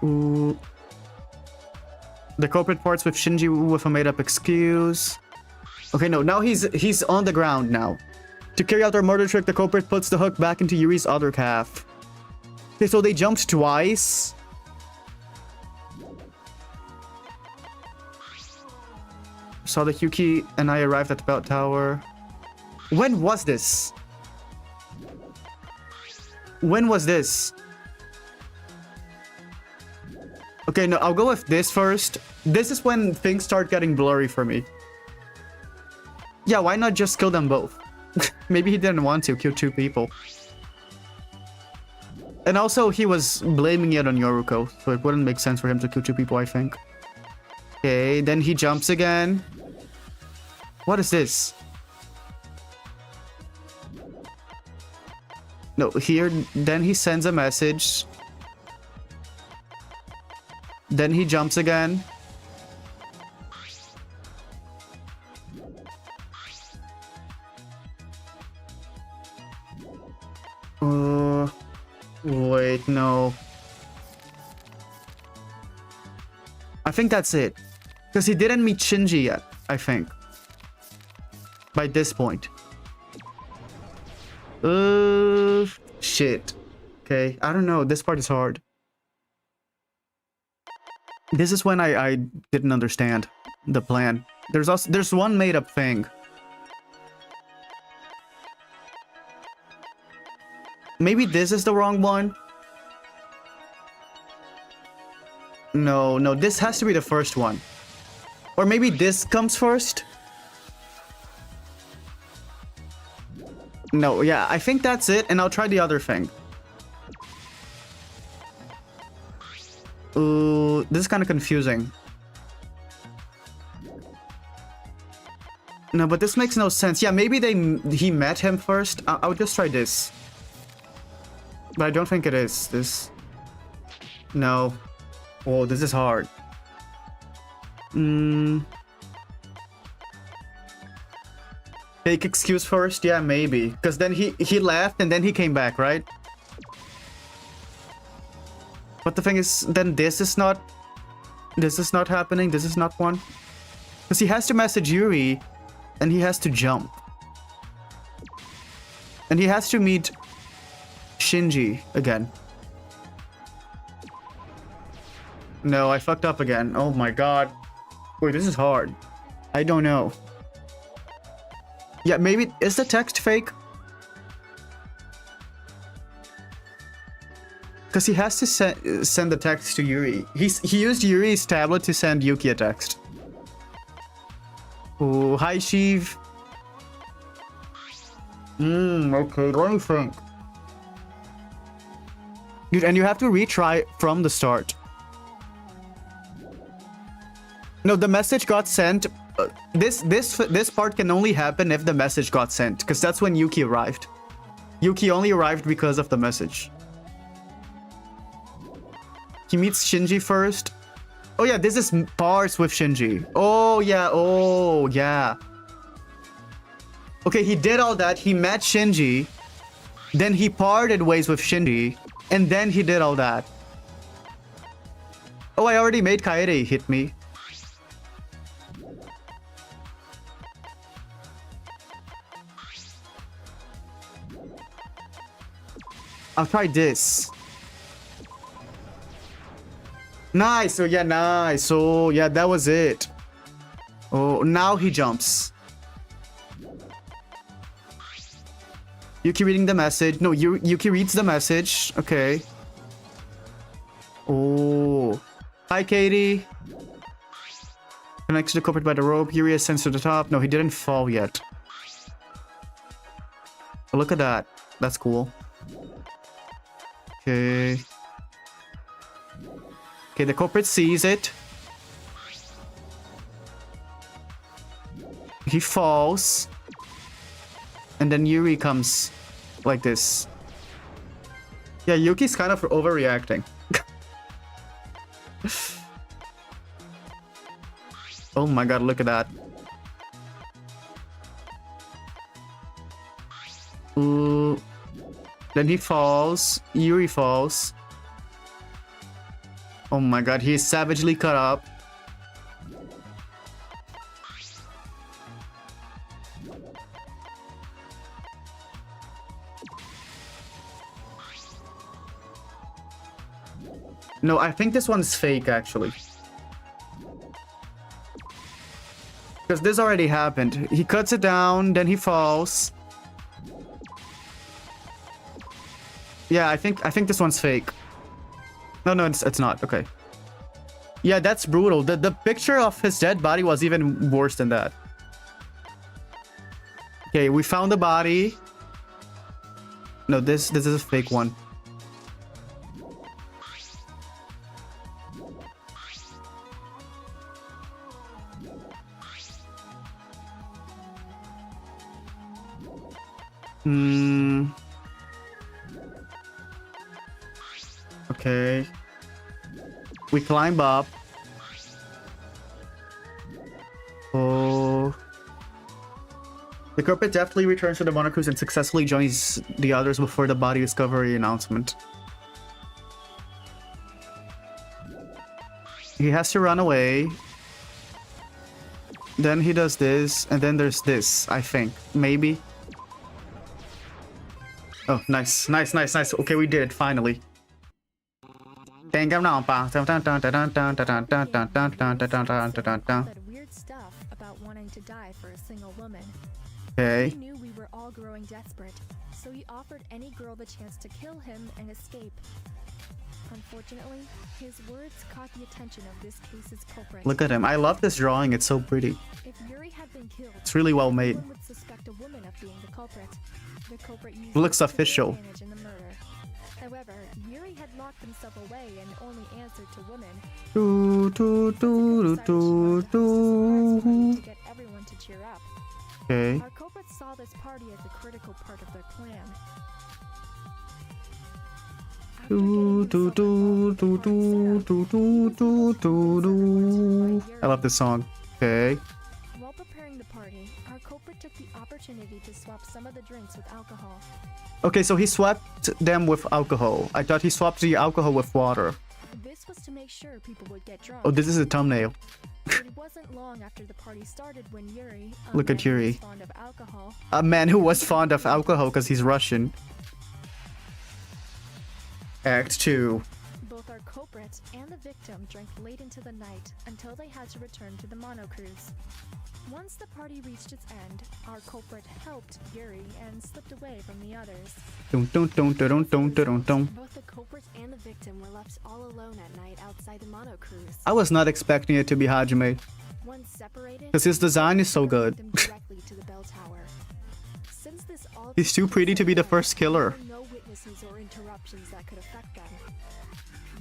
Ooh. The culprit parts with Shinji with a made-up excuse. Okay, no, now he's on the ground now. To carry out their murder trick, the culprit puts the hook back into Yuri's other calf. Okay, so they jumped twice. Saw that Yuki and I arrived at the bell tower. When was this? When was this? Okay, no, I'll go with this first. This is when things start getting blurry for me. Yeah, why not just kill them both? Maybe he didn't want to kill 2 people. And also, he was blaming it on Yoruko, so it wouldn't make sense for him to kill 2 people, I think. Okay, then he jumps again. What is this? No, here, then he sends a message. Then he jumps again. Wait, no. I think that's it. Because he didn't meet Shinji yet, I think. By this point. Shit. Okay, I don't know. This part is hard. This is when I didn't understand the plan. There's one made up thing. Maybe this is the wrong one. No, this has to be the first one. Or maybe this comes first. No, yeah, I think that's it, and I'll try the other thing. Ooh, this is kind of confusing. No, but this makes no sense. Yeah, maybe he met him first. I'll just try this. But I don't think it is. This. No. Oh, this is hard. Fake excuse first? Yeah, maybe. Because then he left and then he came back, right? But the thing is, then this is not happening. This is not one. Because he has to message Yuri and he has to jump. And he has to meet Shinji again. No, I fucked up again. Oh my god. Wait, this is hard. I don't know. Yeah, maybe... Is the text fake? Because he has to send the text to Yuri. He used Yuri's tablet to send Yuki a text. Oh, hi, Shiv. Okay, let me think. Dude, and you have to retry from the start. No, the message got sent. This part can only happen if the message got sent, because that's when Yuki arrived. Yuki only arrived because of the message. He meets Shinji first. Oh yeah, this is parts with Shinji. Oh yeah. Okay, he did all that. He met Shinji. Then he parted ways with Shinji. And then he did all that. Oh, I already made Kaede hit me. I'll try this. Nice. Oh, yeah, nice. Oh, yeah, that was it. Oh, now he jumps. Yuki reading the message. No, Yuki reads the message. Okay. Oh. Hi, Katie. Connects to the culprit by the rope. Yuri ascends to the top. No, he didn't fall yet. Oh, look at that. That's cool. Okay. Okay, the culprit sees it. He falls. And then Yuri comes like this. Yeah, Yuki's kind of overreacting. Oh my god, look at that. Ooh. Then he falls. Yuri falls. Oh my god, he's savagely cut up. No, I think this one's fake, actually. Because this already happened. He cuts it down, then he falls. Yeah, I think this one's fake. No, it's not. Okay. Yeah, that's brutal. The picture of his dead body was even worse than that. Okay, we found the body. No, this is a fake one. Okay. We climb up. Oh. The culprit deftly returns to the monocruise and successfully joins the others before the body discovery announcement. He has to run away. Then he does this, and then there's this, I think. Maybe. Oh, nice. Okay, we did it, finally. Danganronpa. That weird stuff about wanting to die for a single woman. Okay. He knew we were all growing desperate, so he offered any girl the chance to kill him and escape. Unfortunately, his words caught the attention of this case's culprit. Look at him. I love this drawing. It's so pretty. If Yuri had been killed, It's really well made. everyone would suspect a woman of being the culprit. The culprit used Looks this to their official. advantage in the murder. However, Yuri had locked himself away and only answered to women. To get everyone to cheer up. Okay. Our culprits saw this party as a critical part of their plan. I love this song. Okay. While preparing the party, our culprit took the opportunity to swap some of the drinks with alcohol. Okay, so he swapped them with alcohol. I thought he swapped the alcohol with water. This was to make sure people would get drunk. Oh, this is a thumbnail. It wasn't long after the party started when Yuri, Look at Yuri. fond of alcohol, A man who was fond of alcohol because he's Russian. Act 2. both our culprit and the victim drank late into the night until they had to return to the monocruise. Once the party reached its end, our culprit helped Yuri and slipped away from the others. Both the culprit and the victim were left all alone at night outside the monocruise. I was not expecting it to be Hajime. Once separated, Because his design is so good. them directly to the bell tower. Since this all He's too pretty to be the first killer. there were no witnesses or interruptions that could affect them.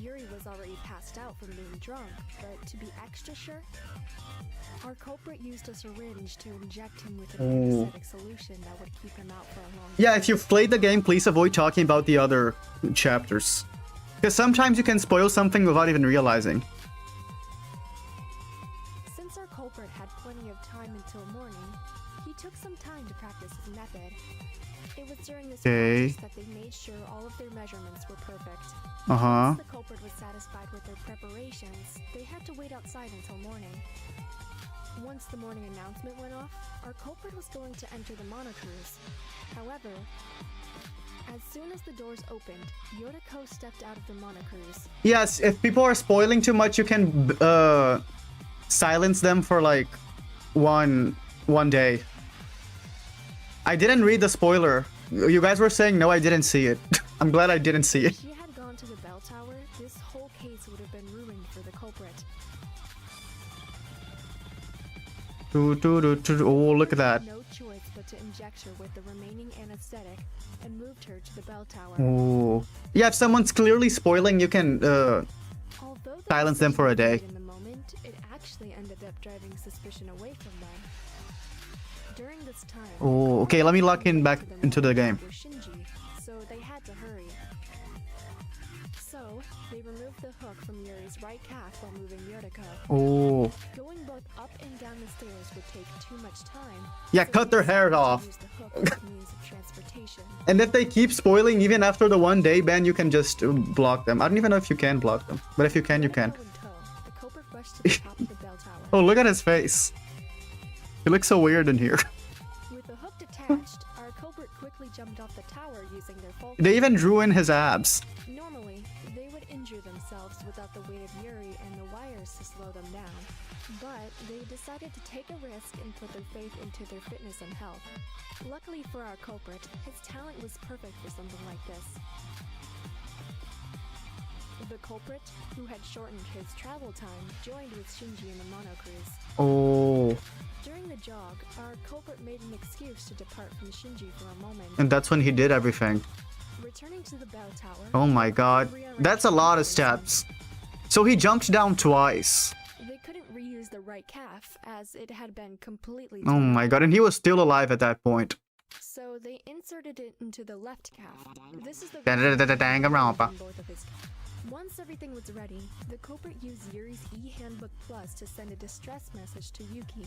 Yuri was already passed out from being drunk, but to be extra sure, our culprit used a syringe to inject him with an anesthetic solution that would keep him out for a long time. Yeah, if you've played the game, please avoid talking about the other chapters. Because sometimes you can spoil something without even realizing. Since our culprit had plenty of time until morning, he took some time to practice his method. It was during this Okay. practice that they made sure all of their measurements were perfect. Uh-huh. Once the culprit was satisfied with their preparations, they had to wait outside until morning. Once the morning announcement went off, our culprit was going to enter the monocruise. However, as soon as the doors opened, Yuriko stepped out of the monocruise. Yes, if people are spoiling too much, you can silence them for like one day. I didn't read the spoiler. You guys were saying no, I didn't see it. I'm glad I didn't see If it. she had gone to the bell tower, this whole case would have been ruined for the culprit. Oh, look at that. No choice but to inject her with the remaining anesthetic and moved her to the bell tower. Oh. Yeah, if someone's clearly spoiling, you can Although the silence them for a day. in the moment, it actually ended up driving suspicion away from them. During this time, Oh, okay, let me lock in back into the game. were Shinji, so they had to hurry. So, they removed the hook from Yuri's right calf while moving Yuriko. Oh. Going both up and down the stairs would take too much time. Yeah, so cut they their hair decided to off. use the hook as a means of transportation. And if they keep spoiling even after the 1 day ban, you can just block them. I don't even know if you can block them. But if you can, you can. Yuriko in tow, the culprit rushed to the top of the bell tower. Oh, look at his face. He looks so weird in here. With the hook detached, our culprit quickly jumped jumped off the tower using their full. They even drew in his abs. Normally, they would injure themselves without the weight of Yuri and the wires to slow them down. But they decided to take a risk and put their faith into their fitness and health. Luckily for our culprit, his talent was perfect for something like this. The culprit, who had shortened his travel time, joined with Shinji in the mono cruise. Oh. During the jog, our culprit made an excuse to depart from Shinji for a moment. And that's when he did everything. Returning to the bell tower. Oh my god. That's a lot of steps. So he jumped down twice. They couldn't reuse the right calf as it had been completely Oh my god, and he was still alive at that point. So they inserted it into the left calf. This is the Danganronpa. both of his. Once everything was ready, the culprit used Yuri's e-handbook plus to send a distress message to Yuki.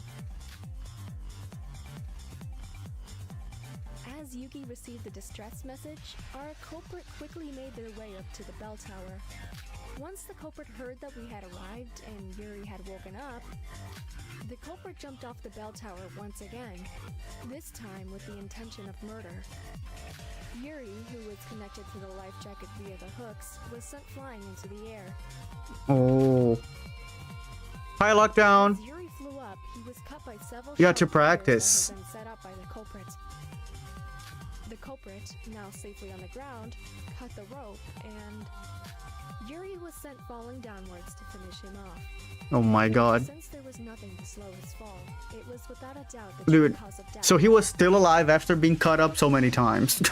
As Yuki received the distress message, our culprit quickly made their way up to the bell tower. Once the culprit heard that we had arrived and Yuri had woken up, the culprit jumped off the bell tower once again, this time with the intention of murder. Yuri, who was connected to the life jacket via the hooks, was sent flying into the air. Oh. High lockdown. As Yuri flew up, he was cut by several You got to sharp wires practice. that had been set up by the culprit. The culprit, now safely on the ground, cut the rope, and Yuri was sent falling downwards to finish him off. Oh my god. Since there was nothing to slow his fall, it was without a doubt the Dude, true cause of death. so he was still alive after being cut up so many times.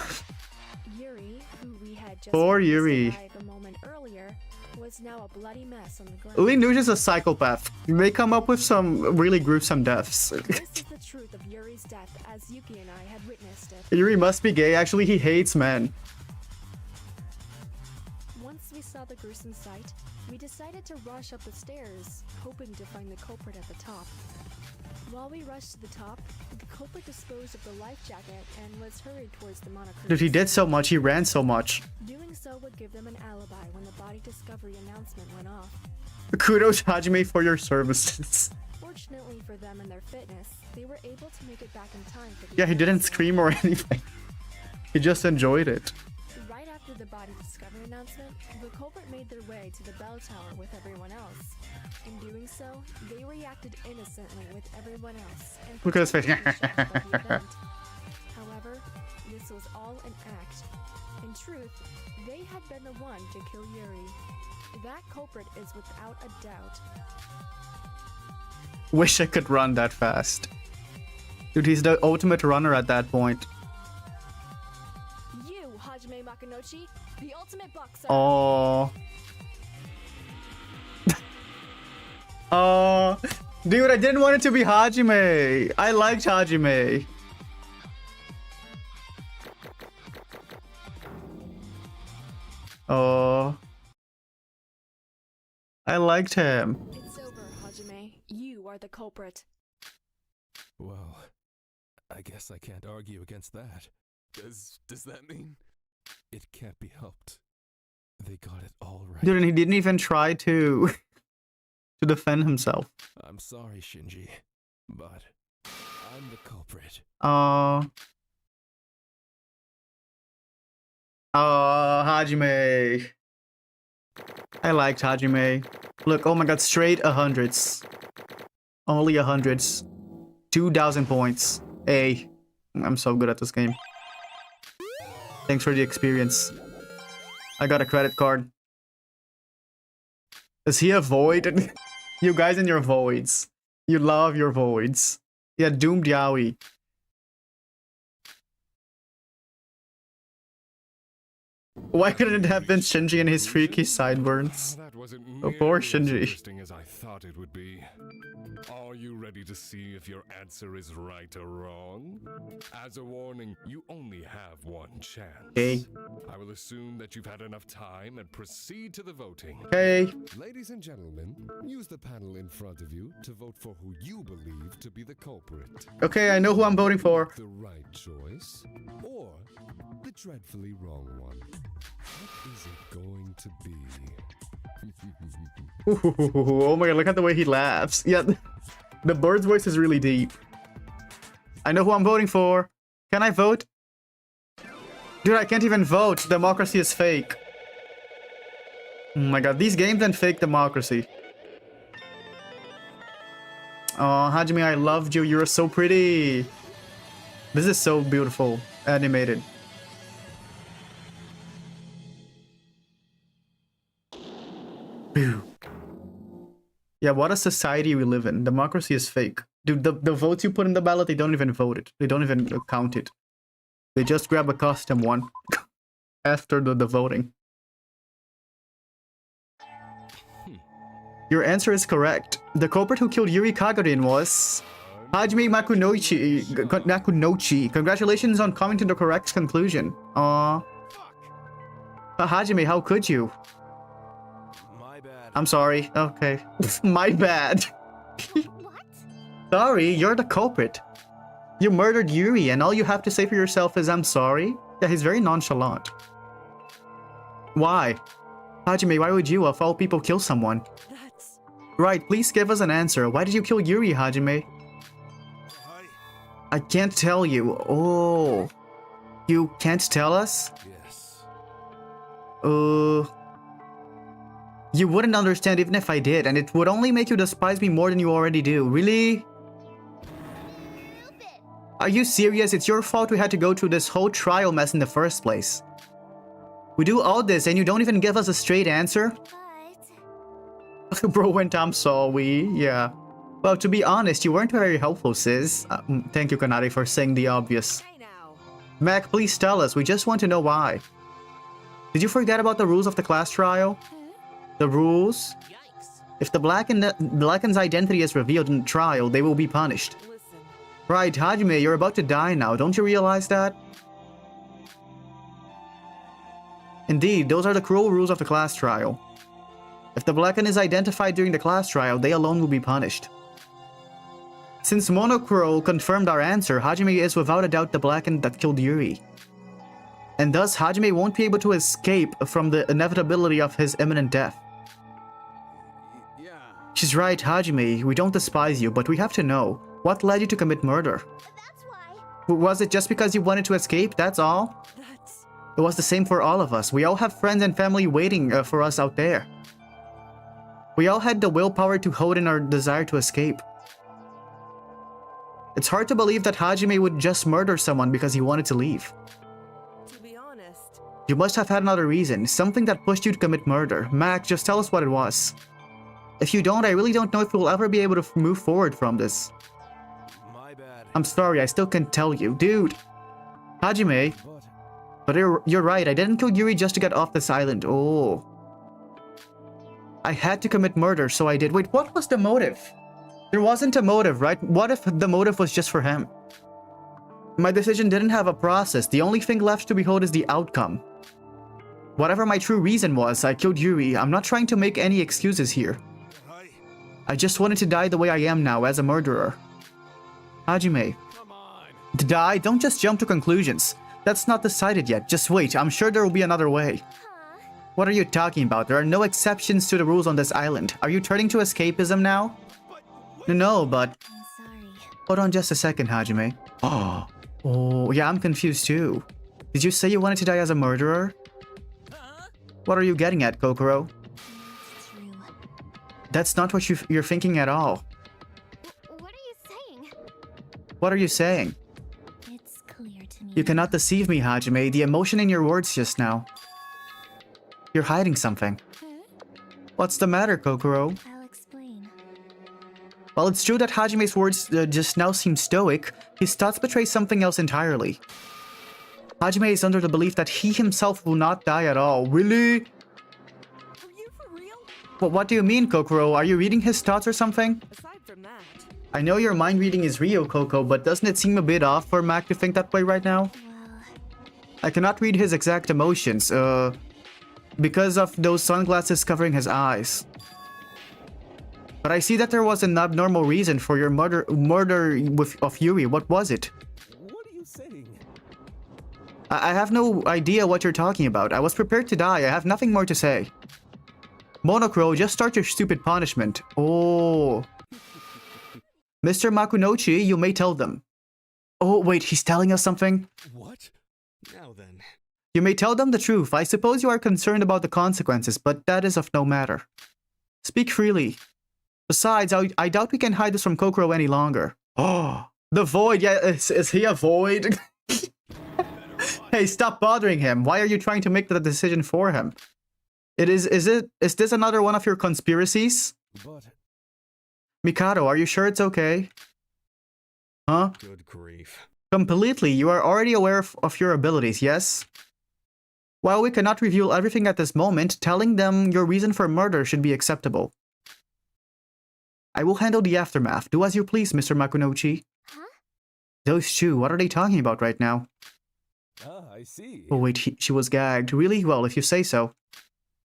Yuri, who we had just Poor witnessed Yuri. alive a moment earlier, was now a bloody mess on the ground. Lee Nuge is a psychopath. They come up with some really gruesome deaths. This is the truth of Yuri's death as Yuki and I had witnessed it. Yuri must be gay. Actually, he hates men. Once we saw the gruesome sight, we decided to rush up the stairs, hoping to find the culprit at the top. While we rushed to the top, the culprit disposed of the life jacket and was hurried towards the monochrome. Dude, he did so much. He ran so much. Doing so would give them an alibi when the body discovery announcement went off. Kudos, Hajime, for your services. Fortunately for them and their fitness, they were able to make it back in time for the Yeah, he didn't announcement. scream or anything. He just enjoyed it. Right after the body discovery announcement, the culprit made their way to the bell tower with everyone else. In doing so, they reacted innocently with everyone else. And Look at his face. pretended to be shocked by the event. However, this was all an act. In truth, they had been the one to kill Yuri. That culprit is without a doubt. Wish I could run that fast. Dude, he's the ultimate runner at that point. You, Hajime Makinochi, the ultimate boxer. Oh. Oh. Dude, I didn't want it to be Hajime. I liked Hajime. Oh. I liked him. It's over, Hajime. You are the culprit. Well, I guess I can't argue against that. Does that mean? It can't be helped. They got it all right. Dude, and he didn't even try to defend himself. I'm sorry, Shinji, but I'm the culprit. Oh, Hajime. I liked Hajime. Look, oh my god, straight 100s. Only 100s. 2,000 points. A. I'm so good at this game. Thanks for the experience. I got a credit card. Is he a void? You guys in your voids. You love your voids. Yeah, doomed Yaoi. Why couldn't it have been Shinji and his freaky sideburns? That wasn't Oh, poor nearly as Shinji. interesting as I thought it would be. Are you ready to see if your answer is right or wrong? As a warning, you only have one chance. Okay. I will assume that you've had enough time and proceed to the voting. Okay. Ladies and gentlemen, use the panel in front of you to vote for who you believe to be the culprit. Okay, I know who I'm voting for. The right choice or the dreadfully wrong one. What is it going to be? Ooh, oh my god, look at the way he laughs. Yeah, the bird's voice is really deep. I know who I'm voting for. Can I vote? Dude, I can't even vote. Democracy is fake. Oh my god, these games and fake democracy. Oh, Hajime, I loved you. You're so pretty. This is so beautiful. Animated. Boo. Yeah, what a society we live in. Democracy is fake. Dude, the votes you put in the ballot, they don't even vote it. They don't even count it. They just grab a custom one after the voting. Your answer is correct. The culprit who killed Yuri Kagarin was Hajime Nakunochi. Congratulations on coming to the correct conclusion. Aww. Hajime, how could you? My bad. I'm sorry. Okay. My bad. What? Sorry, you're the culprit. You murdered Yuri and all you have to say for yourself is I'm sorry? Yeah, he's very nonchalant. Why? Hajime, why would you, of all people, kill someone? That's... Right, please give us an answer. Why did you kill Yuri, Hajime? I can't tell you. Oh. You can't tell us? Yes. You wouldn't understand even if I did, and it would only make you despise me more than you already do. Really? Stupid. Are you serious? It's your fault we had to go through this whole trial mess in the first place. We do all this and you don't even give us a straight answer? But... Bro went, I'm sorry. Yeah. Well, to be honest, you weren't very helpful, sis. Thank you, Kanari, for saying the obvious. Hey now. Mac, please tell us. We just want to know why. Did you forget about the rules of the class trial? The rules? Yikes. If the Blacken's identity is revealed in the trial, they will be punished. Listen. Right, Hajime, you're about to die now. Don't you realize that? Indeed, those are the cruel rules of the class trial. If the Blacken is identified during the class trial, they alone will be punished. Since Monokuro confirmed our answer, Hajime is without a doubt the Blacken that killed Yuri. And thus, Hajime won't be able to escape from the inevitability of his imminent death. Yeah. She's right, Hajime. We don't despise you, but we have to know. What led you to commit murder? That's why... Was it just because you wanted to escape, that's all? That's... It was the same for all of us. We all have friends and family waiting for us out there. We all had the willpower to hold in our desire to escape. It's hard to believe that Hajime would just murder someone because he wanted to leave. To be honest, You must have had another reason, something that pushed you to commit murder. Mac, just tell us what it was. If you don't, I really don't know if we'll ever be able to move forward from this. My bad. I'm sorry, I still can't tell you. Dude! Hajime! But you're right, I didn't kill Yuri just to get off this island. Oh. I had to commit murder, so I did. Wait, what was the motive? There wasn't a motive, right? What if the motive was just for him? My decision didn't have a process. The only thing left to behold is the outcome. Whatever my true reason was, I killed Yuri. I'm not trying to make any excuses here. I just wanted to die the way I am now, as a murderer. Hajime. Come on. To die? Don't just jump to conclusions. That's not decided yet. Just wait. I'm sure there will be another way. Huh? What are you talking about? There are no exceptions to the rules on this island. Are you turning to escapism now? No, but... I'm sorry. Hold on just a second, Hajime. Oh, yeah, I'm confused too. Did you say you wanted to die as a murderer? What are you getting at, Kokoro? It's true. That's not what you're thinking at all. What are you saying? What are you saying? It's clear to me. You cannot deceive me, Hajime. The emotion in your words just now. You're hiding something. What's the matter, Kokoro? I'll explain. While it's true that Hajime's words just now seem stoic, his thoughts betray something else entirely. Hajime is under the belief that he himself will not die at all. Really? are you for real? Well, what do you mean, Kokoro? Are you reading his thoughts or something? Aside from that, I know your mind reading is real, Coco, but doesn't it seem a bit off for Mac to think that way right now? Well... I cannot read his exact emotions, because of those sunglasses covering his eyes. But I see that there was an abnormal reason for your murder of Yuri. What was it? What are you saying? I have no idea what you're talking about. I was prepared to die. I have nothing more to say. Monokuro, just start your stupid punishment. Oh. Mr. Makunochi, you may tell them. Oh, wait, he's telling us something? What? Now then, You may tell them the truth. I suppose you are concerned about the consequences, but that is of no matter. Speak freely. Besides, I doubt we can hide this from Kokoro any longer. Oh, the Void. Yeah, is he a Void? Hey, stop bothering him. Why are you trying to make the decision for him? Is this another one of your conspiracies? But Mikado, are you sure it's okay? Huh? Good grief. Completely. You are already aware of your abilities, yes? While we cannot reveal everything at this moment, telling them your reason for murder should be acceptable. I will handle the aftermath. Do as you please, Mr. Makunochi. Huh? Those two, what are they talking about right now? ah, I see. Oh wait, she was gagged. Really? Well, if you say so.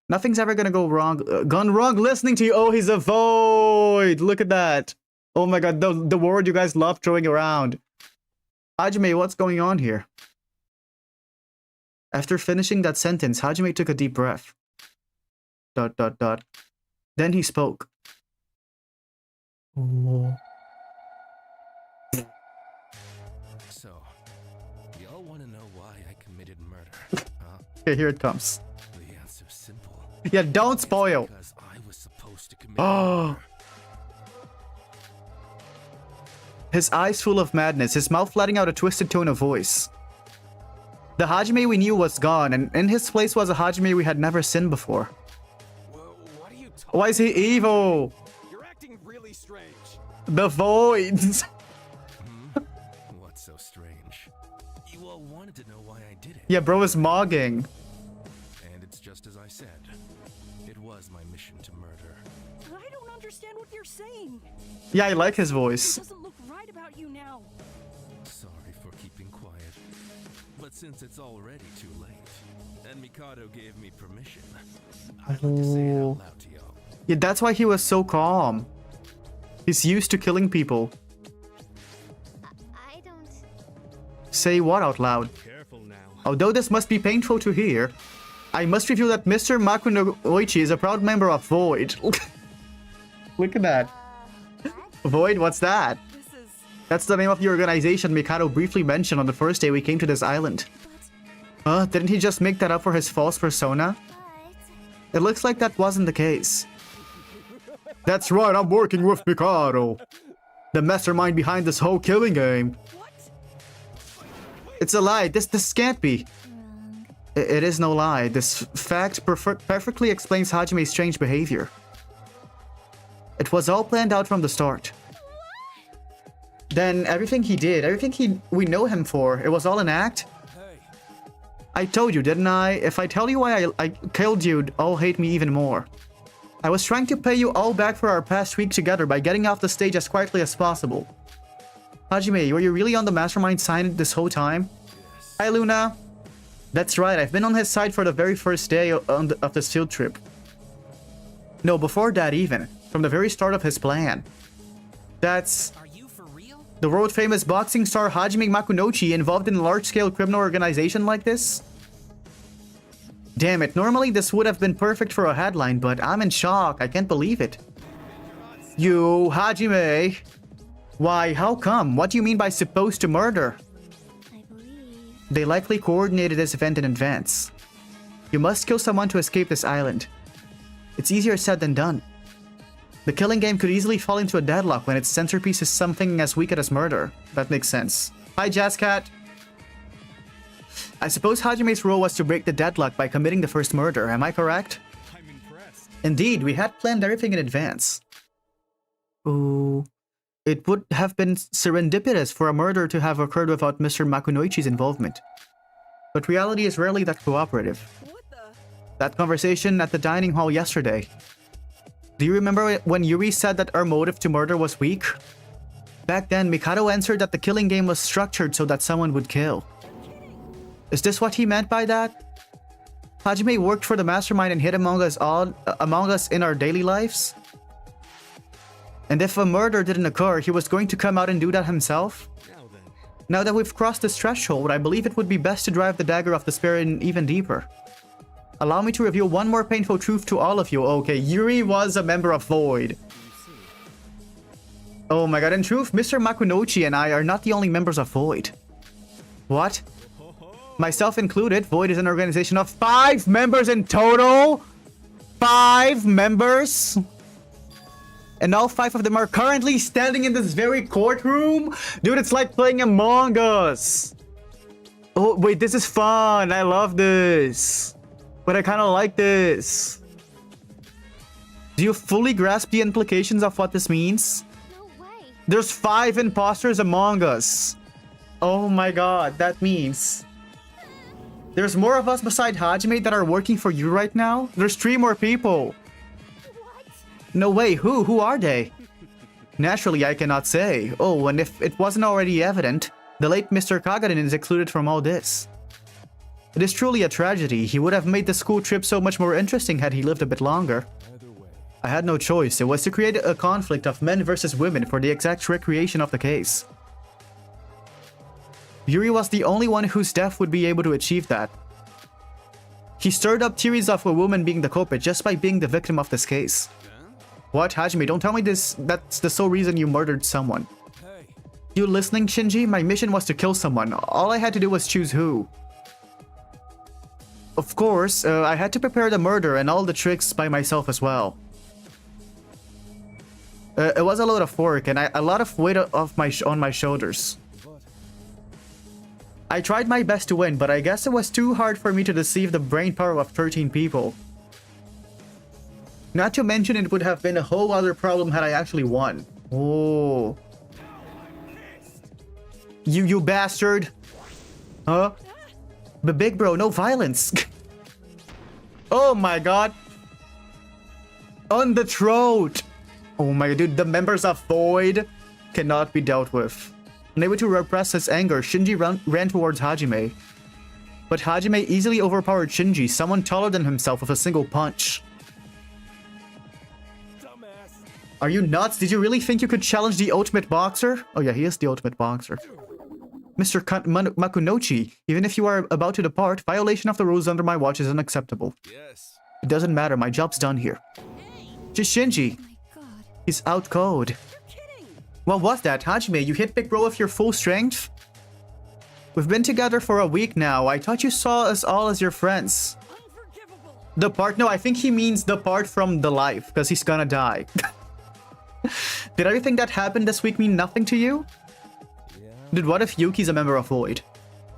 Nothing's ever gonna go wrong. Gone wrong listening to you. Oh, he's a Void. Look at that. Oh my god, the word you guys love throwing around. Hajime, what's going on here? After finishing that sentence, Hajime took a deep breath. ... Then he spoke. Oh. So, y'all want to know why I committed murder? Huh? Okay, here it comes. The answer's simple. Yeah, don't spoil. Because I was supposed to commit Oh. murder. His eyes full of madness, his mouth letting out a twisted tone of voice. The Hajime we knew was gone, and in his place was a Hajime we had never seen before. Whoa, what are you talking? Why is he evil? You're acting really strange. The Voids. What's so strange? You all wanted to know why I did it. Yeah, bro is mogging. And it's just as I said. It was my mission to murder. I don't understand what you're saying. Yeah, I like his voice. It doesn't look right about you now. Sorry for keeping quiet. But since it's already too late, and Mikado gave me permission, I'd like to say it out loud to y'all. Yeah, that's why he was so calm. He's used to killing people. I don't. Say what out loud? Careful now. Although this must be painful to hear, I must reveal that Mr. Makunoichi is a proud member of Void. Look at that. Void, what's that? This is... That's the name of the organization Mikado briefly mentioned on the first day we came to this island. Didn't he just make that up for his false persona? It looks like that wasn't the case. That's right, I'm working with Mikado, the mastermind behind this whole killing game. It's a lie. This can't be. It is no lie. This fact perfectly explains Hajime's strange behavior. It was all planned out from the start. Then everything he did, we know him for, it was all an act? Hey, I told you, didn't I? If I tell you why I killed you, you'd all hate me even more. I was trying to pay you all back for our past week together by getting off the stage as quietly as possible. Hajime, were you really on the mastermind side this whole time? yes. Hi, Luna. That's right, I've been on his side for the very first day of this field trip. No, before that even. From the very start of his plan. That's... Are you for real? the world-famous boxing star Hajime Makunochi involved in a large-scale criminal organization like this? Damn it, normally this would have been perfect for a headline, but I'm in shock. I can't believe it. You, Hajime. Why, how come? What do you mean by supposed to murder? I believe. They likely coordinated this event in advance. You must kill someone to escape this island. It's easier said than done. The killing game could easily fall into a deadlock when its centerpiece is something as wicked as murder. That makes sense. Hi, Jazzcat. I suppose Hajime's role was to break the deadlock by committing the first murder, am I correct? I'm impressed. Indeed, we had planned everything in advance. Ooh. It would have been serendipitous for a murder to have occurred without Mr. Makunoichi's involvement. But reality is rarely that cooperative. What the... That conversation at the dining hall yesterday. Do you remember when Yuri said that our motive to murder was weak? Back then, Mikado answered that the killing game was structured so that someone would kill. Is this what he meant by that? Hajime worked for the mastermind and hid among us in our daily lives? And if a murder didn't occur, he was going to come out and do that himself? Now then. Now that we've crossed this threshold, I believe it would be best to drive the dagger of despair in even deeper. Allow me to reveal one more painful truth to all of you. Okay, Yuri was a member of Void. Oh my god, in truth, Mr. Makunochi and I are not the only members of Void. What? Myself included, Void is an organization of 5 members in total. 5 members. And all 5 of them are currently standing in this very courtroom. Dude, it's like playing Among Us. Oh, wait, this is fun. I love this. But I kind of like this. Do you fully grasp the implications of what this means? No way. There's 5 imposters among us. Oh my god, that means... There's more of us beside Hajime that are working for you right now? There's 3 more people. What? No way, who? Who are they? Naturally, I cannot say. Oh, and if it wasn't already evident, the late Mr. Kagarin is excluded from all this. It is truly a tragedy. He would have made the school trip so much more interesting had he lived a bit longer. I had no choice. It was to create a conflict of men versus women for the exact recreation of the case. Yuri was the only one whose death would be able to achieve that. He stirred up theories of a woman being the culprit just by being the victim of this case. What, Hajime? Don't tell me that's the sole reason you murdered someone. You listening, Shinji? My mission was to kill someone. All I had to do was choose who. Of course, I had to prepare the murder and all the tricks by myself as well. It was a lot of work and a lot of weight on my shoulders. I tried my best to win, but I guess it was too hard for me to deceive the brain power of 13 people. Not to mention it would have been a whole other problem had I actually won. Oh. You bastard. Huh? But big bro, no violence. Oh my god. On the throat. Oh my dude, the members of Void cannot be dealt with. Unable to repress his anger, Shinji ran towards Hajime. But Hajime easily overpowered Shinji, someone taller than himself, with a single punch. Dumbass. Are you nuts? Did you really think you could challenge the ultimate boxer? Oh yeah, he is the ultimate boxer. Mr. Makunochi, even if you are about to depart, violation of the rules under my watch is unacceptable. Yes. It doesn't matter, my job's done here. Just Shinji. Oh my god. He's out cold. What was that, Hajime? You hit Big Bro with your full strength? We've been together for a week now. I thought you saw us all as your friends. The part? No, I think he means the part from the life, because he's gonna die. Did everything that happened this week mean nothing to you? Dude, what if Yuki's a member of Void?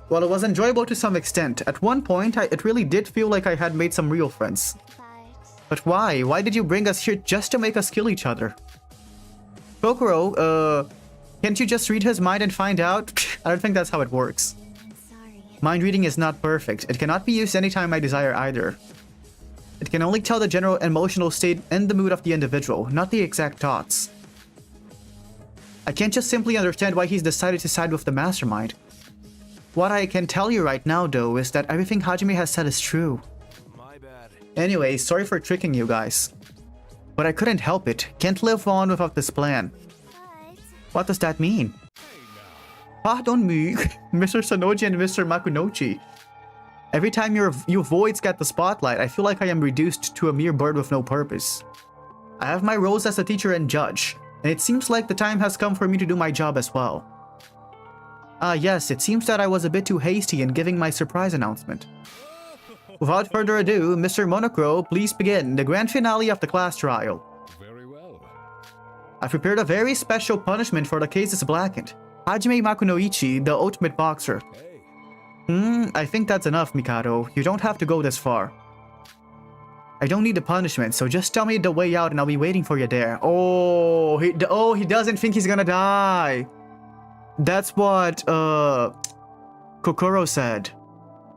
Well, it was enjoyable to some extent. At one point, it really did feel like I had made some real friends. But why? Why did you bring us here just to make us kill each other? Kokoro, can't you just read his mind and find out? I don't think that's how it works. I'm sorry. Mind reading is not perfect. It cannot be used anytime I desire either. It can only tell the general emotional state and the mood of the individual, not the exact thoughts. I can't just simply understand why he's decided to side with the mastermind. What I can tell you right now, though, is that everything Hajime has said is true. My bad. Anyway, sorry for tricking you guys. But I couldn't help it. Can't live on without this plan. But... What does that mean? Pardon me, Mr. Sonoji and Mr. Makunochi. Every time you Voids get the spotlight, I feel like I am reduced to a mere bird with no purpose. I have my roles as a teacher and judge, and it seems like the time has come for me to do my job as well. Yes, it seems that I was a bit too hasty in giving my surprise announcement. Without further ado, Mr. Monocro, please begin the grand finale of the class trial. Very well. I've prepared a very special punishment for the cases blackened. Hajime Makunoichi, the ultimate boxer. I think that's enough, Mikado. You don't have to go this far. I don't need the punishment, so just tell me the way out and I'll be waiting for you there. Oh, he doesn't think he's gonna die. That's what, Kokoro said.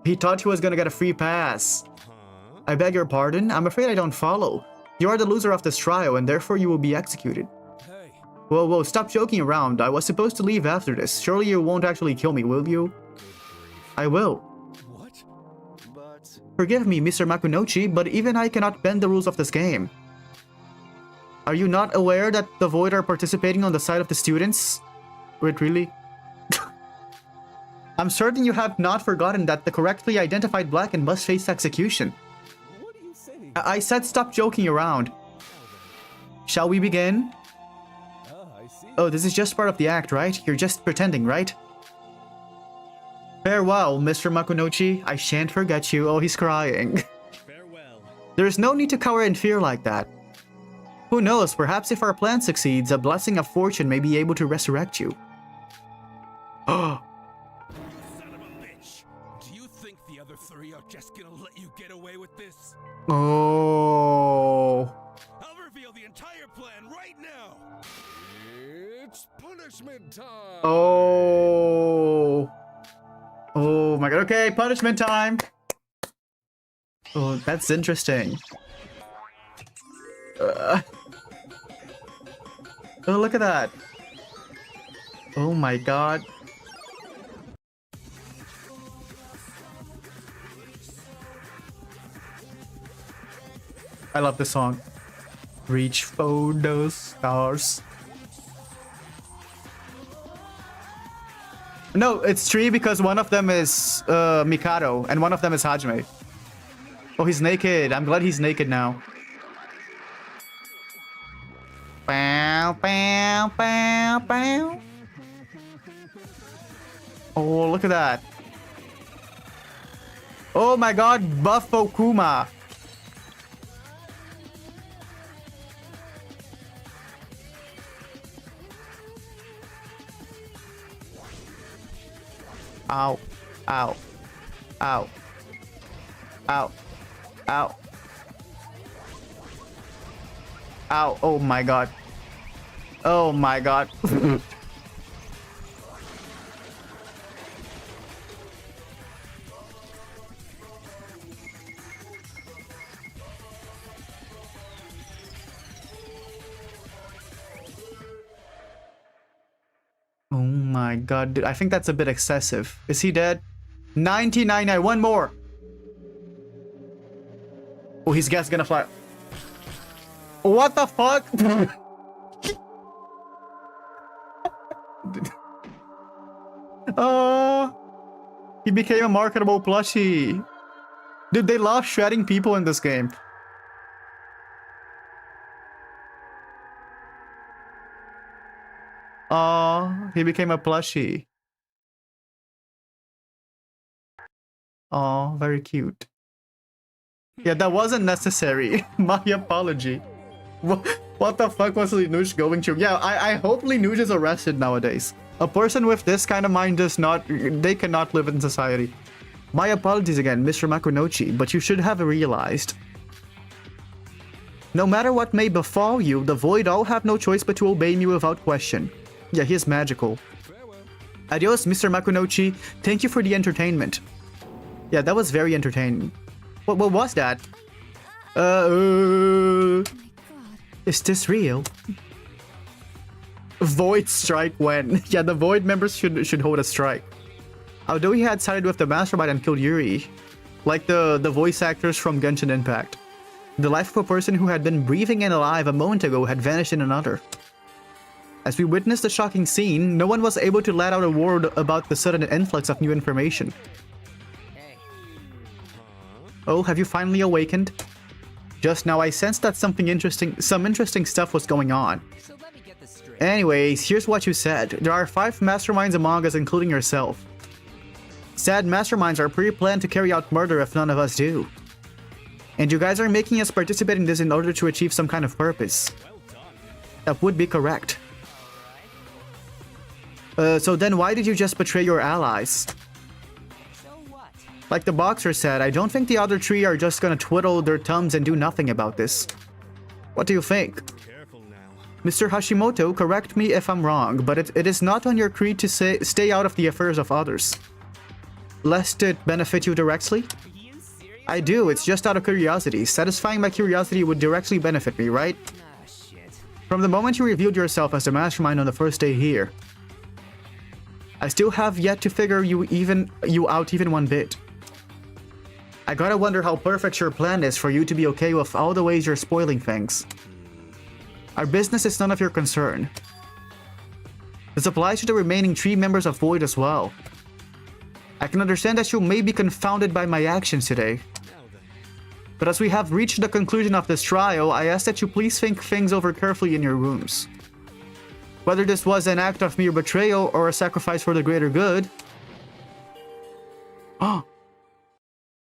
He thought he was gonna get a free pass. I beg your pardon? I'm afraid I don't follow. You are the loser of this trial, and therefore you will be executed. Hey. Whoa, stop joking around. I was supposed to leave after this. Surely you won't actually kill me, will you? I will. What? But... Forgive me, Mr. Makunochi, but even I cannot bend the rules of this game. Are you not aware that the Void are participating on the side of the students? Wait, really? I'm certain you have not forgotten that the correctly identified Blackened must face execution. What are you saying? I said stop joking around. Shall we begin? I see. Oh, this is just part of the act, right? You're just pretending, right? Farewell, Mr. Makunochi. I shan't forget you. Oh, he's crying. Farewell. There's no need to cower in fear like that. Who knows, perhaps if our plan succeeds, a blessing of fortune may be able to resurrect you. Oh. Son of a bitch! Do you think the other three are just gonna let you get away with this? Oh. I'll reveal the entire plan right now! It's punishment time. Oh. Oh my god. Okay, punishment time. Oh, that's interesting. Oh, look at that. Oh my god. I love this song. Reach for those stars. No, it's 3 because one of them is Mikado and one of them is Hajime. Oh, he's naked. I'm glad he's naked now. Bow, bow, bow, bow. Oh, look at that. Oh my god, Buffo Kuma. Ow. Ow. Ow. Ow. Ow. Ow. Oh my god. Oh my god. Oh my god, dude, I think that's a bit excessive. Is he dead? 99, one more. Oh, his gas gonna fly. What the fuck? He became a marketable plushie. Dude, they love shredding people in this game. He became a plushie. Oh, very cute. Yeah, that wasn't necessary. My apology. What the fuck was Linush going through? Yeah, I hope Linush is arrested nowadays. A person with this kind of mind does not... They cannot live in society. My apologies again, Mr. Makunochi, but you should have realized. No matter what may befall you, the Void all have no choice but to obey me without question. Yeah, he is magical. Adios, Mr. Makunochi. Thank you for the entertainment. Yeah, that was very entertaining. What was that? Is this real? Void strike when? Yeah, the Void members should hold a strike. Although he had sided with the Mastermind and killed Yuri, like the voice actors from Genshin Impact, the life of a person who had been breathing and alive a moment ago had vanished in another. As we witnessed the shocking scene, no one was able to let out a word about the sudden influx of new information. Oh, have you finally awakened? Just now I sensed that some interesting stuff was going on. So let me get this straight. Anyways, here's what you said. There are 5 masterminds among us, including yourself. Said masterminds are pre-planned to carry out murder if none of us do. And you guys are making us participate in this in order to achieve some kind of purpose. That would be correct. So then why did you just betray your allies? Like the boxer said, I don't think the other 3 are just gonna twiddle their thumbs and do nothing about this. What do you think? Careful now. Mr. Hashimoto, correct me if I'm wrong, but it is not on your creed to stay out of the affairs of others. Lest it benefit you directly? I do, it's just out of curiosity. Satisfying my curiosity would directly benefit me, right? From the moment you revealed yourself as the mastermind on the first day here, I still have yet to figure you out even one bit. I gotta wonder how perfect your plan is for you to be okay with all the ways you're spoiling things. Our business is none of your concern. This applies to the remaining 3 members of Void as well. I can understand that you may be confounded by my actions today. But as we have reached the conclusion of this trial, I ask that you please think things over carefully in your rooms. Whether this was an act of mere betrayal or a sacrifice for the greater good, Oh!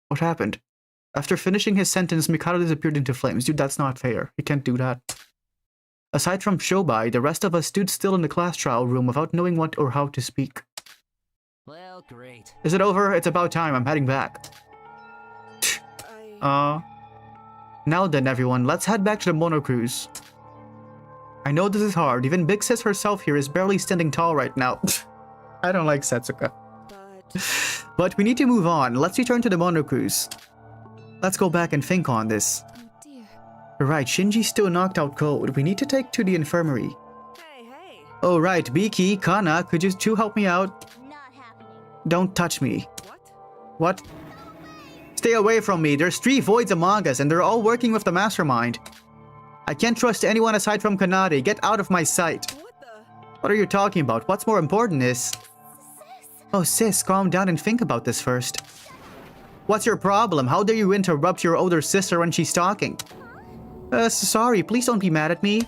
What happened? After finishing his sentence, Mikado disappeared into flames. Dude, that's not fair. You can't do that. Aside from Shobai, the rest of us stood still in the class trial room without knowing what or how to speak. Well, great. Is it over? It's about time. I'm heading back. Now then, everyone, let's head back to the Mono Cruise. I know this is hard. Even Big Sis herself here is barely standing tall right now. I don't like Setsuka. But we need to move on. Let's return to the Mono Cruise. Let's go back and think on this. Oh dear. Right, Shinji's still knocked out cold. We need to take to the infirmary. Hey. Oh right, Biki, Kana, could you two help me out? Not happening. Don't touch me. What? What? Stay away from me. There's 3 voids among us and they're all working with the mastermind. I can't trust anyone aside from Kanade. Get out of my sight. What the? What are you talking about? What's more important is... Oh sis, calm down and think about this first. What's your problem? How dare you interrupt your older sister when she's talking? Sorry, please don't be mad at me.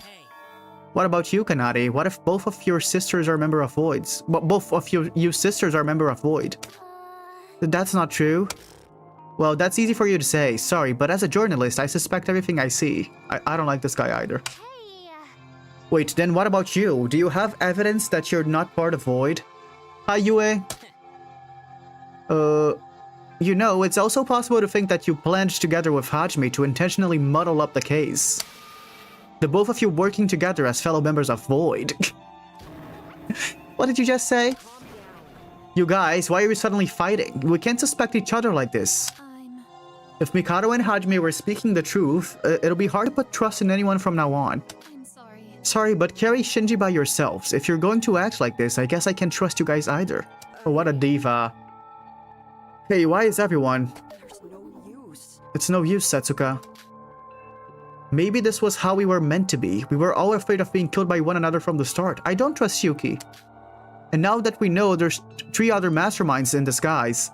What about you, Kanade? What if both of your sisters are member of Voids? Both of you sisters are member of Void. That's not true. Well, that's easy for you to say. Sorry, but as a journalist, I suspect everything I see. I don't like this guy either. Hey, Wait, then what about you? Do you have evidence that you're not part of Void? Hi, Yue. You know, it's also possible to think that you planned together with Hajime to intentionally muddle up the case. The both of you working together as fellow members of Void. What did you just say? You guys, why are we suddenly fighting? We can't suspect each other like this. If Mikado and Hajime were speaking the truth, it'll be hard to put trust in anyone from now on. I'm sorry. Sorry, but carry Shinji by yourselves. If you're going to act like this, I guess I can't trust you guys either. Oh, what a diva. Hey, why is everyone... There's no use. It's no use, Setsuka. Maybe this was how we were meant to be. We were all afraid of being killed by one another from the start. I don't trust Yuki. And now that we know there's 3 other masterminds in disguise,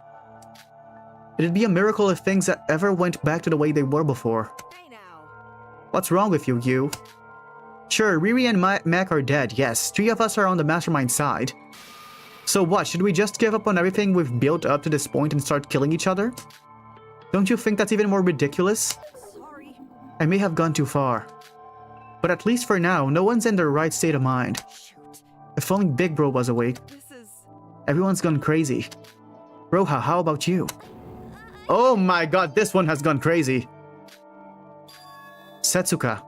it'd be a miracle if things ever went back to the way they were before. Hey now. What's wrong with you, Yu? Sure, Riri and Mac are dead, yes. 3 of us are on the mastermind side. So what, should we just give up on everything we've built up to this point and start killing each other? Don't you think that's even more ridiculous? Sorry. I may have gone too far. But at least for now, no one's in their right state of mind. Shoot. If only Big Bro was awake. This is... Everyone's gone crazy. Roha, how about you? Oh my god, this one has gone crazy. Setsuka.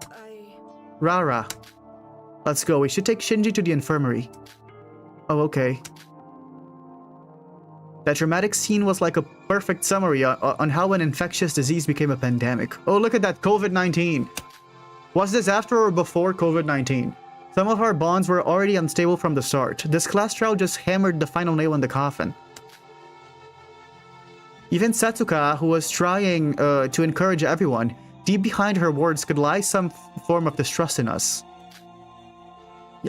Rara. Let's go, we should take Shinji to the infirmary. Oh, okay. That dramatic scene was like a perfect summary on how an infectious disease became a pandemic. Oh, look at that, COVID-19. Was this after or before COVID-19? Some of our bonds were already unstable from the start. This class trial just hammered the final nail in the coffin. Even Setsuka, who was trying to encourage everyone, deep behind her words could lie some form of distrust in us.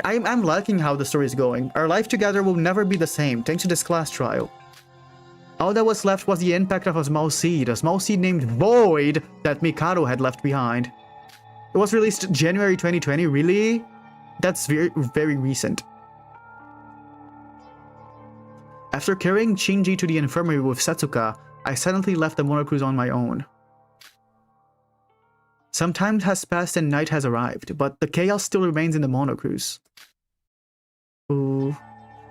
I'm liking how the story is going. Our life together will never be the same, thanks to this class trial. All that was left was the impact of a small seed named Void that Mikado had left behind. It was released January 2020, really? That's very, very recent. After carrying Shinji to the infirmary with Setsuka, I silently left the Mono Cruise on my own. Some time has passed and night has arrived, but the chaos still remains in the Mono Cruise. Ooh.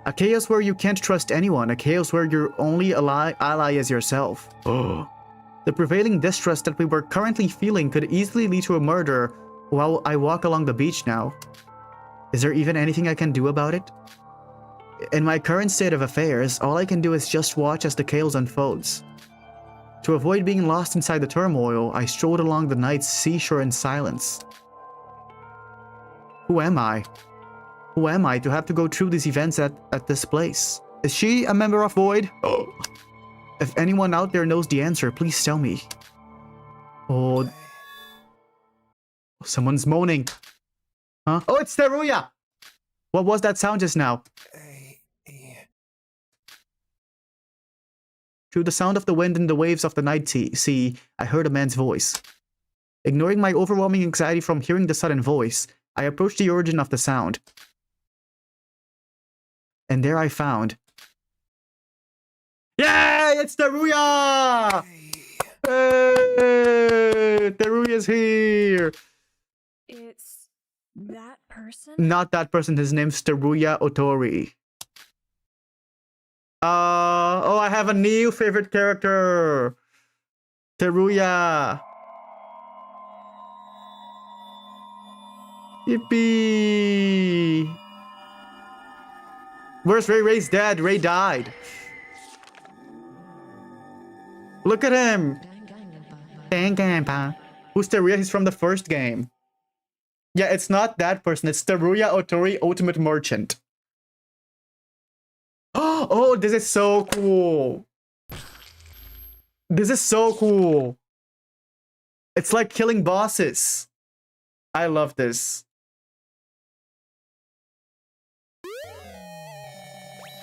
A chaos where you can't trust anyone, a chaos where your only ally is yourself. Oh. The prevailing distrust that we were currently feeling could easily lead to a murder while I walk along the beach now. Is there even anything I can do about it? In my current state of affairs, all I can do is just watch as the chaos unfolds. To avoid being lost inside the turmoil, I strolled along the night's seashore in silence. Who am I? Who am I to have to go through these events at this place? Is she a member of Void? Oh. If anyone out there knows the answer, please tell me. Oh. Someone's moaning. Huh? Oh, it's Teruya! What was that sound just now? Through the sound of the wind and the waves of the night sea, I heard a man's voice. Ignoring my overwhelming anxiety from hearing the sudden voice, I approached the origin of the sound. And there I found... Yes! Hey, it's Teruya! Hey, Teruya's here. It's that person? Not that person. His name's Teruya Otori. Oh, I have a new favorite character. Teruya. Yippee. Where's Ray? Ray's dead. Ray died. Look at him. Danganronpa. Who's Teruya? He's from the first game. Yeah, it's not that person. It's Teruya Otori, Ultimate Merchant. Oh, this is so cool. This is so cool. It's like killing bosses. I love this.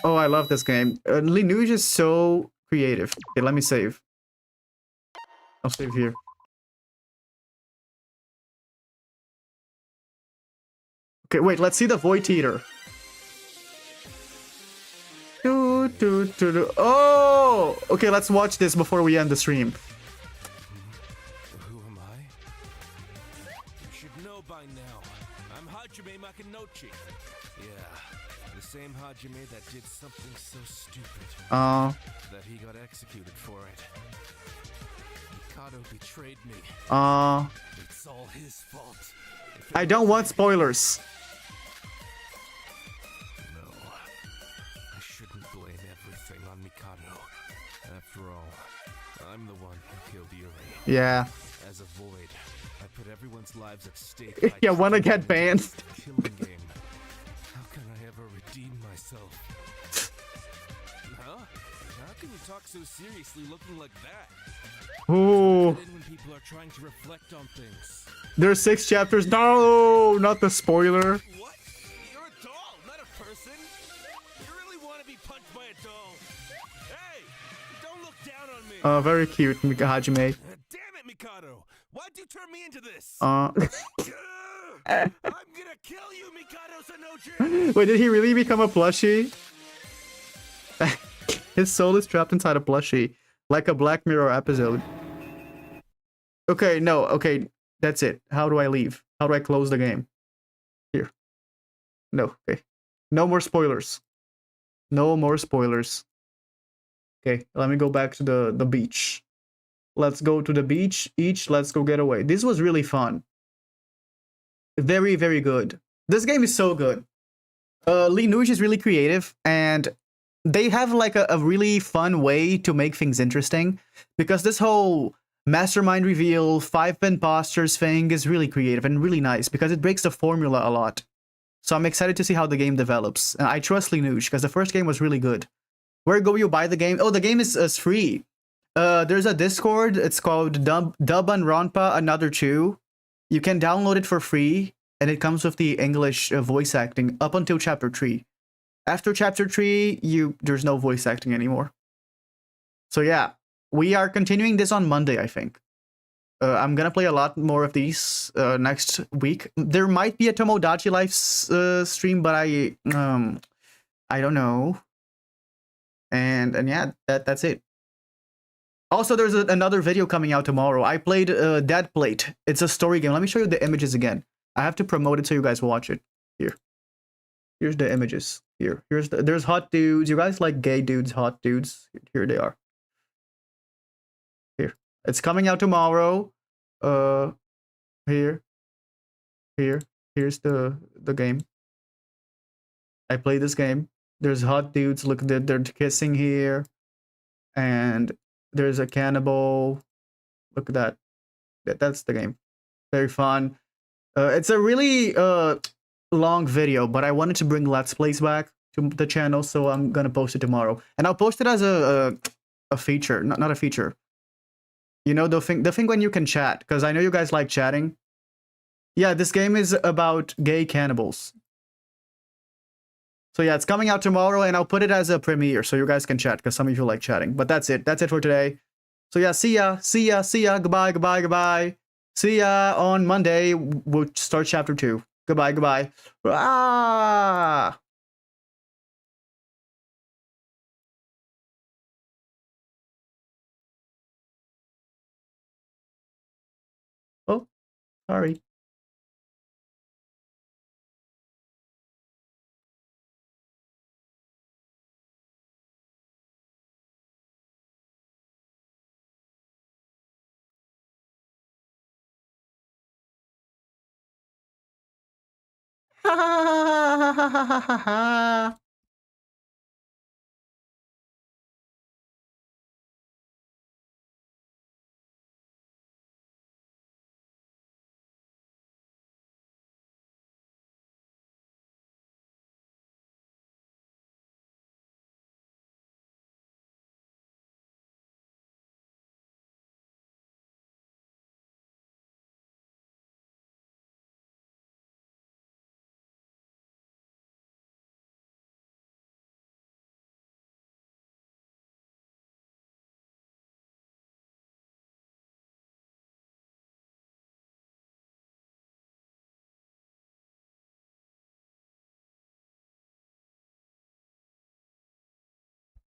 Oh, I love this game. Lineage is so creative. Okay, let me save. I'll save here. Okay, wait, let's see the Void Eater. Oh! Okay, let's watch this before we end the stream. Who am I? You should know by now. I'm Hajime Makinouchi. Yeah, the same Hajime that did something so stupid. That he got executed for it. Mikado betrayed me. It's all his fault. I don't want spoilers. No. I shouldn't blame everything on Mikado. After all, I'm the one who killed Yuri. Yeah. As a void, I put everyone's lives at stake. You wanna get banned? Killing game. How can I ever redeem myself? Huh? How can you talk so seriously looking like that? Ooh. When people are trying to reflect on things. There's 6 chapters. No, not the spoiler. What? You're a doll, not a person. You really want to be punched by a doll? Hey, don't look down on me. Very cute, Hajime. Damn it, Mikado! Why'd you turn me into this? I'm gonna kill you, Mikado Sanoji! Wait, did he really become a plushie? His soul is trapped inside a plushie, like a Black Mirror episode. Okay, no, okay, that's it. How do I leave? How do I close the game? Here. No, okay. No more spoilers. No more spoilers. Okay, let me go back to the beach. Let's go to the beach. Let's go get away. This was really fun. Very, very good. This game is so good. Lineage is really creative, and they have like a really fun way to make things interesting, because this whole mastermind reveal, 5 imposters thing is really creative and really nice, because it breaks the formula a lot. So I'm excited to see how the game develops. And I trust Lineage, because the first game was really good. Where go you buy the game? Oh, the game is free. There's a Discord. It's called Danganronpa Another 2. You can download it for free, and it comes with the English voice acting up until chapter 3. After chapter 3, there's no voice acting anymore. So yeah, we are continuing this on Monday, I think. I'm gonna play a lot more of these next week. There might be a Tomodachi Life stream, but I don't know. And yeah, that's it. Also, there's another video coming out tomorrow. I played Dead Plate. It's a story game. Let me show you the images again. I have to promote it so you guys watch it. Here. Here's the images. There's hot dudes. You guys like gay dudes, hot dudes? Here they are. Here. It's coming out tomorrow. Here's the game. I play this game. There's hot dudes. Look, they're kissing here. And there's a cannibal. Look at that. That's the game. Very fun. It's a really long video, but I wanted to bring Let's Plays back to the channel, so I'm gonna post it tomorrow. And I'll post it as a feature, not a feature. You know, the thing when you can chat, because I know you guys like chatting. Yeah, this game is about gay cannibals. So yeah, it's coming out tomorrow, and I'll put it as a premiere so you guys can chat, because some of you like chatting. But that's it. That's it for today. So yeah, see ya. Goodbye. See ya on Monday. We'll start chapter 2. Goodbye. Ah! Sorry.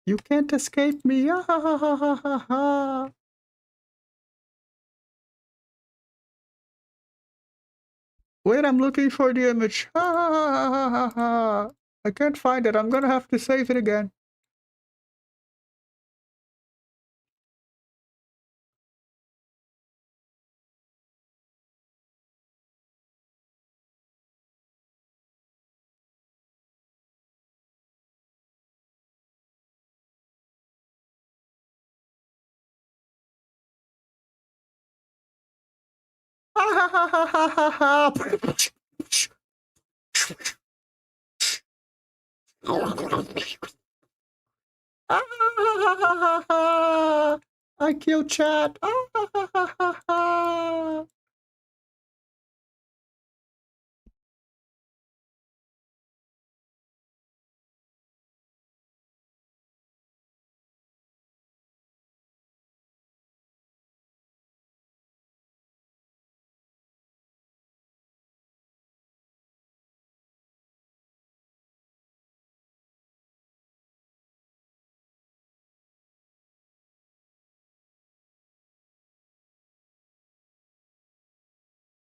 You can't escape me. Wait, I'm looking for the image. I can't find it. I'm gonna have to save it again. I killed Chad.